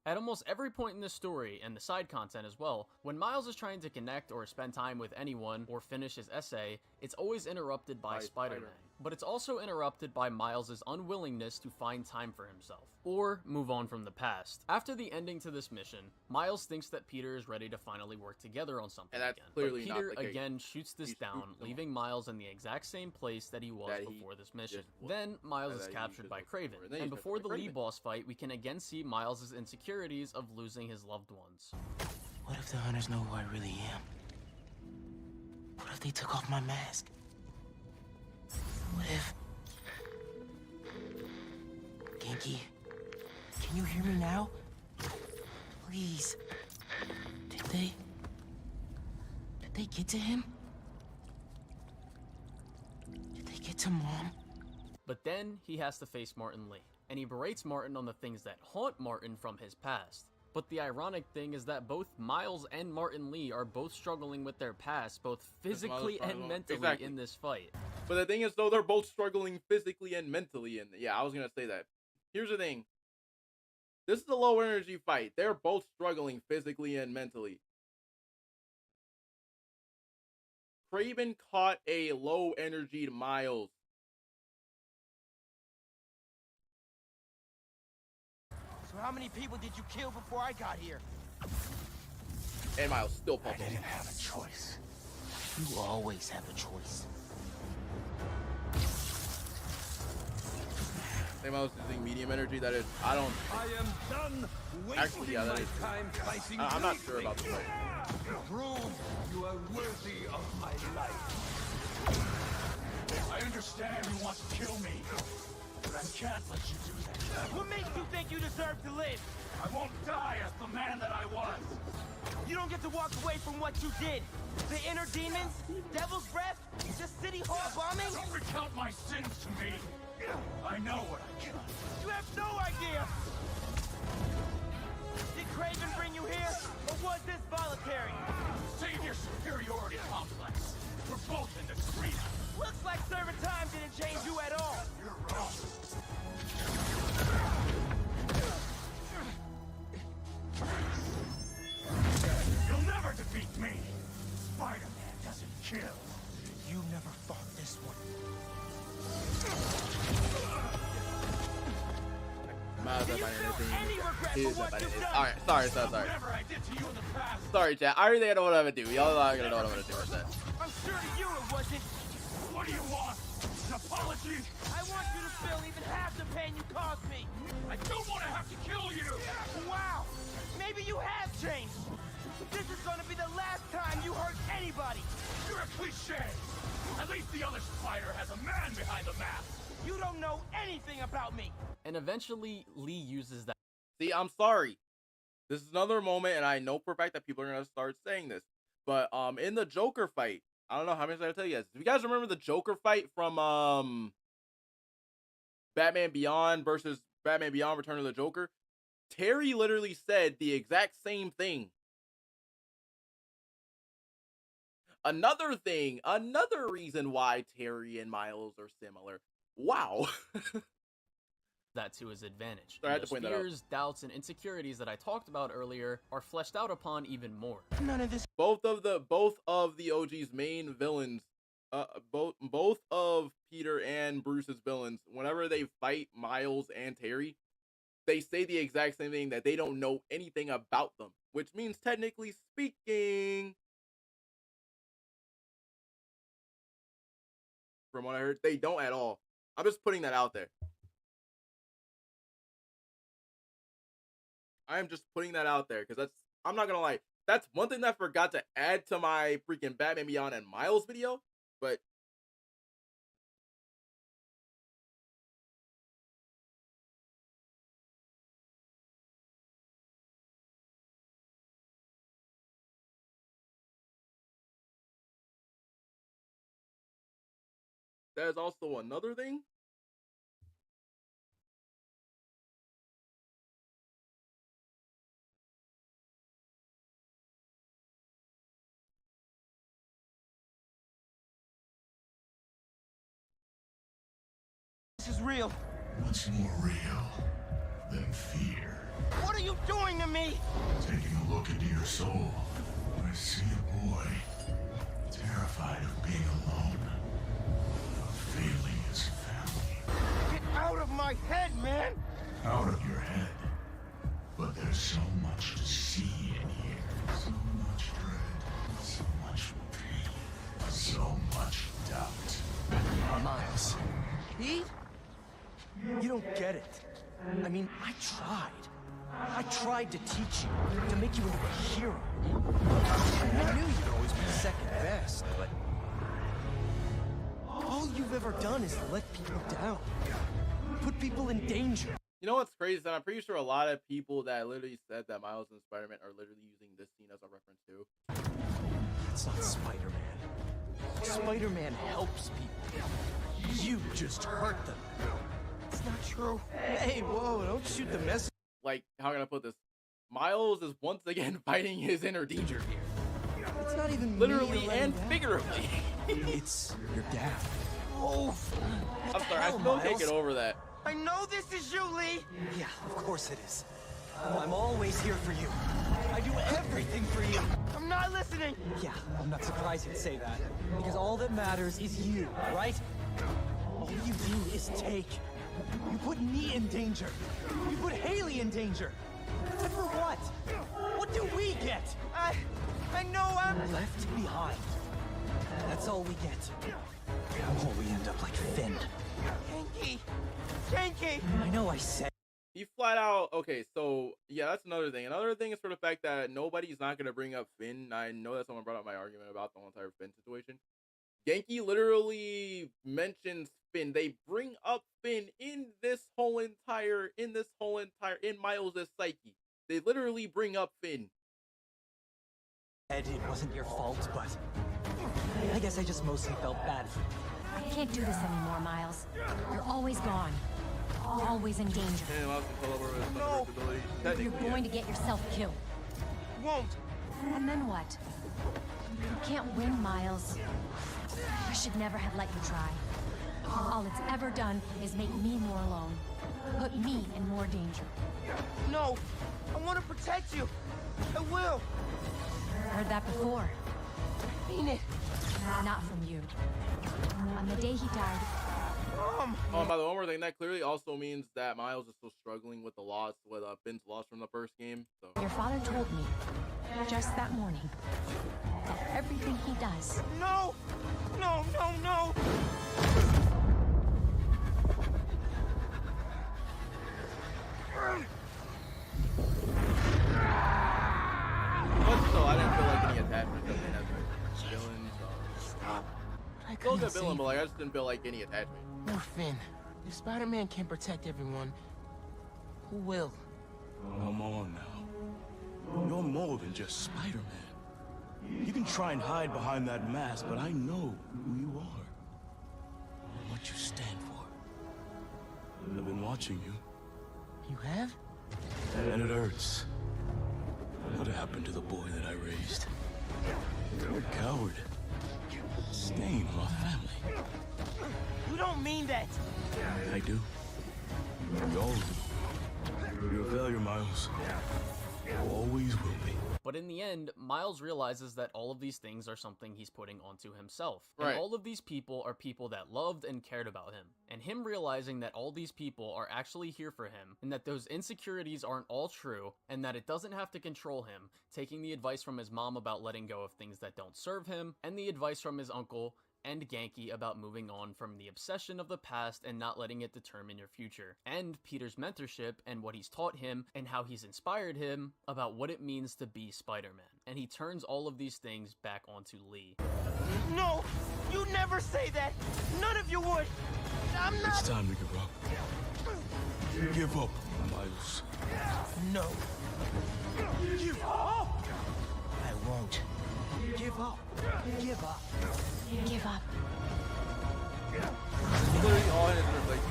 At almost every point in this story, and the side content as well, when Miles is trying to connect or spend time with anyone or finish his essay, it's always interrupted by Spider-Man. But it's also interrupted by Miles' unwillingness to find time for himself, or move on from the past. After the ending to this mission, Miles thinks that Peter is ready to finally work together on something And that's again. clearly But not Peter the case. again shoots this He down, shoots them leaving Miles in the exact same place that he was That he before this mission. just was. Then Miles And is that he captured just by was Kraven, before. Then and he's before the captured by Lee Kraven. boss fight, we can again see Miles' insecurities of losing his loved ones. What if the hunters know who I really am? What if they took off my mask? What if... Genki, can you hear me now? Please. Did they get to him? Did they get to Mom? But then he has to face Martin Lee, and he berates Martin on the things that haunt Martin from his past. But the ironic thing is that both Miles and Martin Lee are both struggling with their past, both physically and mentally in this fight. But the thing is, though, they're both struggling physically and mentally. And yeah, I was going to say that. Here's the thing. This is a low energy fight. They're both struggling physically and mentally. Kraven caught a low energy Miles. So how many people did you kill before I got here? And Miles still pumped. I didn't have a choice. You always have a choice. Same Miles using medium energy. That is, I don't. I am done wasting that my is. time fighting. I'm not sure about the fight. Prove you are worthy of my life. I understand you want to kill me, but I can't let you do that. What makes you think you deserve to live? I won't die as the man that I was. You don't get to walk away from what you did. The inner demons, Devil's Breath, the City Hall bombing. Don't recount my sins to me. I know what I can. You have no idea. Did Kraven bring you here, or was this voluntary? Save your superiority complex. We're both in this arena. Looks like serving time didn't change you at all. You're wrong. You'll never defeat me. Spider-Man doesn't kill. You never fought this one. Miles up on anything. Alright, sorry. Sorry, chat. I already think I know what I'm gonna do. Y'all are not gonna know what I'm gonna do with that. I'm sure to you it wasn't. What do you want? An apology? I want you to feel even half the pain you caused me. I don't want to have to kill you. Wow. Maybe you have changed. This is gonna be the last time you hurt anybody. You're a cliche. At least the other spider has a man behind the mask. You don't know anything about me. And eventually, Lee uses that. See, I'm sorry. This is another moment, and I know for a fact that people are gonna start saying this. But in the Joker fight, I don't know how many times I tell you guys. Do you guys remember the Joker fight from Batman Beyond versus Batman Beyond: Return of the Joker? Terry literally said the exact same thing. Another reason why Terry and Miles are similar. Wow. That to his advantage. Sorry, I had Those to point that out. fears, doubts, and insecurities that I talked about earlier are fleshed out upon even more. None of this. Both of the OG's main villains, both of Peter and Bruce's villains, whenever they fight Miles and Terry, they say the exact same thing, that they don't know anything about them, which means technically speaking, from what I heard, they don't at all. I'm just putting that out there. I am just putting that out there because I'm not gonna lie, that's one thing that I forgot to add to my freaking Batman Beyond and Miles video, but that is also another thing. This is real. What's more real than fear? What are you doing to me? Taking a look into your soul, I see a boy terrified of being alone, of failing his family. Get out of my head, man! Out of your head. But there's so much to see in here. So much dread, so much pain, so much doubt. Miles. Pete? You don't get it. I mean, I tried. I tried to teach you, to make you into a hero. I knew you'd always be second best, but all you've ever done is let people down. Put people in danger. You know what's crazy is that I'm pretty sure a lot of people that literally said that Miles and Spider-Man are literally using this scene as a reference too. That's not Spider-Man. Spider-Man helps people. You just hurt them. It's not true. Hey, whoa, don't shoot the messenger. Like, how can I put this? Miles is once again fighting his inner danger here. It's not even literally and figuratively. It's your dad. Oh, I'm sorry, I still can't get over that. I know this is you, Lee. Yeah, of course it is. I'm always here for you. I do everything for you. I'm not listening. Yeah, I'm not surprised you'd say that. Because all that matters is you, right? All you do is take. You put me in danger. You put Haley in danger. And for what? What do we get? I know I'm left behind. That's all we get. Or we end up like Finn. Ganke! I know I said. He flat out, okay, so yeah, that's another thing. Another thing is for the fact that nobody's not going to bring up Finn. I know that someone brought up my argument about the whole entire Finn situation. Genki literally mentions Finn. They bring up Finn in Miles' psyche. They literally bring up Finn. Ed, it wasn't your fault, but I guess I just mostly felt bad for you. I can't do this anymore, Miles. You're always gone. Always in danger. No! You're going to get yourself killed. Won't. And then what? You can't win, Miles. I should never have let you try. All it's ever done is make me more alone. Put me in more danger. No! I want to protect you! I will! Heard that before. I mean it. Not from you. On the day he died... Oh, by the way, one more thing, that clearly also means that Miles is still struggling with the loss, with Finn's loss from the first game. So your father told me, just that morning, that everything he does... No! No, no, no! But still, I didn't feel like any attachment to Finn as a villain, so... Stop. Still a good villain, but like, I just didn't feel like any attachment. No, Finn. If Spider-Man can't protect everyone, who will? Come on now. You're more than just Spider-Man. You can try and hide behind that mask, but I know who you are. And what you stand for. I've been watching you. You have? And it hurts. What happened to the boy that I raised? You're a coward. Stain on our family. You don't mean that! I do. We all do. You're a failure, Miles. You always will be. But in the end, Miles realizes that all of these things are something he's putting onto himself. Right. And all of these people are people that loved and cared about him. And him realizing that all these people are actually here for him, and that those insecurities aren't all true, and that it doesn't have to control him, taking the advice from his mom about letting go of things that don't serve him, and the advice from his uncle and Ganke about moving on from the obsession of the past and not letting it determine your future, and Peter's mentorship and what he's taught him and how he's inspired him about what it means to be Spider-Man. And he turns all of these things back onto Lee. No! You never say that! None of you would! I'm not... It's time to give up. Give up, Miles. No. Give up! I won't. Give up! Give up! Give up. Literally all in his like...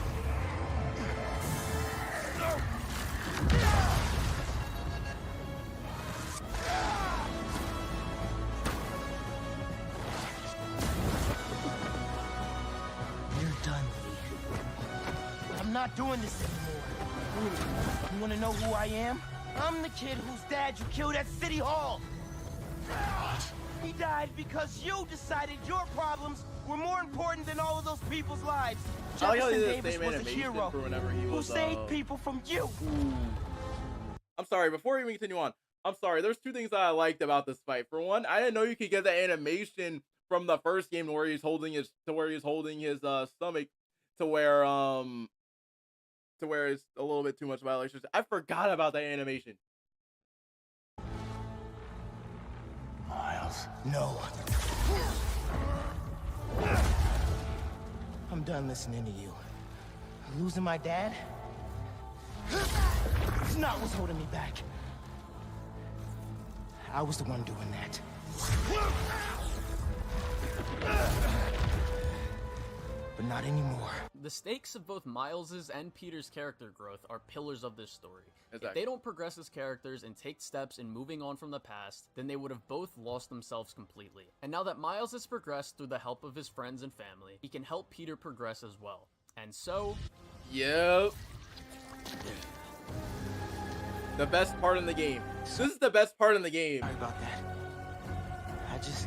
You're done, Lee. I'm not doing this anymore. You wanna know who I am? I'm the kid whose dad you killed at City Hall! He died because you decided your problems were more important than all of those people's lives. Jefferson Davis was a hero who saved people from you. I'm sorry, before we even continue on, I'm sorry, there's two things that I liked about this fight. For one, I didn't know you could get the animation from the first game where he's holding his stomach to where it's a little bit too much violation. I forgot about that animation. Miles. No. I'm done listening to you. Losing my dad? It's not what's holding me back. I was the one doing that. But not anymore. The stakes of both Miles's and Peter's character growth are pillars of this story. If Exactly. they don't progress as characters and take steps in moving on from the past, then they would have both lost themselves completely. And now that Miles has progressed through the help of his friends and family, he can help Peter progress as well. And so... Yep. The best part in the game. This is the best part in the game. Sorry about that. I just...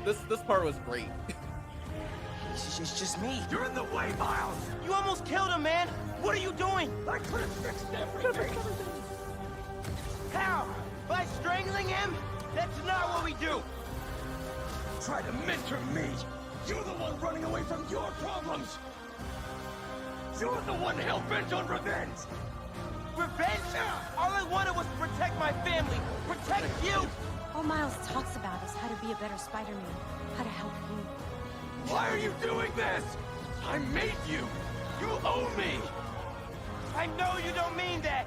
This part was great. It's just me. You're in the way, Miles! You almost killed him, man! What are you doing? I could have fixed everything! How? By strangling him? That's not what we do! Try to mentor me! You're the one running away from your problems! You're the one hell-bent on revenge! Revenge? All I wanted was to protect my family! Protect you! All Miles talks about is how to be a better Spider-Man, how to help you. Why are you doing this? I made you. You owe me. I know you don't mean that!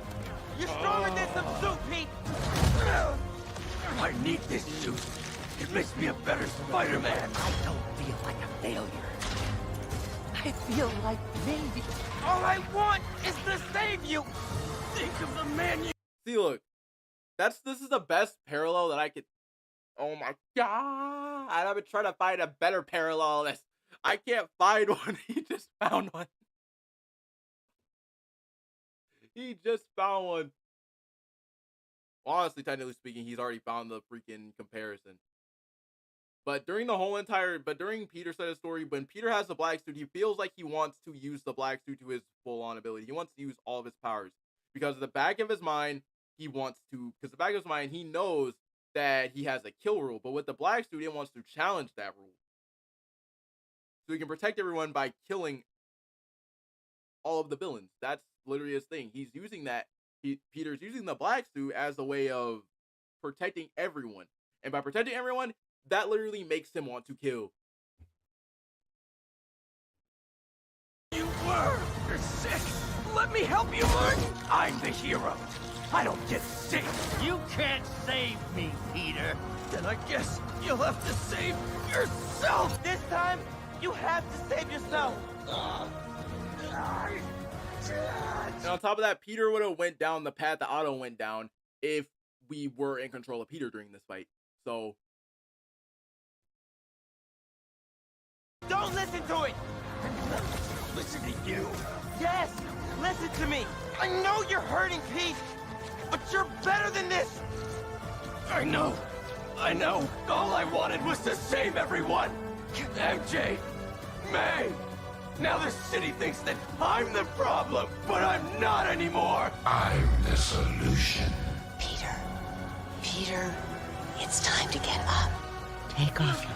You're stronger than some suit, Pete! I need this suit. It makes me a better Spider-Man. I don't feel like a failure. I feel like maybe. All I want is to save you! Think of the man you... See, look. This is the best parallel that I could... Oh my god! I've been trying to find a better parallel of this. I can't find one. He just found one. He just found one. Well, honestly, technically speaking, he's already found the freaking comparison. But during Peter's side of the story, when Peter has the black suit, he feels like he wants to use the black suit to his full-on ability. He wants to use all of his powers. Because at the back of his mind, he knows that he has a kill rule. But with the black suit, he wants to challenge that rule. So he can protect everyone by killing all of the villains. That's literally his thing. He's using that. Peter's using the black suit as a way of protecting everyone. And by protecting everyone, that literally makes him want to kill. You were. You're sick. Let me help you, Martin. I'm the hero. I don't get sick. You can't save me, Peter. Then I guess you'll have to save yourself. This time, you have to save yourself. And on top of that, Peter would have went down the path that Otto went down if we were in control of Peter during this fight. So... Don't listen to it! Listen to you! Yes! Listen to me! I know you're hurting, Pete! But you're better than this! I know. All I wanted was to save everyone. MJ, May. Now the city thinks that I'm the problem, but I'm not anymore. I'm the solution. Peter, it's time to get up. Take off your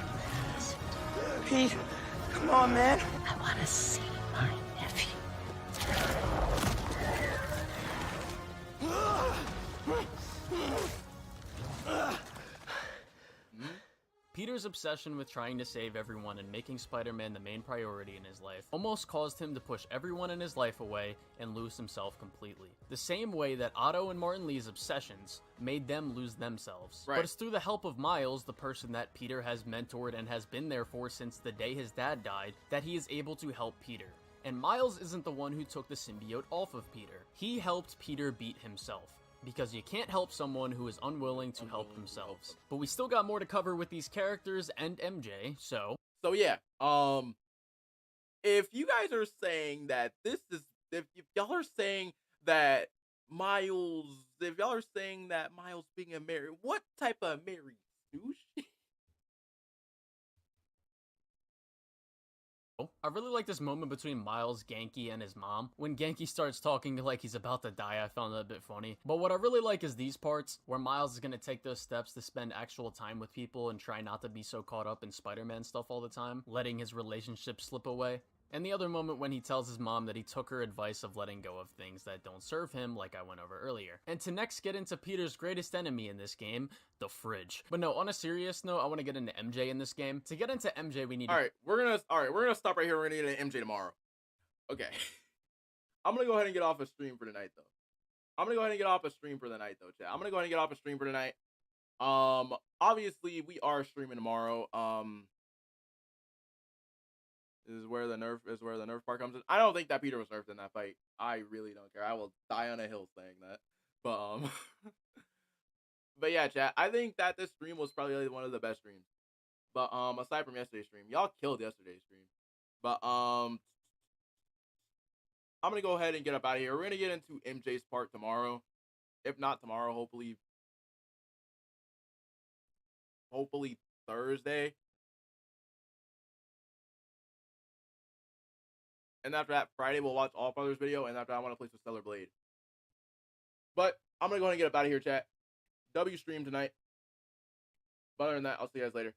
mask. Pete, come on, man. I want to see my nephew. Peter's obsession with trying to save everyone and making Spider-Man the main priority in his life almost caused him to push everyone in his life away and lose himself completely. The same way that Otto and Martin Li's obsessions made them lose themselves. Right. But it's through the help of Miles, the person that Peter has mentored and has been there for since the day his dad died, that he is able to help Peter. And Miles isn't the one who took the symbiote off of Peter. He helped Peter beat himself. Because you can't help someone who is unwilling to help themselves. But we still got more to cover with these characters and MJ, so... So yeah, if you guys are saying that this is... If y'all are saying that Miles... If y'all are saying that Miles being a Mary... What type of Mary douche? I really like this moment between Miles, Genki, and his mom. When Genki starts talking like he's about to die, I found that a bit funny. But what I really like is these parts, where Miles is going to take those steps to spend actual time with people and try not to be so caught up in Spider-Man stuff all the time, letting his relationship slip away. And the other moment when he tells his mom that he took her advice of letting go of things that don't serve him, like I went over earlier. And to next get into Peter's greatest enemy in this game, the fridge. But no, on a serious note, I want to get into MJ in this game. To get into MJ, we need Alright, we're gonna stop right here. We're gonna get into MJ tomorrow. Okay. I'm gonna go ahead and get off a stream for tonight, though. Chat. I'm gonna go ahead and get off a stream for tonight. Obviously we are streaming tomorrow. This is where the nerf part comes in. I don't think that Peter was nerfed in that fight. I really don't care. I will die on a hill saying that. But but yeah, chat. I think that this stream was probably one of the best streams. But aside from yesterday's stream, y'all killed yesterday's stream. But I'm gonna go ahead and get up out of here. We're gonna get into MJ's part tomorrow. If not tomorrow, hopefully Thursday. And after that, Friday, we'll watch All Father's video. And after that, I want to play some Stellar Blade. But I'm going to go ahead and get up out of here, chat. W stream tonight. But other than that, I'll see you guys later.